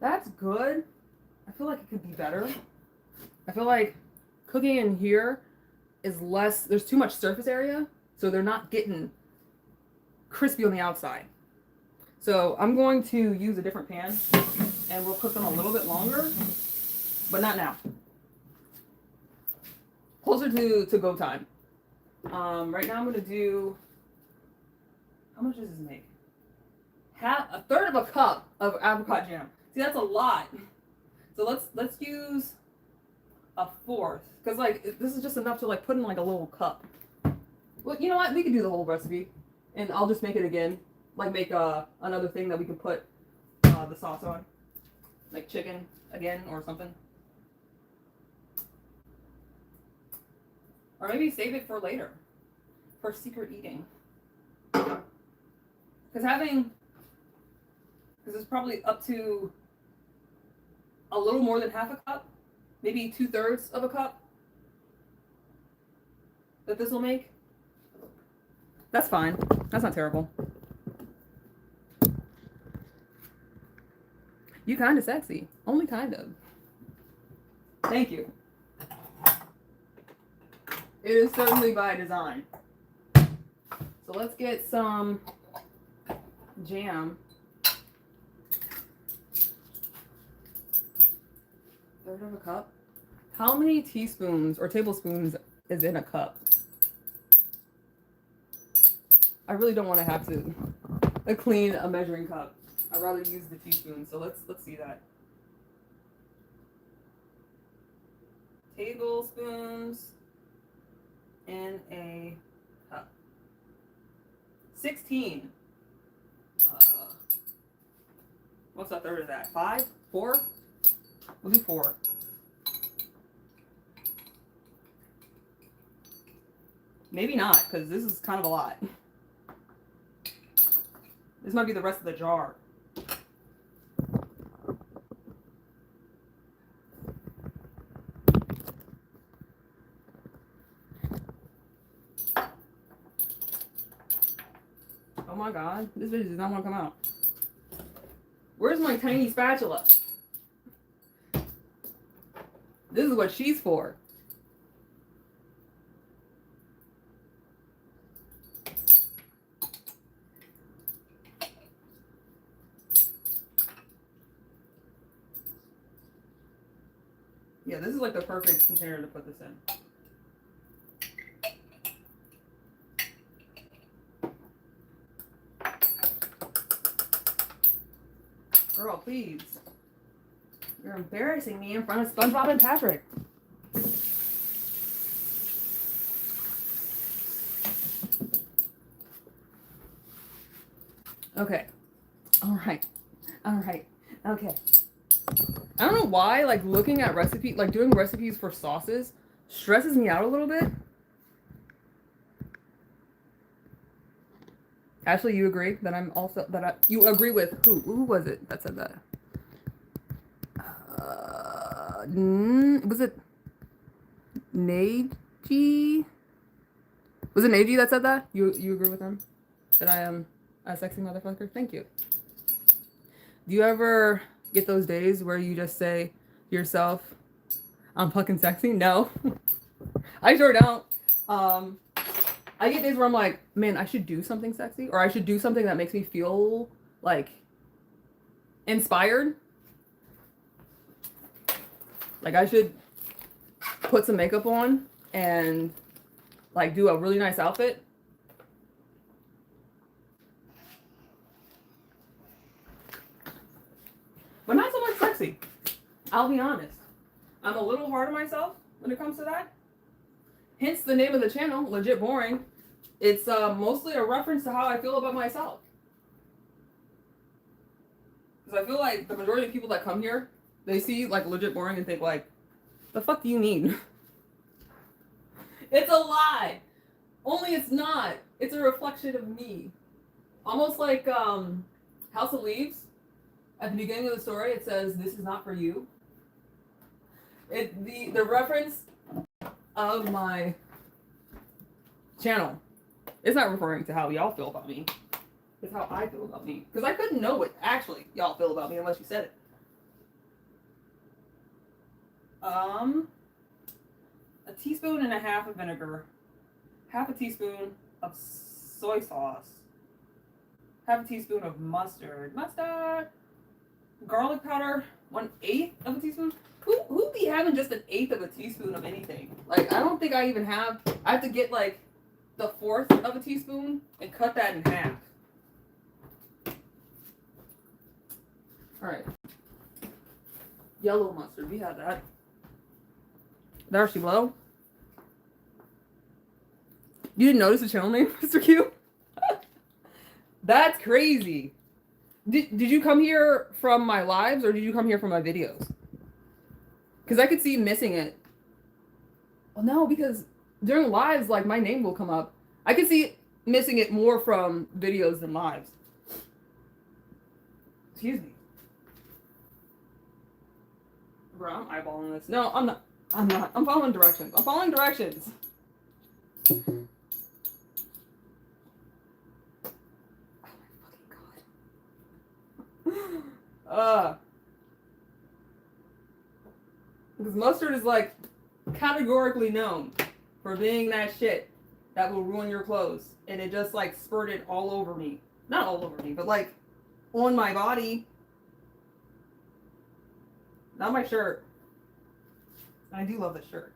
That's good. I feel like it could be better. I feel like cooking in here is less, there's too much surface area, so they're not getting crispy on the outside. So I'm going to use a different pan, and we'll cook them a little bit longer, but not now. Closer to go time. Right now I'm gonna do, how much does this make? A third of a cup of apricot jam. See, that's a lot. So let's use a fourth, because like this is just enough to like put in like a little cup. Well, you know what? We could do the whole recipe, and I'll just make it again. Like make another thing that we can put the sauce on, like chicken again or something. Or maybe save it for later, for secret eating. Because it's probably up to a little more than half a cup, maybe 2/3 of a cup that this will make. That's fine. That's not terrible. You kind of sexy. Only kind of. Thank you. It is certainly by design. So let's get some jam. Third of a cup. How many teaspoons or tablespoons is in a cup? I really don't want to have to clean a measuring cup. I'd rather use the teaspoon. So let's see that. Tablespoons in a cup. 16. What's a third of that? 5? 4? We'll do 4. Maybe not, because this is kind of a lot. This might be the rest of the jar. Oh my god, this video does not want to come out. Where's my tiny spatula? This is what she's for. Yeah, this is like the perfect container to put this in. Girl, please. You're embarrassing me in front of SpongeBob and Patrick. Okay. All right. Okay. I don't know why, like, looking at recipes, like, doing recipes for sauces stresses me out a little bit. Ashley, you agree that I'm also, you agree with who was it that said that? Was it Neji? Was it Neji that said that? You agree with him? That I am a sexy motherfucker? Thank you. Do you ever get those days where you just say to yourself, I'm fucking sexy? No. I sure don't. I get days where I'm like, man, I should do something sexy, or I should do something that makes me feel like inspired. Like I should put some makeup on and like do a really nice outfit. But not so much sexy. I'll be honest. I'm a little hard on myself when it comes to that. Hence the name of the channel, Legit Boring. It's mostly a reference to how I feel about myself. Because I feel like the majority of people that come here, they see like Legit Boring and think like, the fuck do you need? It's a lie. Only it's not. It's a reflection of me. Almost like House of Leaves. At the beginning of the story, it says, "This is not for you." The reference of my channel is not referring to how y'all feel about me. It's how I feel about me. Because I couldn't know what actually y'all feel about me unless you said it. A teaspoon and a half of vinegar, half a teaspoon of soy sauce, half a teaspoon of mustard, garlic powder, 1/8 of a teaspoon. Who be having just 1/8 of a teaspoon of anything? Like, I don't think I even have. I have to get like the 1/4 of a teaspoon and cut that in half. All right. Yellow mustard, we have that. There she low. You didn't notice the channel name, Mr. Q? That's crazy. Did you come here from my lives or did you come here from my videos? Because I could see missing it. Well, no, because during lives, like, my name will come up. I could see missing it more from videos than lives. Excuse me. Bro, I'm eyeballing this. No, I'm not. I'm following directions. I'm following directions. Because mustard is like categorically known for being that shit that will ruin your clothes. And it just like spurted all over me. Not all over me, but like on my body. Not my shirt. I do love this shirt.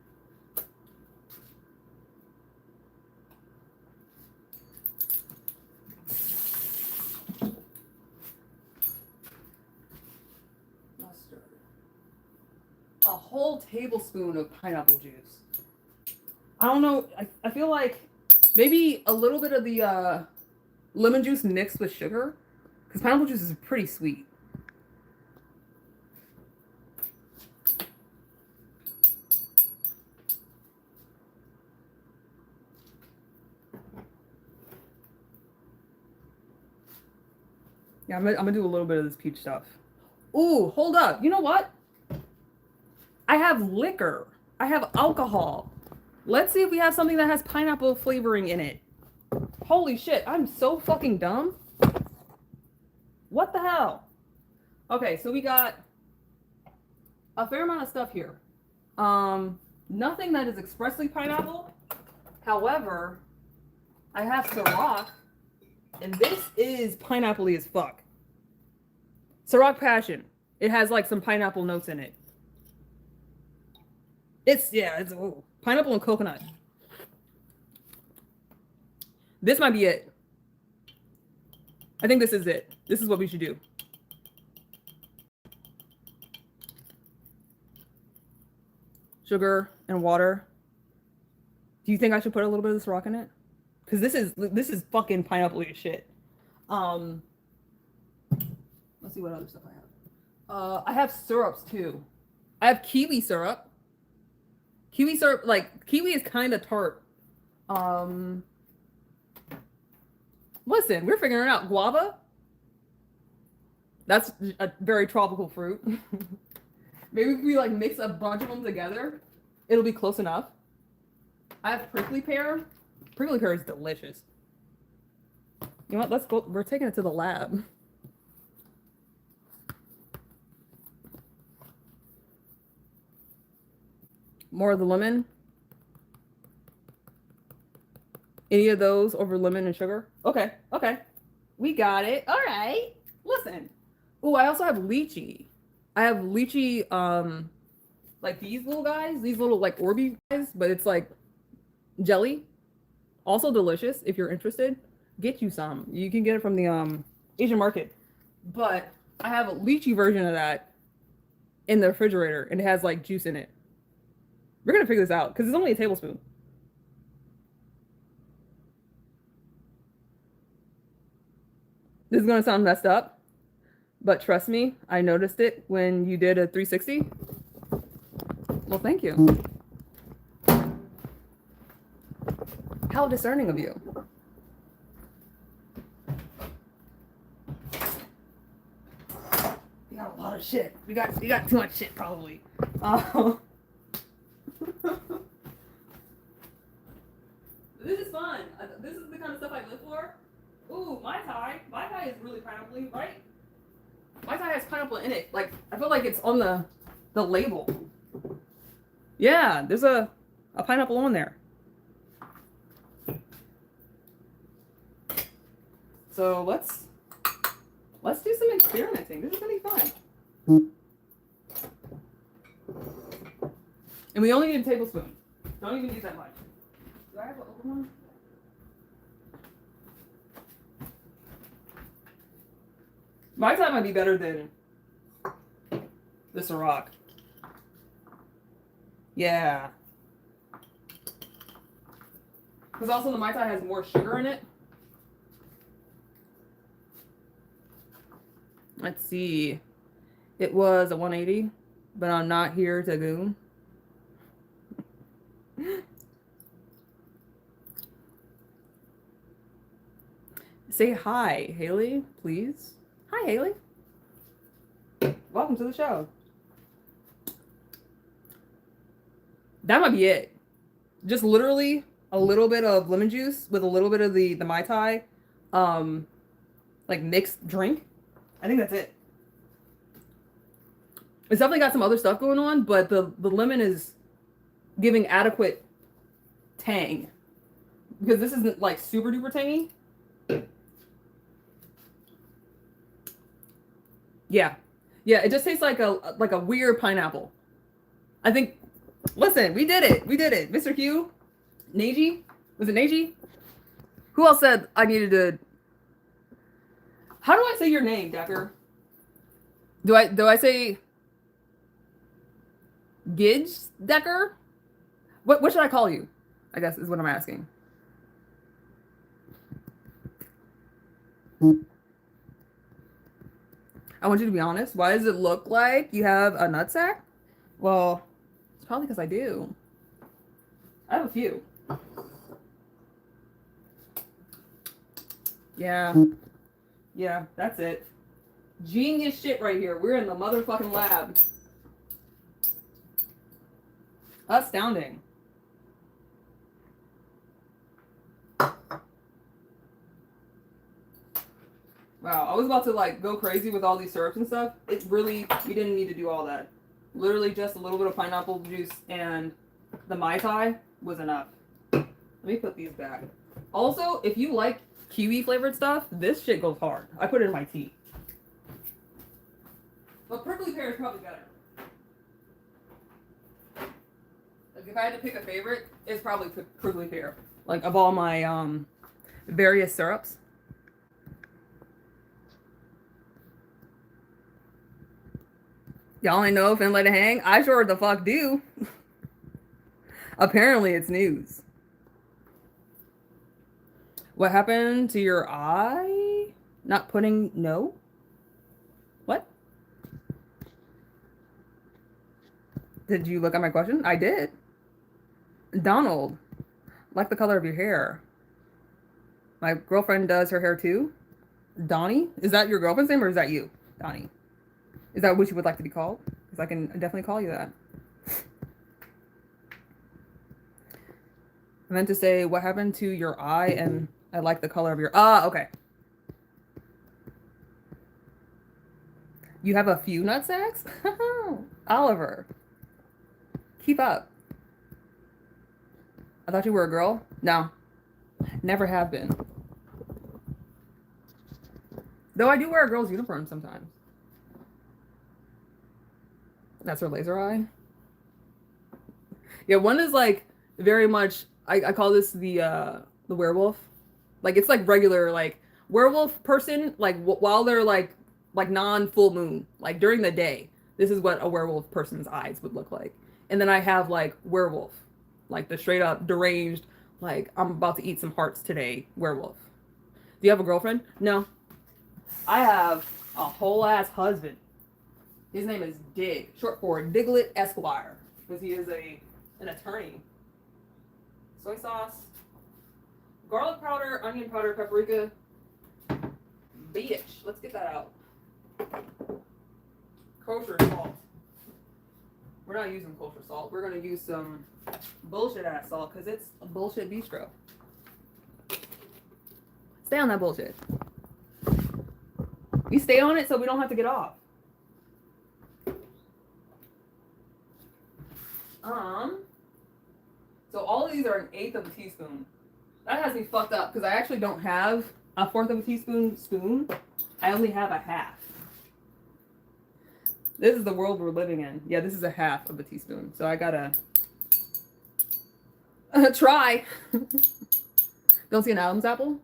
Mustard. A whole tablespoon of pineapple juice. I don't know. I feel like maybe a little bit of the lemon juice mixed with sugar. Because pineapple juice is pretty sweet. Yeah, I'm gonna do a little bit of this peach stuff. Ooh, hold up. You know what? I have liquor. I have alcohol. Let's see if we have something that has pineapple flavoring in it. Holy shit, I'm so fucking dumb. What the hell? Okay, so we got a fair amount of stuff here. Nothing that is expressly pineapple. However, I have Ciroc, and this is pineapple-y as fuck. Ciroc Passion. It has like some pineapple notes in it. It's ooh, pineapple and coconut. This might be it. I think this is it. This is what we should do. Sugar and water. Do you think I should put a little bit of this rock in it? Because this is fucking pineapple as shit. Let's see what other stuff I have. I have syrups too. I have kiwi syrup. Kiwi syrup, like kiwi is kind of tart. Listen, we're figuring it out. Guava. That's a very tropical fruit. Maybe if we like mix a bunch of them together, it'll be close enough. I have prickly pear. Prickly pear is delicious. You know what? Let's go. We're taking it to the lab. More of the lemon. Any of those over lemon and sugar? Okay, okay. We got it. All right. Listen. Oh, I also have lychee. I have lychee, like these little guys, these little like Orby guys, but it's like jelly. Also delicious if you're interested. Get you some. You can get it from the Asian market. But I have a lychee version of that in the refrigerator, and it has like juice in it. We're gonna figure this out because it's only a tablespoon. This is gonna sound messed up, but trust me, I noticed it when you did a 360. Well, thank you. How discerning of you. We got a lot of shit. We got too much shit probably. This is fun. This is the kind of stuff I live for. Ooh, Mai Tai. Mai Tai is really pineapple-y, right? Mai Tai has pineapple in it. Like, I feel like it's on the label. Yeah, there's a pineapple on there. So let's do some experimenting. This is gonna be fun. And we only need a tablespoon. Don't even use that much. Do I have an open one? My time might be better than the Ciroc. Yeah. Because also the Mai Tai has more sugar in it. Let's see. It was a 180, but I'm not here to goon. Say hi, Haley, please. Hi, Haley. Welcome to the show. That might be it. Just literally a little bit of lemon juice with a little bit of the Mai Tai, like mixed drink. I think that's it. It's definitely got some other stuff going on, but the lemon is giving adequate tang. Because this isn't like super duper tangy. Yeah. Yeah, it just tastes like a weird pineapple. I think, listen, we did it. We did it. Mr. Hugh, Neji, was it Neji? Who else said I needed to, how do I say your name, Decker? Do I say Gidge Decker? What should I call you? I guess is what I'm asking. I want you to be honest. Why does it look like you have a nutsack? Well, it's probably because I do. I have a few. Yeah. Yeah, that's it. Genius shit right here. We're in the motherfucking lab. Astounding. Wow, I was about to like go crazy with all these syrups and stuff. It really, you didn't need to do all that. Literally just a little bit of pineapple juice and the Mai Tai was enough. Let me put these back. Also, if you like kiwi flavored stuff, this shit goes hard. I put it in my tea. But prickly pear is probably better. Like if I had to pick a favorite, it's probably prickly pear. Like of all my various syrups. Y'all ain't know if and let it hang? I sure the fuck do. Apparently it's news. What happened to your eye? Not putting no? What? Did you look at my question? I did. Donald, like the color of your hair. My girlfriend does her hair too. Donnie? Is that your girlfriend's name or is that you? Donnie. Is that what you would like to be called? Because I can definitely call you that. I meant to say, what happened to your eye? And I like the color of your... Ah, okay. You have a few nut sacks? Oliver. Keep up. I thought you were a girl. No. Never have been. Though I do wear a girl's uniform sometimes. That's her laser eye. Yeah, one is like very much. I call this the werewolf. Like it's like regular like werewolf person. Like while they're like non full moon. Like during the day, this is what a werewolf person's eyes would look like. And then I have like werewolf, like the straight up deranged. Like I'm about to eat some hearts today. Werewolf. Do you have a girlfriend? No. I have a whole ass husband. His name is Dig, short for Diglett Esquire, because he is an attorney. Soy sauce, garlic powder, onion powder, paprika. Bitch, let's get that out. Kosher salt. We're not using kosher salt. We're gonna use some bullshit ass salt because it's a bullshit bistro. Stay on that bullshit. We stay on it so we don't have to get off. So all of these are 1/8 of a teaspoon. That has me fucked up because I actually don't have a 1/4 of a teaspoon spoon. I only have a half. This is the world we're living in. Yeah, this is a 1/2 of a teaspoon. So I gotta try. Don't see an Adam's apple?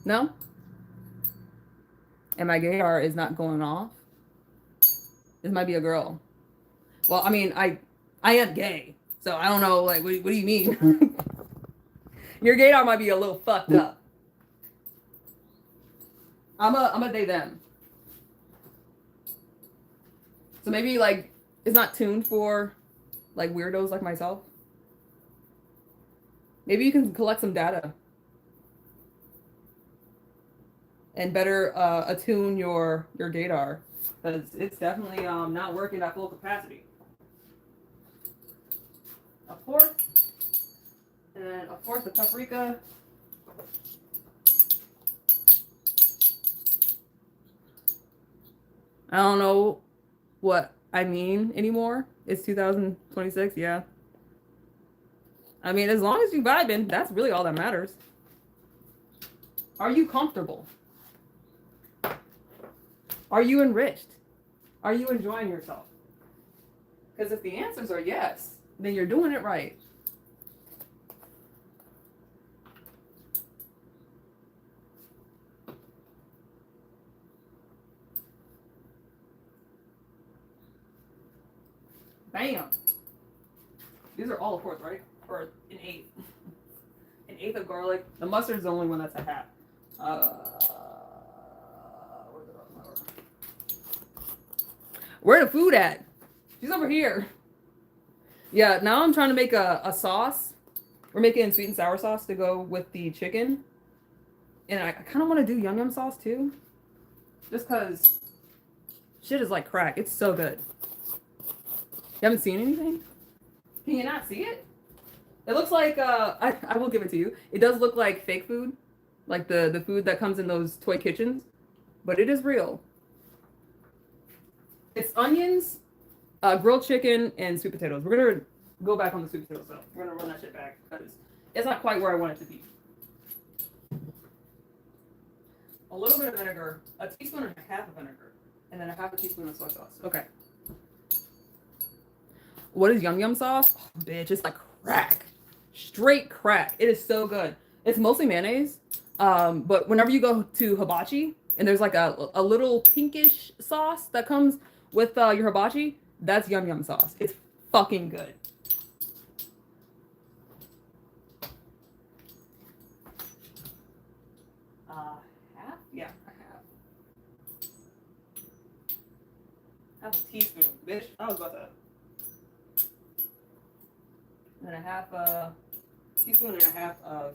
No? And my gaydar is not going off. This might be a girl. Well, I mean, I am gay, so I don't know. Like, what do you mean? Your gaydar might be a little fucked up. I'm a they them. So maybe like it's not tuned for like weirdos like myself. Maybe you can collect some data and better attune your gaydar, because it's definitely not working at full capacity. A 1/4, and then a 1/4 of paprika. I don't know what I mean anymore. It's 2026, yeah. I mean, as long as you vibing, that's really all that matters. Are you comfortable? Are you enriched? Are you enjoying yourself? Because if the answers are yes, then you're doing it right. Bam. These are all a 1/4, right? Or an 1/8. An 1/8 of garlic. The mustard's the only one that's a 1/2. Where the food at? She's over here. Yeah, now I'm trying to make a sauce. We're making sweet and sour sauce to go with the chicken. And I kind of want to do yum yum sauce too. Just because shit is like crack. It's so good. You haven't seen anything? Can you not see it? It looks like, I will give it to you. It does look like fake food. Like the food that comes in those toy kitchens. But it is real. It's onions, grilled chicken, and sweet potatoes. We're going to go back on the sweet potatoes, though. We're going to run that shit back. Because it's not quite where I want it to be. A little bit of vinegar. A teaspoon and a half of vinegar. And then a half a teaspoon of soy sauce. Okay. What is yum yum sauce? Oh, bitch, it's like crack. Straight crack. It is so good. It's mostly mayonnaise. But whenever you go to hibachi and there's like a little pinkish sauce that comes with your hibachi, that's yum yum sauce. It's fucking good. Half? Yeah, a half. Half a teaspoon, bitch. I was about to. And a half teaspoon and a half of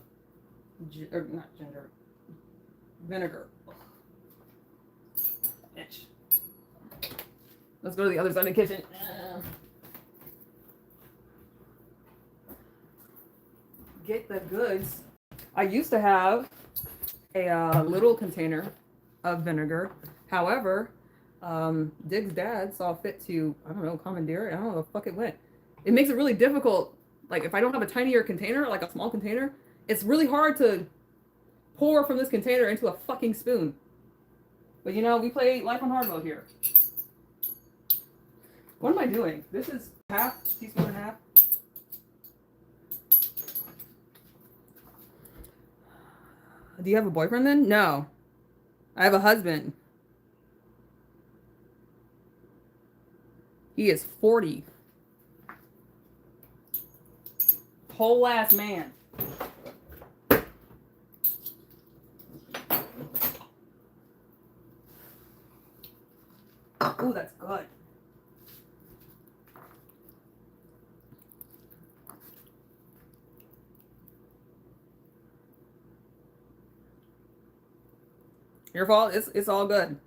not ginger, vinegar. Bitch. Let's go to the other side of the kitchen. Get the goods. I used to have a little container of vinegar. However, Dig's dad saw fit to, I don't know, commandeer it. I don't know where the fuck it went. It makes it really difficult. Like, if I don't have a tinier container, like a small container, it's really hard to pour from this container into a fucking spoon. But, you know, we play life on hard mode here. What am I doing? This is half, teaspoon and a half. Do you have a boyfriend then? No. I have a husband. He is 40. Whole ass man. Ooh, that's good. Your fault. It's all good.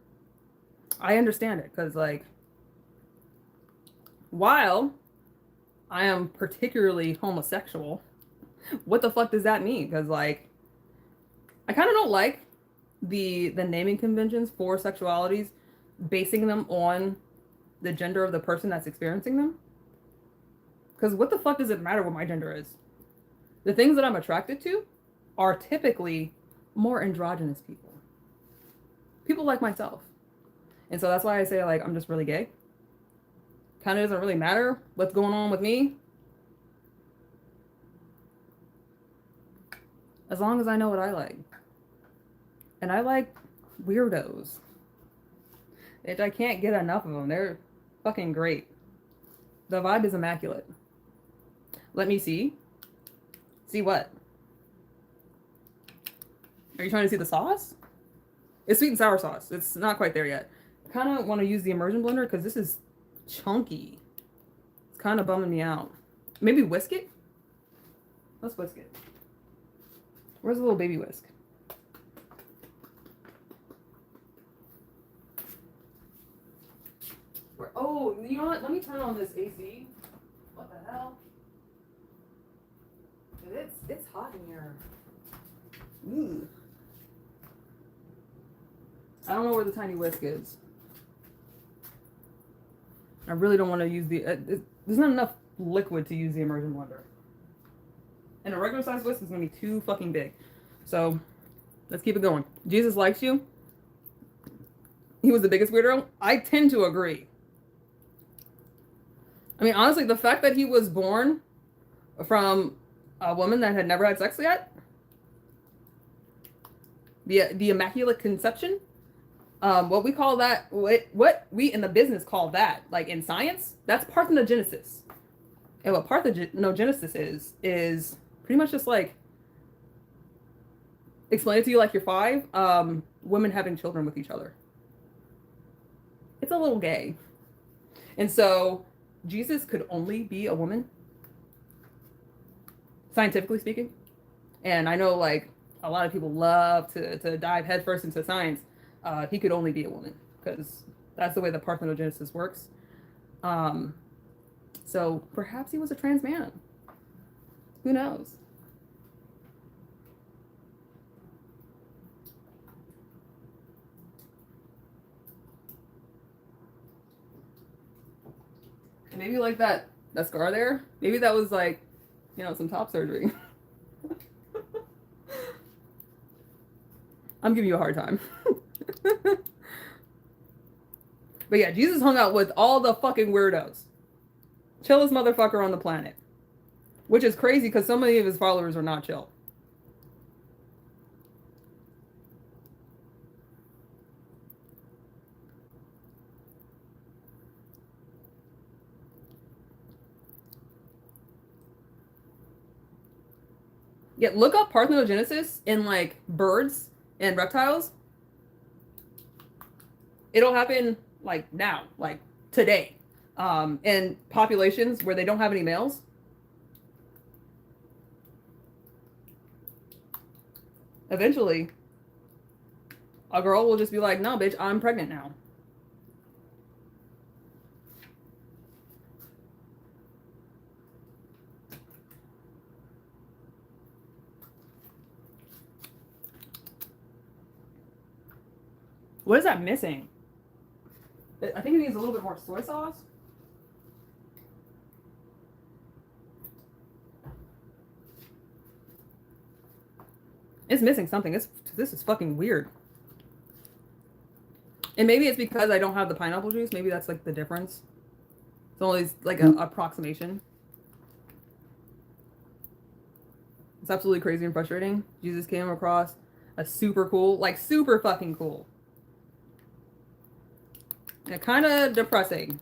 I understand it because, like, while I am particularly homosexual, what the fuck does that mean? Because, like, I kind of don't like the naming conventions for sexualities, basing them on the gender of the person that's experiencing them. Because what the fuck does it matter what my gender is? The things that I'm attracted to are typically more androgynous people. People like myself. And so that's why I say, like, I'm just really gay. Kind of doesn't really matter what's going on with me. As long as I know what I like. And I like weirdos. I can't get enough of them. They're fucking great. The vibe is immaculate. Let me see. See what? Are you trying to see the sauce? It's sweet and sour sauce. It's not quite there yet. I kind of want to use the immersion blender because this is chunky. It's kind of bumming me out. Maybe whisk it? Let's whisk it. Where's the little baby whisk? Oh, you know what? Let me turn on this AC. What the hell? It's hot in here. Ooh. I don't know where the tiny whisk is. I really don't want to use the... there's not enough liquid to use the immersion blender. And a regular size whisk is going to be too fucking big. So, let's keep it going. Jesus likes you. He was the biggest weirdo. I tend to agree. I mean, honestly, the fact that he was born from a woman that had never had sex yet, the immaculate conception, what we call that, what we in the business call that, like in science, that's parthenogenesis. And what parthenogenesis is pretty much just like, explain it to you like you're 5, women having children with each other. It's a little gay. And so Jesus could only be a woman, scientifically speaking. And I know, like, a lot of people love to dive headfirst into science. He could only be a woman because that's the way the parthenogenesis works. Um, so perhaps he was a trans man. Who knows? And maybe like that scar there, maybe that was like, you know, some top surgery. I'm giving you a hard time. But yeah, Jesus hung out with all the fucking weirdos. Chillest motherfucker on the planet. Which is crazy because so many of his followers are not chill. Yeah, look up parthenogenesis in like birds and reptiles. It'll happen like now, like today. In populations where they don't have any males. Eventually, a girl will just be like, no, bitch, I'm pregnant now. What is that missing? I think it needs a little bit more soy sauce. It's missing something. This is fucking weird. And maybe it's because I don't have the pineapple juice. Maybe that's like the difference. It's only like an approximation. It's absolutely crazy and frustrating. Jesus came across a super cool, like super fucking cool. And kind of depressing.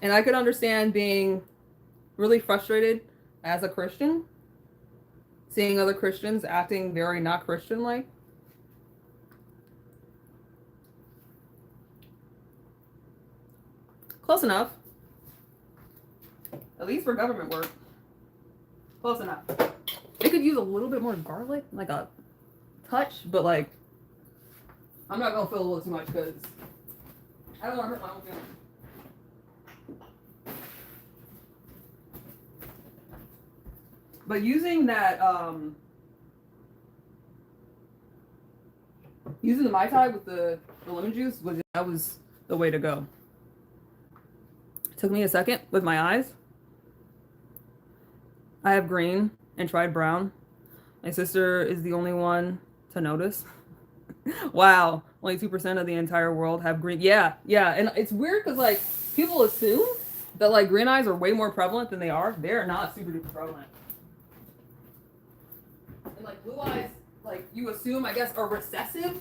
And I could understand being really frustrated as a Christian, seeing other Christians acting very not Christian-like. Close enough. At least for government work. Close enough. They could use a little bit more garlic, like a touch, but like, I'm not gonna fill a little too much because I don't want to hurt my own feelings. But using that, using the Mai Tai with the lemon juice, that was the way to go. It took me a second with my eyes. I have green and tried brown. My sister is the only one to notice. Wow, only 2% of the entire world have green. Yeah, and it's weird because like people assume that like green eyes are way more prevalent than they are. They're not super duper prevalent. And like blue eyes, like you assume, I guess, are recessive.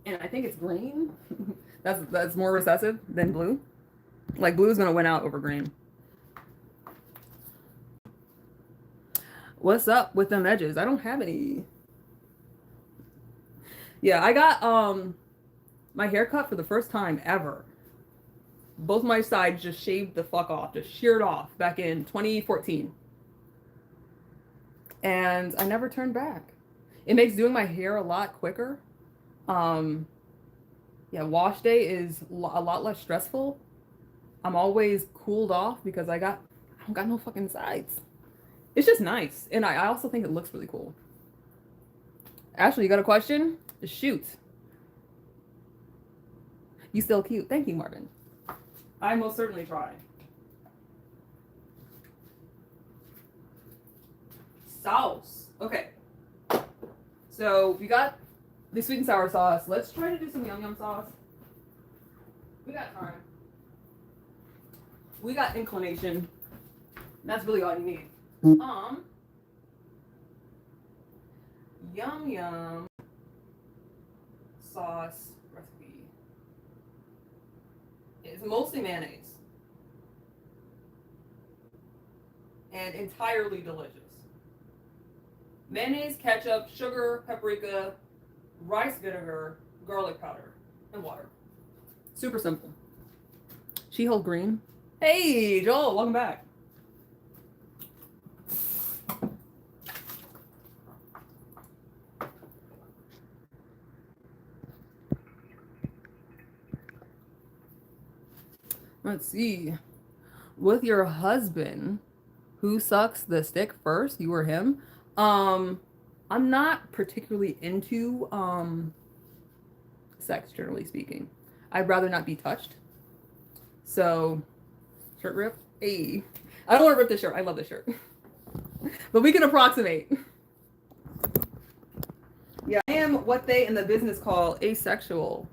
And I think it's green. that's more recessive than blue. Like blue is gonna win out over green. What's up with them edges? I don't have any. Yeah, I got my haircut for the first time ever. Both my sides just shaved the fuck off, just sheared off back in 2014. And I never turned back. It makes doing my hair a lot quicker. Yeah, wash day is a lot less stressful. I'm always cooled off because I don't got no fucking sides. It's just nice. And I also think it looks really cool. Ashley, you got a question? Shoot. You still cute. Thank you, Marvin. I most certainly try. Sauce. Okay. So we got the sweet and sour sauce. Let's try to do some yum yum sauce. We got time. We got inclination. That's really all you need. Yum yum sauce recipe. It's mostly mayonnaise. And entirely delicious. Mayonnaise, ketchup, sugar, paprika, rice vinegar, garlic powder, and water. Super simple. She-Hulk Green. Hey, Joel, welcome back. Let's see. With your husband, who sucks the stick first, you or him? I'm not particularly into sex, generally speaking. I'd rather not be touched. So, shirt rip? Hey. I don't want to rip the shirt. I love the shirt. But we can approximate. Yeah, I am what they in the business call asexual.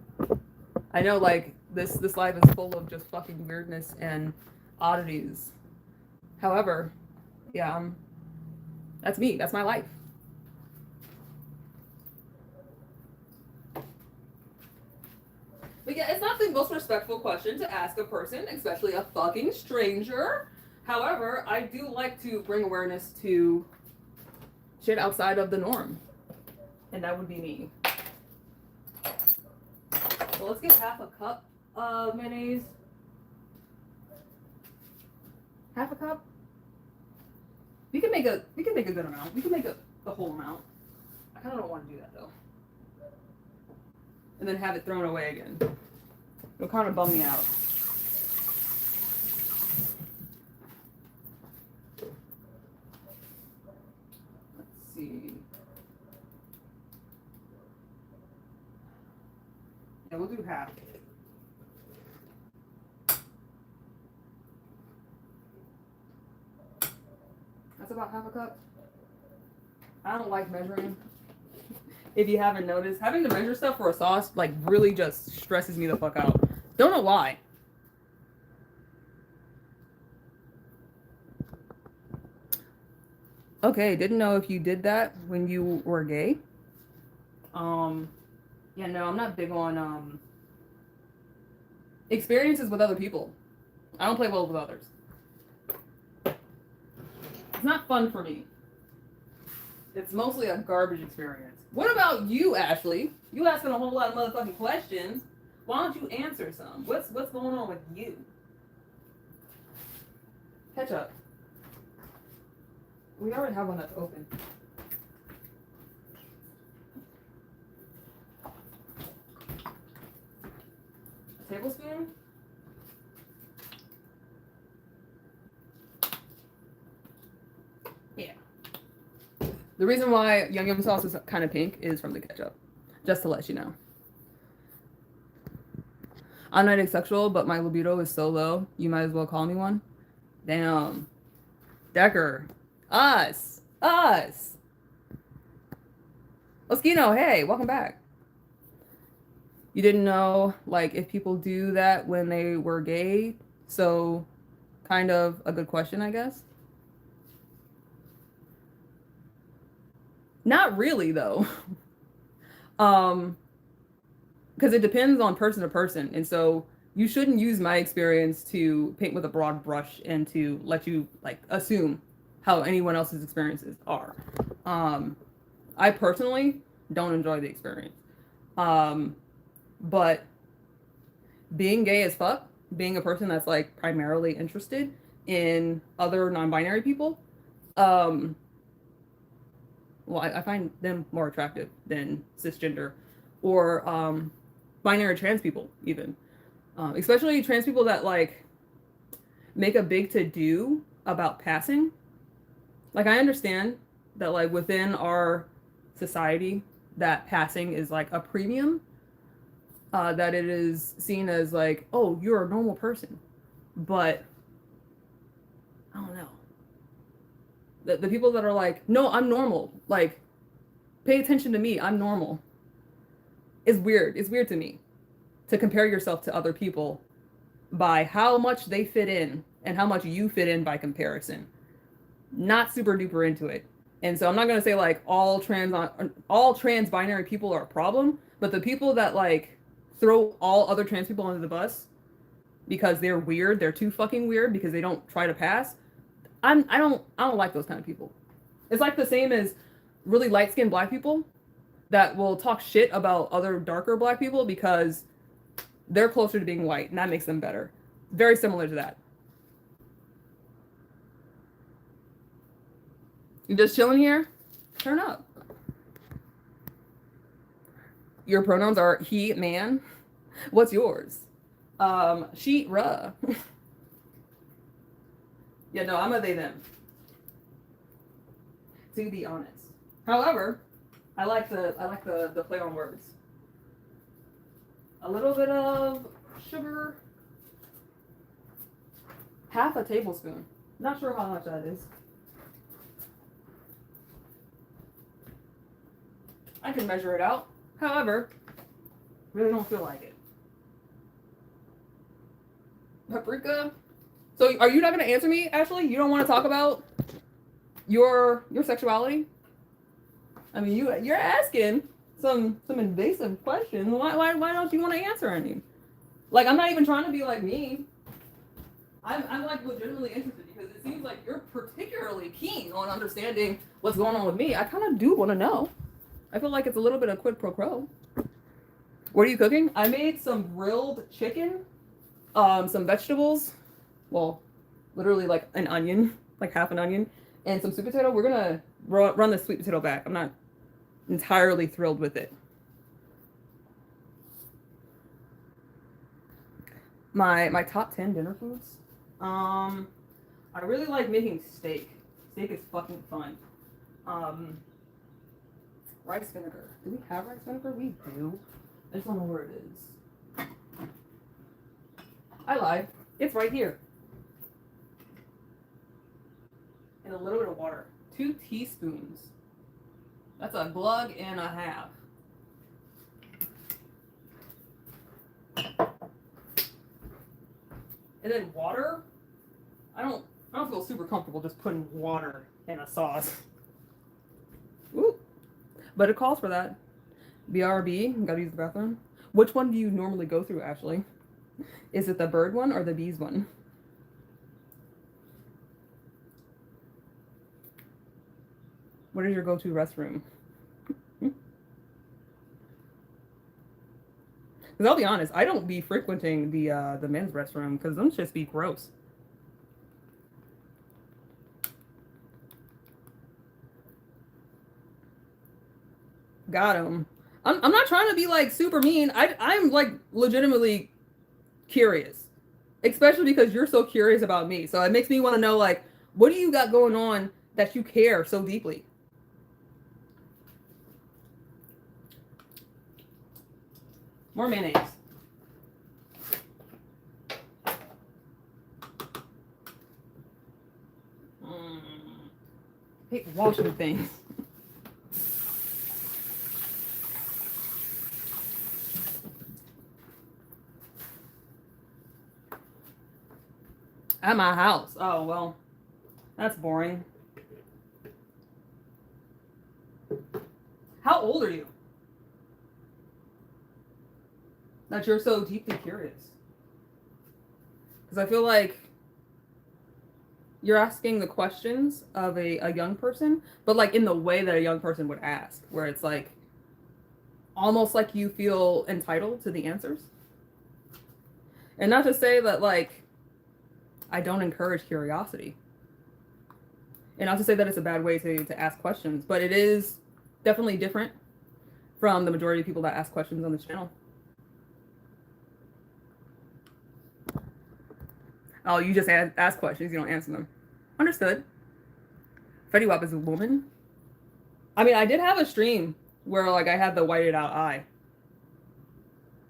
I know, like, this life is full of just fucking weirdness and oddities. However, yeah, that's me. That's my life. But yeah, it's not the most respectful question to ask a person, especially a fucking stranger. However, I do like to bring awareness to shit outside of the norm. And that would be me. So let's get half a cup of mayonnaise. Half a cup? We can make a good amount. We can make the whole amount. I kinda don't want to do that though. And then have it thrown away again. It'll kind of bum me out. Let's see. Yeah, we'll do half. That's about half a cup. I don't like measuring. If you haven't noticed, having to measure stuff for a sauce like really just stresses me the fuck out. Don't know why. Okay, didn't know if you did that when you were gay. Yeah, no, I'm not big on experiences with other people. I don't play well with others. It's not fun for me. It's mostly a garbage experience. What about you, Ashley? You asking a whole lot of motherfucking questions. Why don't you answer some? What's going on with you? Ketchup. We already have one that's open. A tablespoon? Yeah. The reason why Yum Yum sauce is kind of pink is from the ketchup. Just to let you know. I'm not asexual, but my libido is so low, you might as well call me one. Damn. Decker. Us. Oskino, hey, welcome back. You didn't know, like, if people do that when they were gay? So, kind of a good question, I guess. Not really, though. Because it depends on person to person. And so you shouldn't use my experience to paint with a broad brush and to let you like assume how anyone else's experiences are. I personally don't enjoy the experience. But being gay as fuck, being a person that's like primarily interested in other non-binary people, well, I find them more attractive than cisgender or binary trans people even, especially trans people that like make a big to-do about passing. Like I understand that like within our society that passing is like a premium, that it is seen as like, oh, you're a normal person, but I don't know. The people that are like, no, I'm normal, like pay attention to me, I'm normal, is weird. It's weird to me to compare yourself to other people by how much they fit in and how much you fit in by comparison. Not super duper into it. And so I'm not gonna say like all trans binary people are a problem, but the people that like throw all other trans people under the bus because they're weird, they're too fucking weird because they don't try to pass. I don't like those kind of people. It's like the same as really light-skinned black people that will talk shit about other darker black people because they're closer to being white and that makes them better. Very similar to that. You just chilling here? Turn up. Your pronouns are he, man. What's yours? Sheet-ra. Yeah, no, I'm a they them. To be honest. However, I like the play on words. A little bit of sugar. Half a tablespoon. Not sure how much that is. I can measure it out. However, really don't feel like it. Paprika. So are you not going to answer me, Ashley? You don't want to talk about your sexuality? I mean, you're asking some invasive questions. Why don't you want to answer any? Like, I'm not even trying to be like me. I'm like legitimately interested because it seems like you're particularly keen on understanding what's going on with me. I kind of do want to know. I feel like it's a little bit of quid pro quo. What are you cooking? I made some grilled chicken, some vegetables. Well, literally like an onion, like half an onion, and some sweet potato. We're gonna run the sweet potato back. I'm not entirely thrilled with it. My top 10 dinner foods. I really like making steak. Steak is fucking fun. Rice vinegar. Do we have rice vinegar? We do. I just don't know where it is. I lied. It's right here. And a little bit of water. 2 teaspoons. That's a glug and a half. And then water. I don't feel super comfortable just putting water in a sauce. Ooh. But it calls for that. BRB, gotta use the bathroom. Which one do you normally go through, Ashley? Is it the bird one or the bees one? What is your go-to restroom? Because I'll be honest, I don't be frequenting the men's restroom because them shits be gross. Got him. I'm not trying to be like super mean. I'm like legitimately curious, especially because you're so curious about me. So it makes me want to know, like, what do you got going on that you care so deeply? More mayonnaise. Hate washing things. At my house. Oh, well, that's boring. How old are you? That you're so deeply curious. Because I feel like you're asking the questions of a young person, but like in the way that a young person would ask, where it's like almost like you feel entitled to the answers. And not to say that like I don't encourage curiosity. And not to say that it's a bad way to ask questions, but it is definitely different from the majority of people that ask questions on the channel. Oh, you just ask questions, you don't answer them. Understood. Fetty Wap is a woman. I mean, I did have a stream where like I had the whited out eye.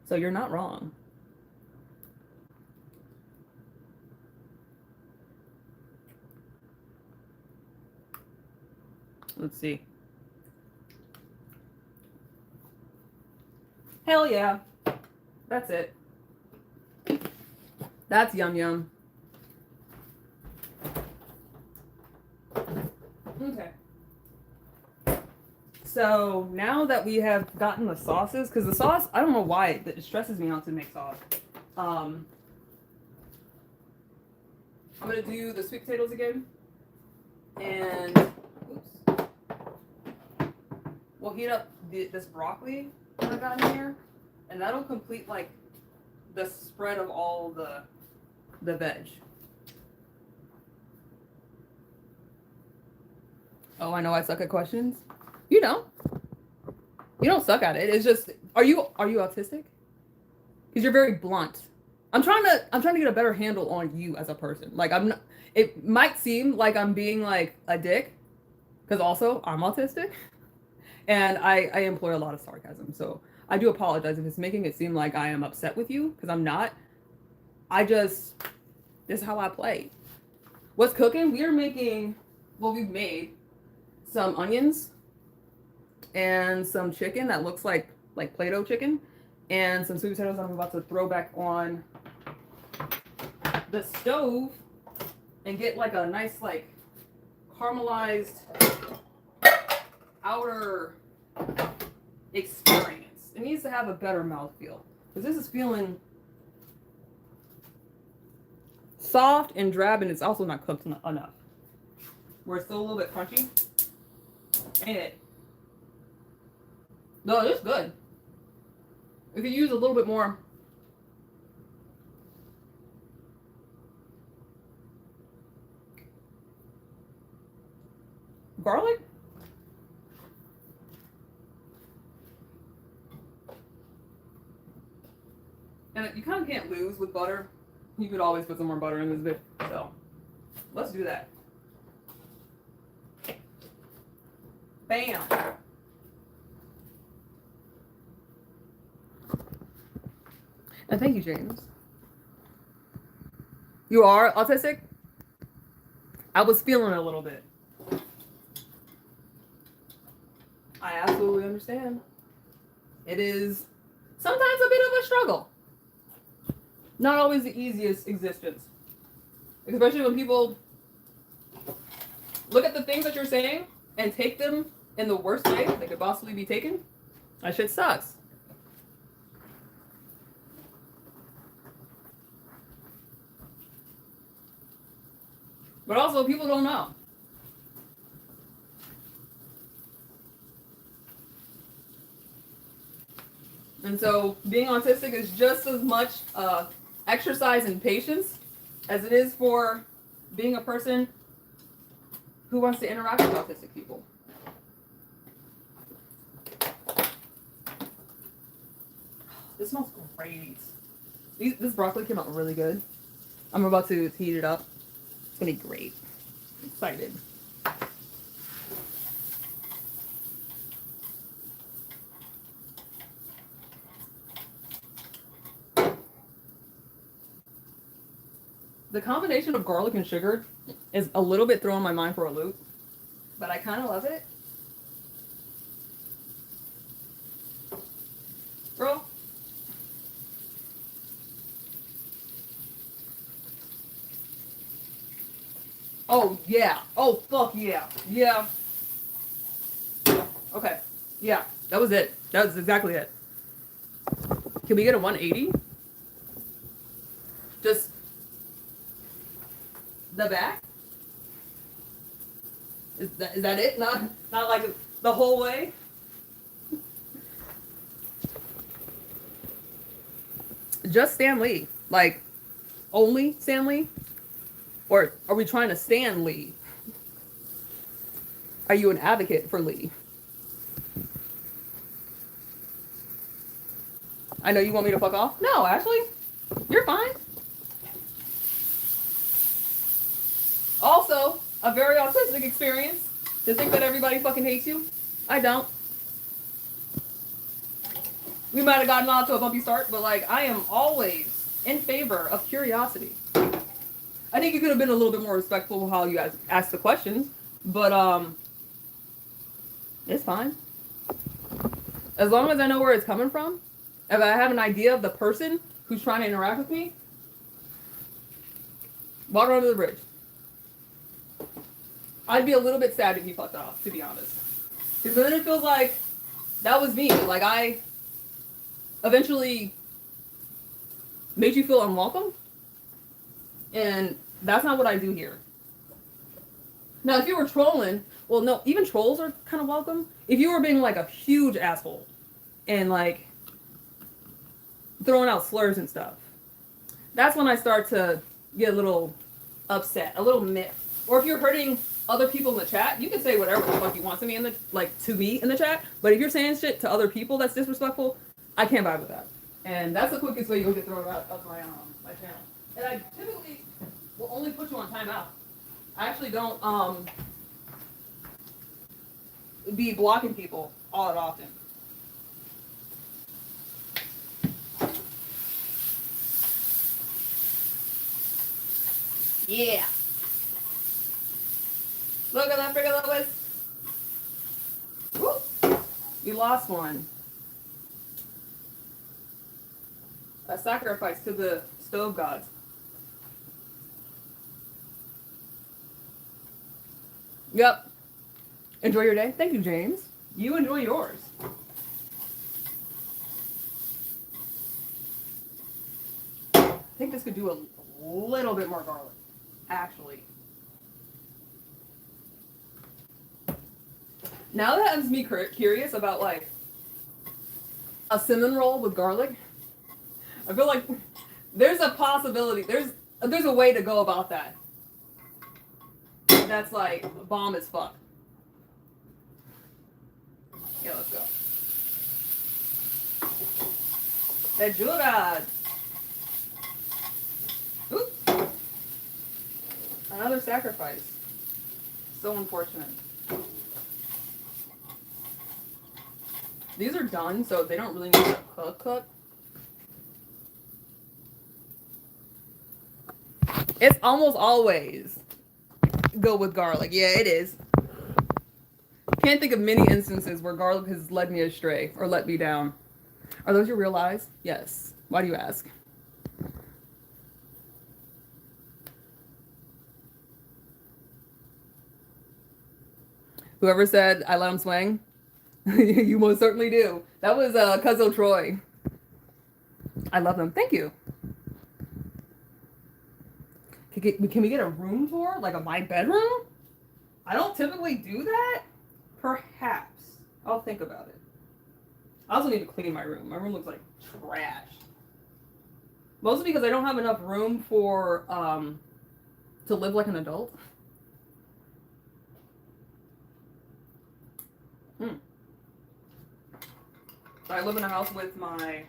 So you're not wrong. Let's see. Hell yeah. That's it. That's yum yum. Okay. So now that we have gotten the sauces, because the sauce, I don't know why, it stresses me out to make sauce. I'm going to do the sweet potatoes again. And, oops. We'll heat up this broccoli that I got in here. And that'll complete, like, the spread of all the veg. Oh, I know I suck at questions. You don't. You don't suck at it. It's just, are you autistic? Because you're very blunt. I'm trying to get a better handle on you as a person. Like I'm not, it might seem like I'm being like a dick because also I'm autistic and I employ a lot of sarcasm. So I do apologize if it's making it seem like I am upset with you because I'm not. I just this is how I play. What's cooking? We are making well, we've made some onions and some chicken that looks like Play-Doh chicken and some sweet potatoes I'm about to throw back on the stove and get like a nice like caramelized outer experience. It needs to have a better mouthfeel because this is feeling soft and drab and it's also not cooked enough. Where it's still a little bit crunchy. Ain't it? No, it's good. If you use a little bit more garlic. And you kind of can't lose with butter. You could always put some more butter in this bit. So let's do that. Bam. And thank you, James. You are autistic? I was feeling it a little bit. I absolutely understand. It is sometimes a bit of a struggle. Not always the easiest existence. Especially when people look at the things that you're saying and take them in the worst way they could possibly be taken. That shit sucks. But also, people don't know. And so, being autistic is just as much exercise in patience as it is for being a person who wants to interact with autistic people. This smells great. This broccoli came out really good. I'm about to heat it up. It's gonna be great. I'm excited. The combination of garlic and sugar is a little bit throwing my mind for a loop, but I kind of love it. Girl. Oh, yeah. Oh, fuck yeah. Yeah. Okay. Yeah, that was it. That was exactly it. Can we get a 180? Just the back? Is that it? Not like the whole way? Just Stan Lee. Like, only Stan Lee? Or are we trying to stand Lee? Are you an advocate for Lee? I know you want me to fuck off. No, Ashley. You're fine. Also, a very autistic experience to think that everybody fucking hates you. I don't. We might have gotten off to a bumpy start, but like, I am always in favor of curiosity. I think you could have been a little bit more respectful how you guys asked the questions, but it's fine. As long as I know where it's coming from, if I have an idea of the person who's trying to interact with me, water under the bridge. I'd be a little bit sad if you fucked off, to be honest. Because then it feels like that was me. Like I eventually made you feel unwelcome. And that's not what I do here. Now, if you were trolling, well, no, even trolls are kind of welcome. If you were being like a huge asshole and like throwing out slurs and stuff, that's when I start to get a little upset, a little miffed. Or if you're hurting other people in the chat, you can say whatever the fuck you want to me in the chat. But if you're saying shit to other people that's disrespectful, I can't vibe with that. And that's the quickest way you'll get thrown out of my my channel. And I typically will only put you on timeout. I actually don't be blocking people all that often. Yeah. Look at that freaking Lois. Woo. You lost one. A sacrifice to the stove gods. Yep. Enjoy your day. Thank you, James. You enjoy yours. I think this could do a little bit more garlic, actually. Now that has me curious about like a cinnamon roll with garlic. I feel like there's a possibility. There's a way to go about that. That's like bomb as fuck. Yeah, let's go. Tejuras. Oop. Another sacrifice. So unfortunate. These are done, so they don't really need to cook. It's almost always go with garlic. Yeah, it is. Can't think of many instances where garlic has led me astray or let me down. Are those your real eyes? Yes. Why do you ask? Whoever said I let him swing, you most certainly do. That was Cuzzo Troy. I love them. Thank you. Can we get a room tour? Like my bedroom? I don't typically do that. Perhaps. I'll think about it. I also need to clean my room. My room looks like trash. Mostly because I don't have enough room for to live like an adult. So I live in a house with my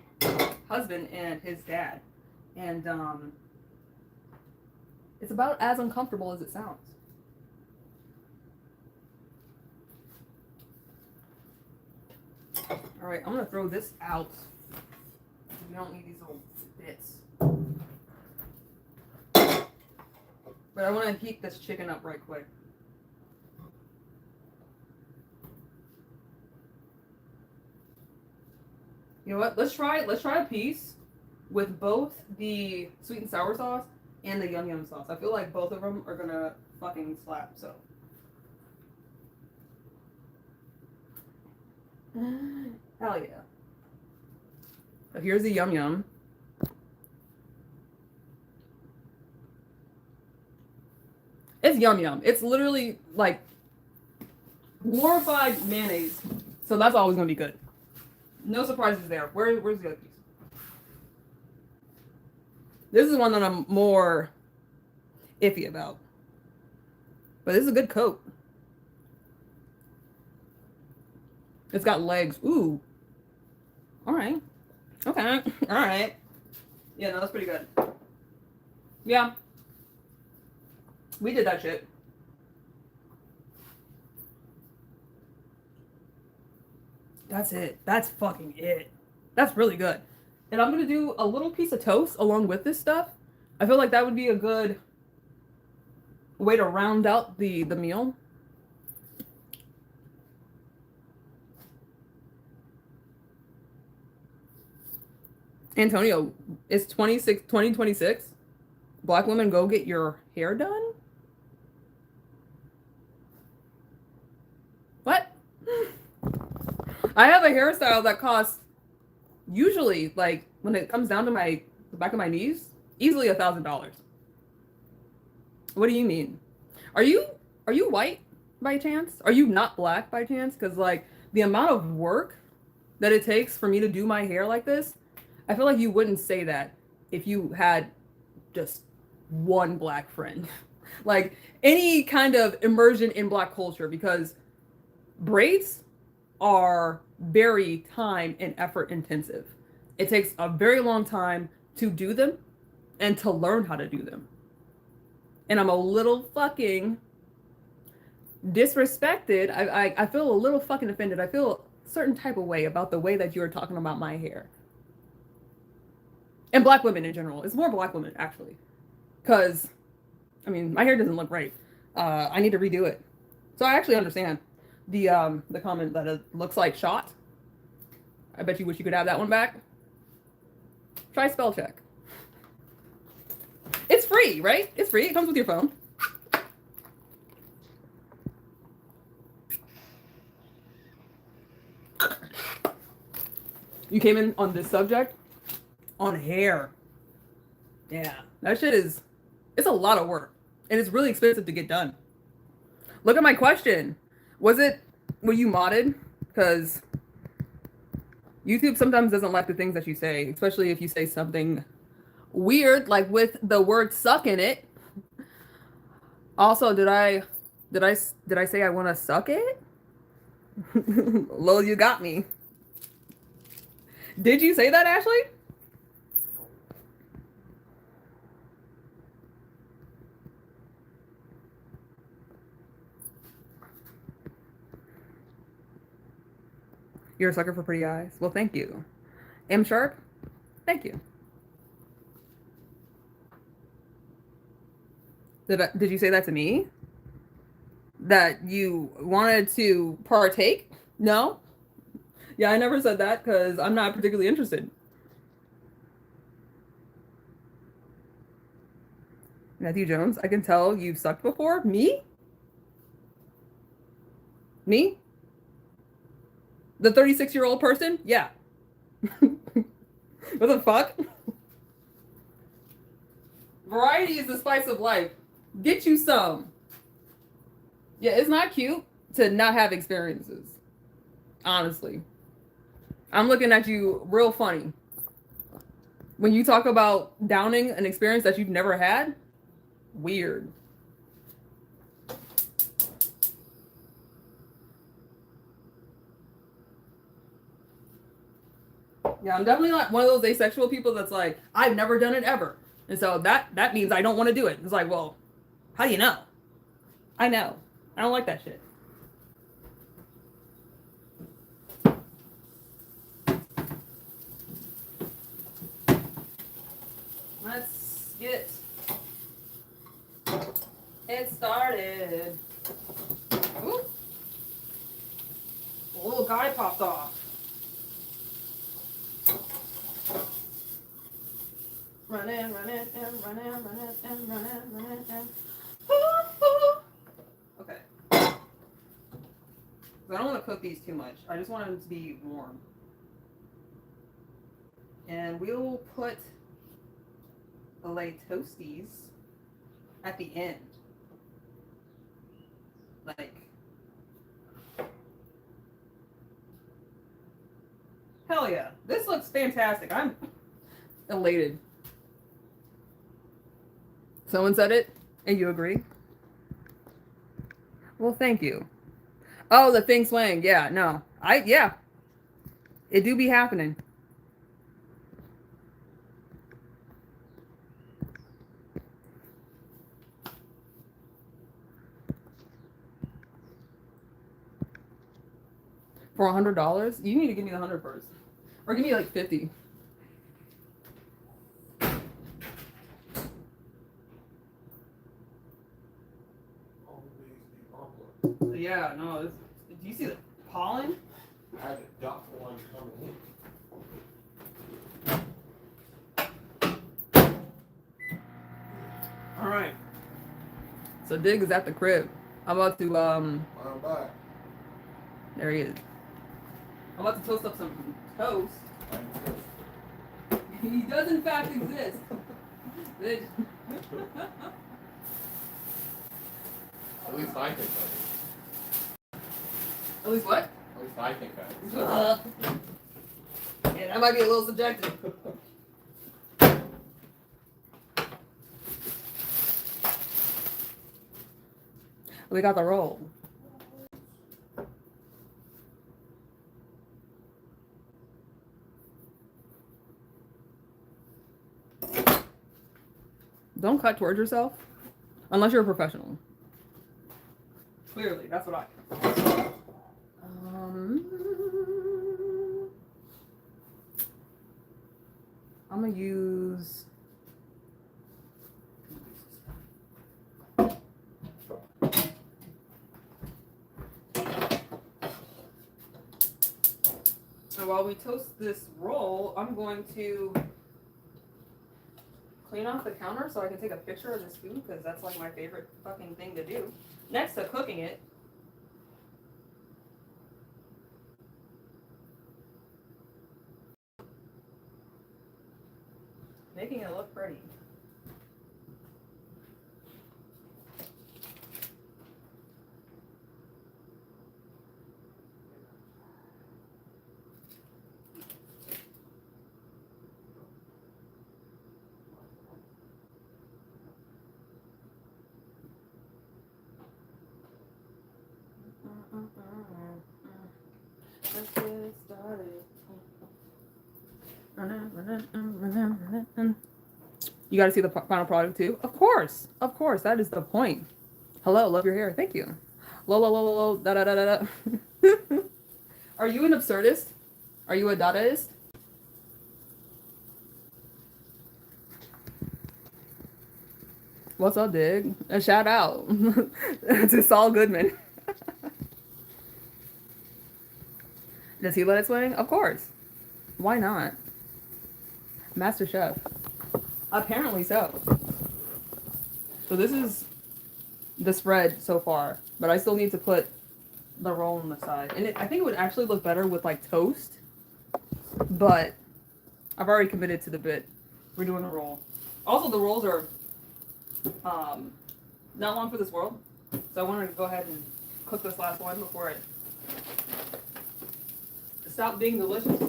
husband and his dad. And it's about as uncomfortable as it sounds. All right, I'm gonna throw this out. We don't need these little bits. But I want to heat this chicken up right quick. You know what? Let's try a piece with both the sweet and sour sauce and the yum yum sauce. I feel like both of them are gonna fucking slap. So. Hell yeah. So here's the yum yum. It's yum yum. It's literally like glorified mayonnaise. So that's always gonna be good. No surprises there. Where's the other piece? This is one that I'm more iffy about. But this is a good coat. It's got legs. Ooh. All right. Okay. All right. Yeah, no, that's pretty good. Yeah. We did that shit. That's it. That's fucking it. That's really good. And I'm going to do a little piece of toast along with this stuff. I feel like that would be a good way to round out the meal. Antonio, it's 2026. Black women, go get your hair done? What? I have a hairstyle that costs usually, like, when it comes down to the back of my knees, easily $1,000. What do you mean? Are you white by chance? Are you not black by chance? Because, like, the amount of work that it takes for me to do my hair like this, I feel like you wouldn't say that if you had just one black friend. Like, any kind of immersion in black culture, because braids are very time and effort intensive. It takes a very long time to do them. and to learn how to do them. And I'm a little fucking disrespected. I feel a little fucking offended. I feel a certain type of way about the way that you're talking about my hair. And black women in general. It's more black women, actually. Because, I mean, my hair doesn't look right. I need to redo it. So I actually understand the comment that it looks like shot. I bet you wish you could have that one back. Try spell check. It's free, right? It's free. It comes with your phone. You came in on this subject? On hair. Yeah. That shit is, it's a lot of work. And it's really expensive to get done. Look at my question. Were you modded? Because YouTube sometimes doesn't like the things that you say, especially if you say something weird, like with the word suck in it. Also, did I say I want to suck it? Lol, you got me. Did you say that, Ashley? You're a sucker for pretty eyes. Well, thank you. M Sharp, thank you. Did you say that to me? That you wanted to partake? No? Yeah, I never said that because I'm not particularly interested. Matthew Jones, I can tell you've sucked before. Me? Me? The 36-year-old person? Yeah. What the fuck? Variety is the spice of life. Get you some. Yeah, it's not cute to not have experiences. Honestly. I'm looking at you real funny. When you talk about downing an experience that you've never had, weird. Yeah, I'm definitely not one of those asexual people that's like, I've never done it ever. And so that means I don't want to do it. It's like, well, how do you know? I know. I don't like that shit. Let's get it started. Ooh. A little guy popped off. Running, and running, and running. Okay. I don't want to cook these too much. I just want them to be warm. And we'll put the lay toasties at the end. Like, hell yeah. This looks fantastic. I'm elated. Someone said it, and you agree? Well, thank you. Oh, the thing swaying. Yeah, no. Yeah. It do be happening. For $100? You need to give me the 100 first. Or give me like 50. Yeah, no. Do you see the pollen? I had a duck one coming in. All right. So Dig is at the crib. I'm about to I'm back. There he is. I'm about to toast up some toast. He does in fact exist. At least I think that. At least what? At least I think that. Yeah, that might be a little subjective. We got the roll. Don't cut towards yourself unless you're a professional. Clearly, that's what I. I'm gonna use. So while we toast this roll, I'm going to clean off the counter so I can take a picture of this food because that's like my favorite fucking thing to do. Next to cooking it. Making it look pretty. Let's get started. You got to see the final product too? Of course. Of course. That is the point. Hello. Love your hair. Thank you. Lo, da da da da da. Are you an absurdist? Are you a Dadaist? What's up, Dig? A shout out to Saul Goodman. Does he let it swing? Of course. Why not? Master Chef. Apparently so. So this is the spread so far, but I still need to put the roll on the side. And I think it would actually look better with like toast, but I've already committed to the bit. We're doing a roll. Also, the rolls are not long for this world, so I wanted to go ahead and cook this last one before it stopped being delicious.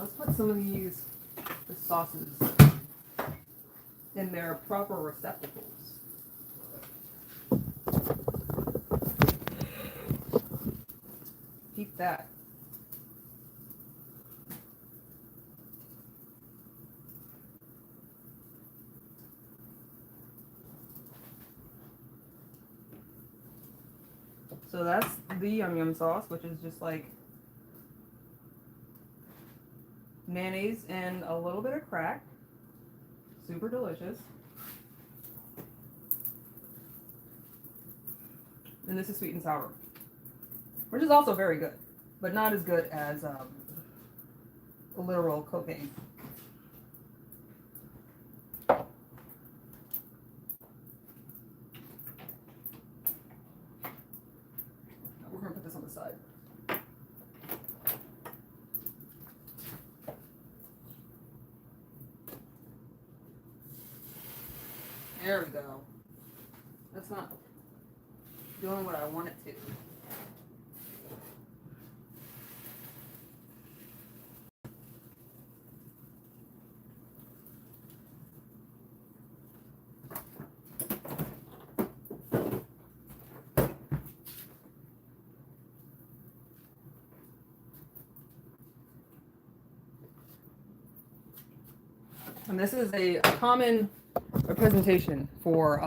Let's put some of these sauces in their proper receptacles. Keep that. So that's the yum yum sauce, which is just like mayonnaise and a little bit of crack. Super delicious. And this is sweet and sour, which is also very good, but not as good as literal cocaine. We're gonna put this on the side. There we go. That's not doing what I want it to. And this is a common representation for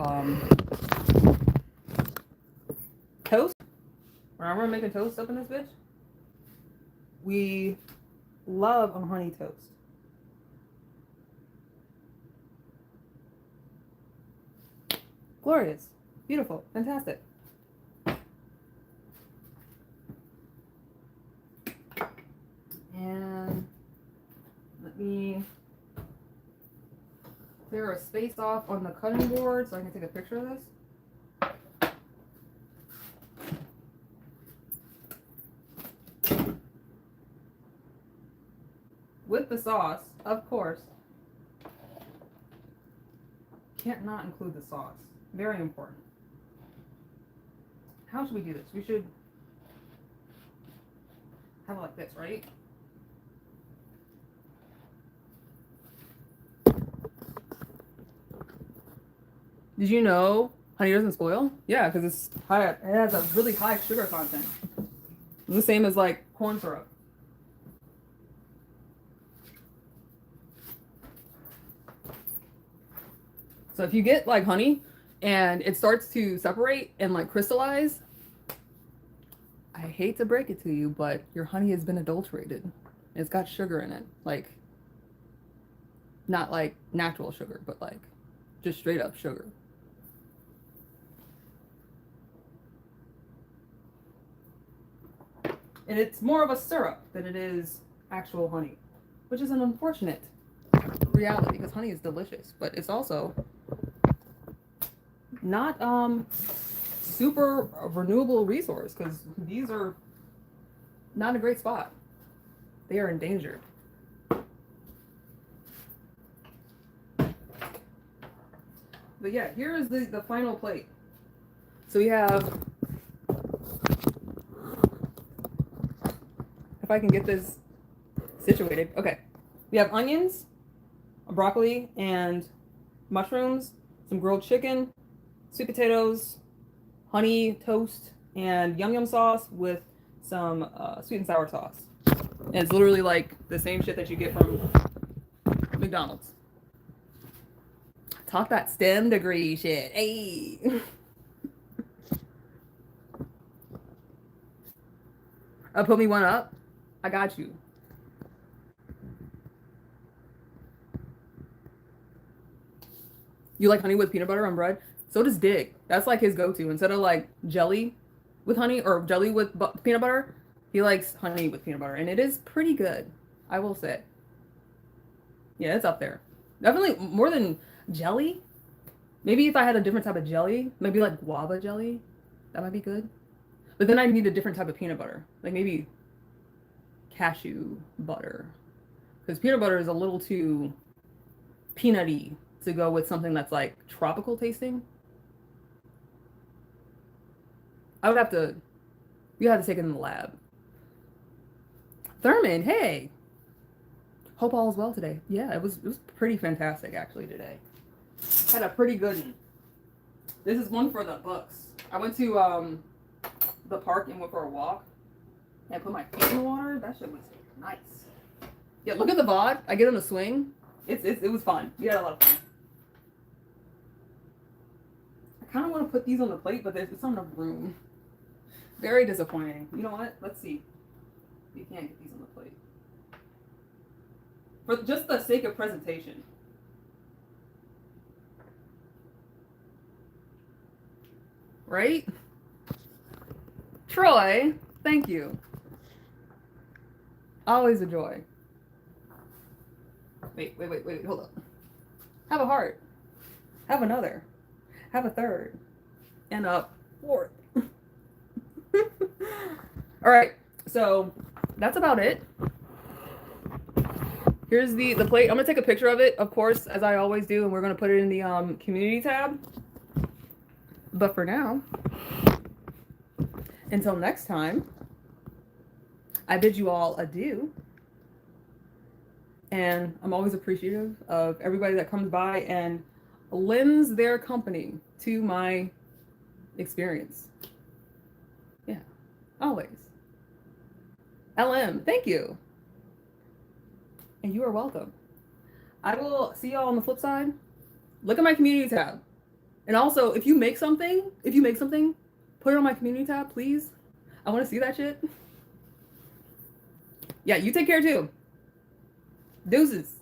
toast. Whenever we're making toast up in this bitch, we love a honey toast. Glorious, beautiful, fantastic. And let me clear a space off on the cutting board so I can take a picture of this. With the sauce, of course. Can't not include the sauce. Very important. How should we do this? We should have it like this, right? Did you know honey doesn't spoil? Yeah, because it's high. It has a really high sugar content. The same as like corn syrup. So if you get like honey and it starts to separate and like crystallize, I hate to break it to you, but your honey has been adulterated. It's got sugar in it. Like, not like natural sugar, but like just straight up sugar. And it's more of a syrup than it is actual honey, which is an unfortunate reality because honey is delicious, but it's also not super renewable resource because these are not a great spot. They are endangered. But yeah, here is the final plate. So we have, if I can get this situated, okay. We have onions, broccoli, and mushrooms, some grilled chicken, sweet potatoes, honey toast, and yum yum sauce with some sweet and sour sauce. And it's literally like the same shit that you get from McDonald's. Talk that STEM degree shit. Hey. Put me one up. I got you. You like honey with peanut butter on bread? So does Dig. That's like his go-to. Instead of like jelly with honey or jelly with peanut butter, he likes honey with peanut butter. And it is pretty good, I will say. Yeah, it's up there. Definitely more than jelly. Maybe if I had a different type of jelly, maybe like guava jelly, that might be good. But then I need a different type of peanut butter. Like maybe cashew butter. Because peanut butter is a little too peanutty to go with something that's like tropical tasting. I would have to, you have to take it in the lab. Thurman, hey. Hope all is well today. Yeah, it was pretty fantastic actually today. Had a pretty good one. This is one for the books. I went to the park and went for a walk. And I put my feet in the water. That shit was nice. Yeah, look at the VOD. I get on a swing. It was fun. We had a lot of fun. I kind of want to put these on the plate, but there's not enough room. Very disappointing. You know what? Let's see. You can't get these on the plate. For just the sake of presentation. Right? Troy, thank you. Always a joy. Wait, hold up. Have a heart. Have another. Have a third. And a fourth. All right, so that's about it. Here's the plate. I'm gonna take a picture of it, of course, as I always do, and we're gonna put it in the community tab. But for now, until next time, I bid you all adieu. And I'm always appreciative of everybody that comes by and lends their company to my experience. Yeah, always. LM, thank you. And you are welcome. I will see y'all on the flip side. Look at my community tab. And also, if you make something, put it on my community tab, please. I want to see that shit. Yeah, you take care too. Deuces.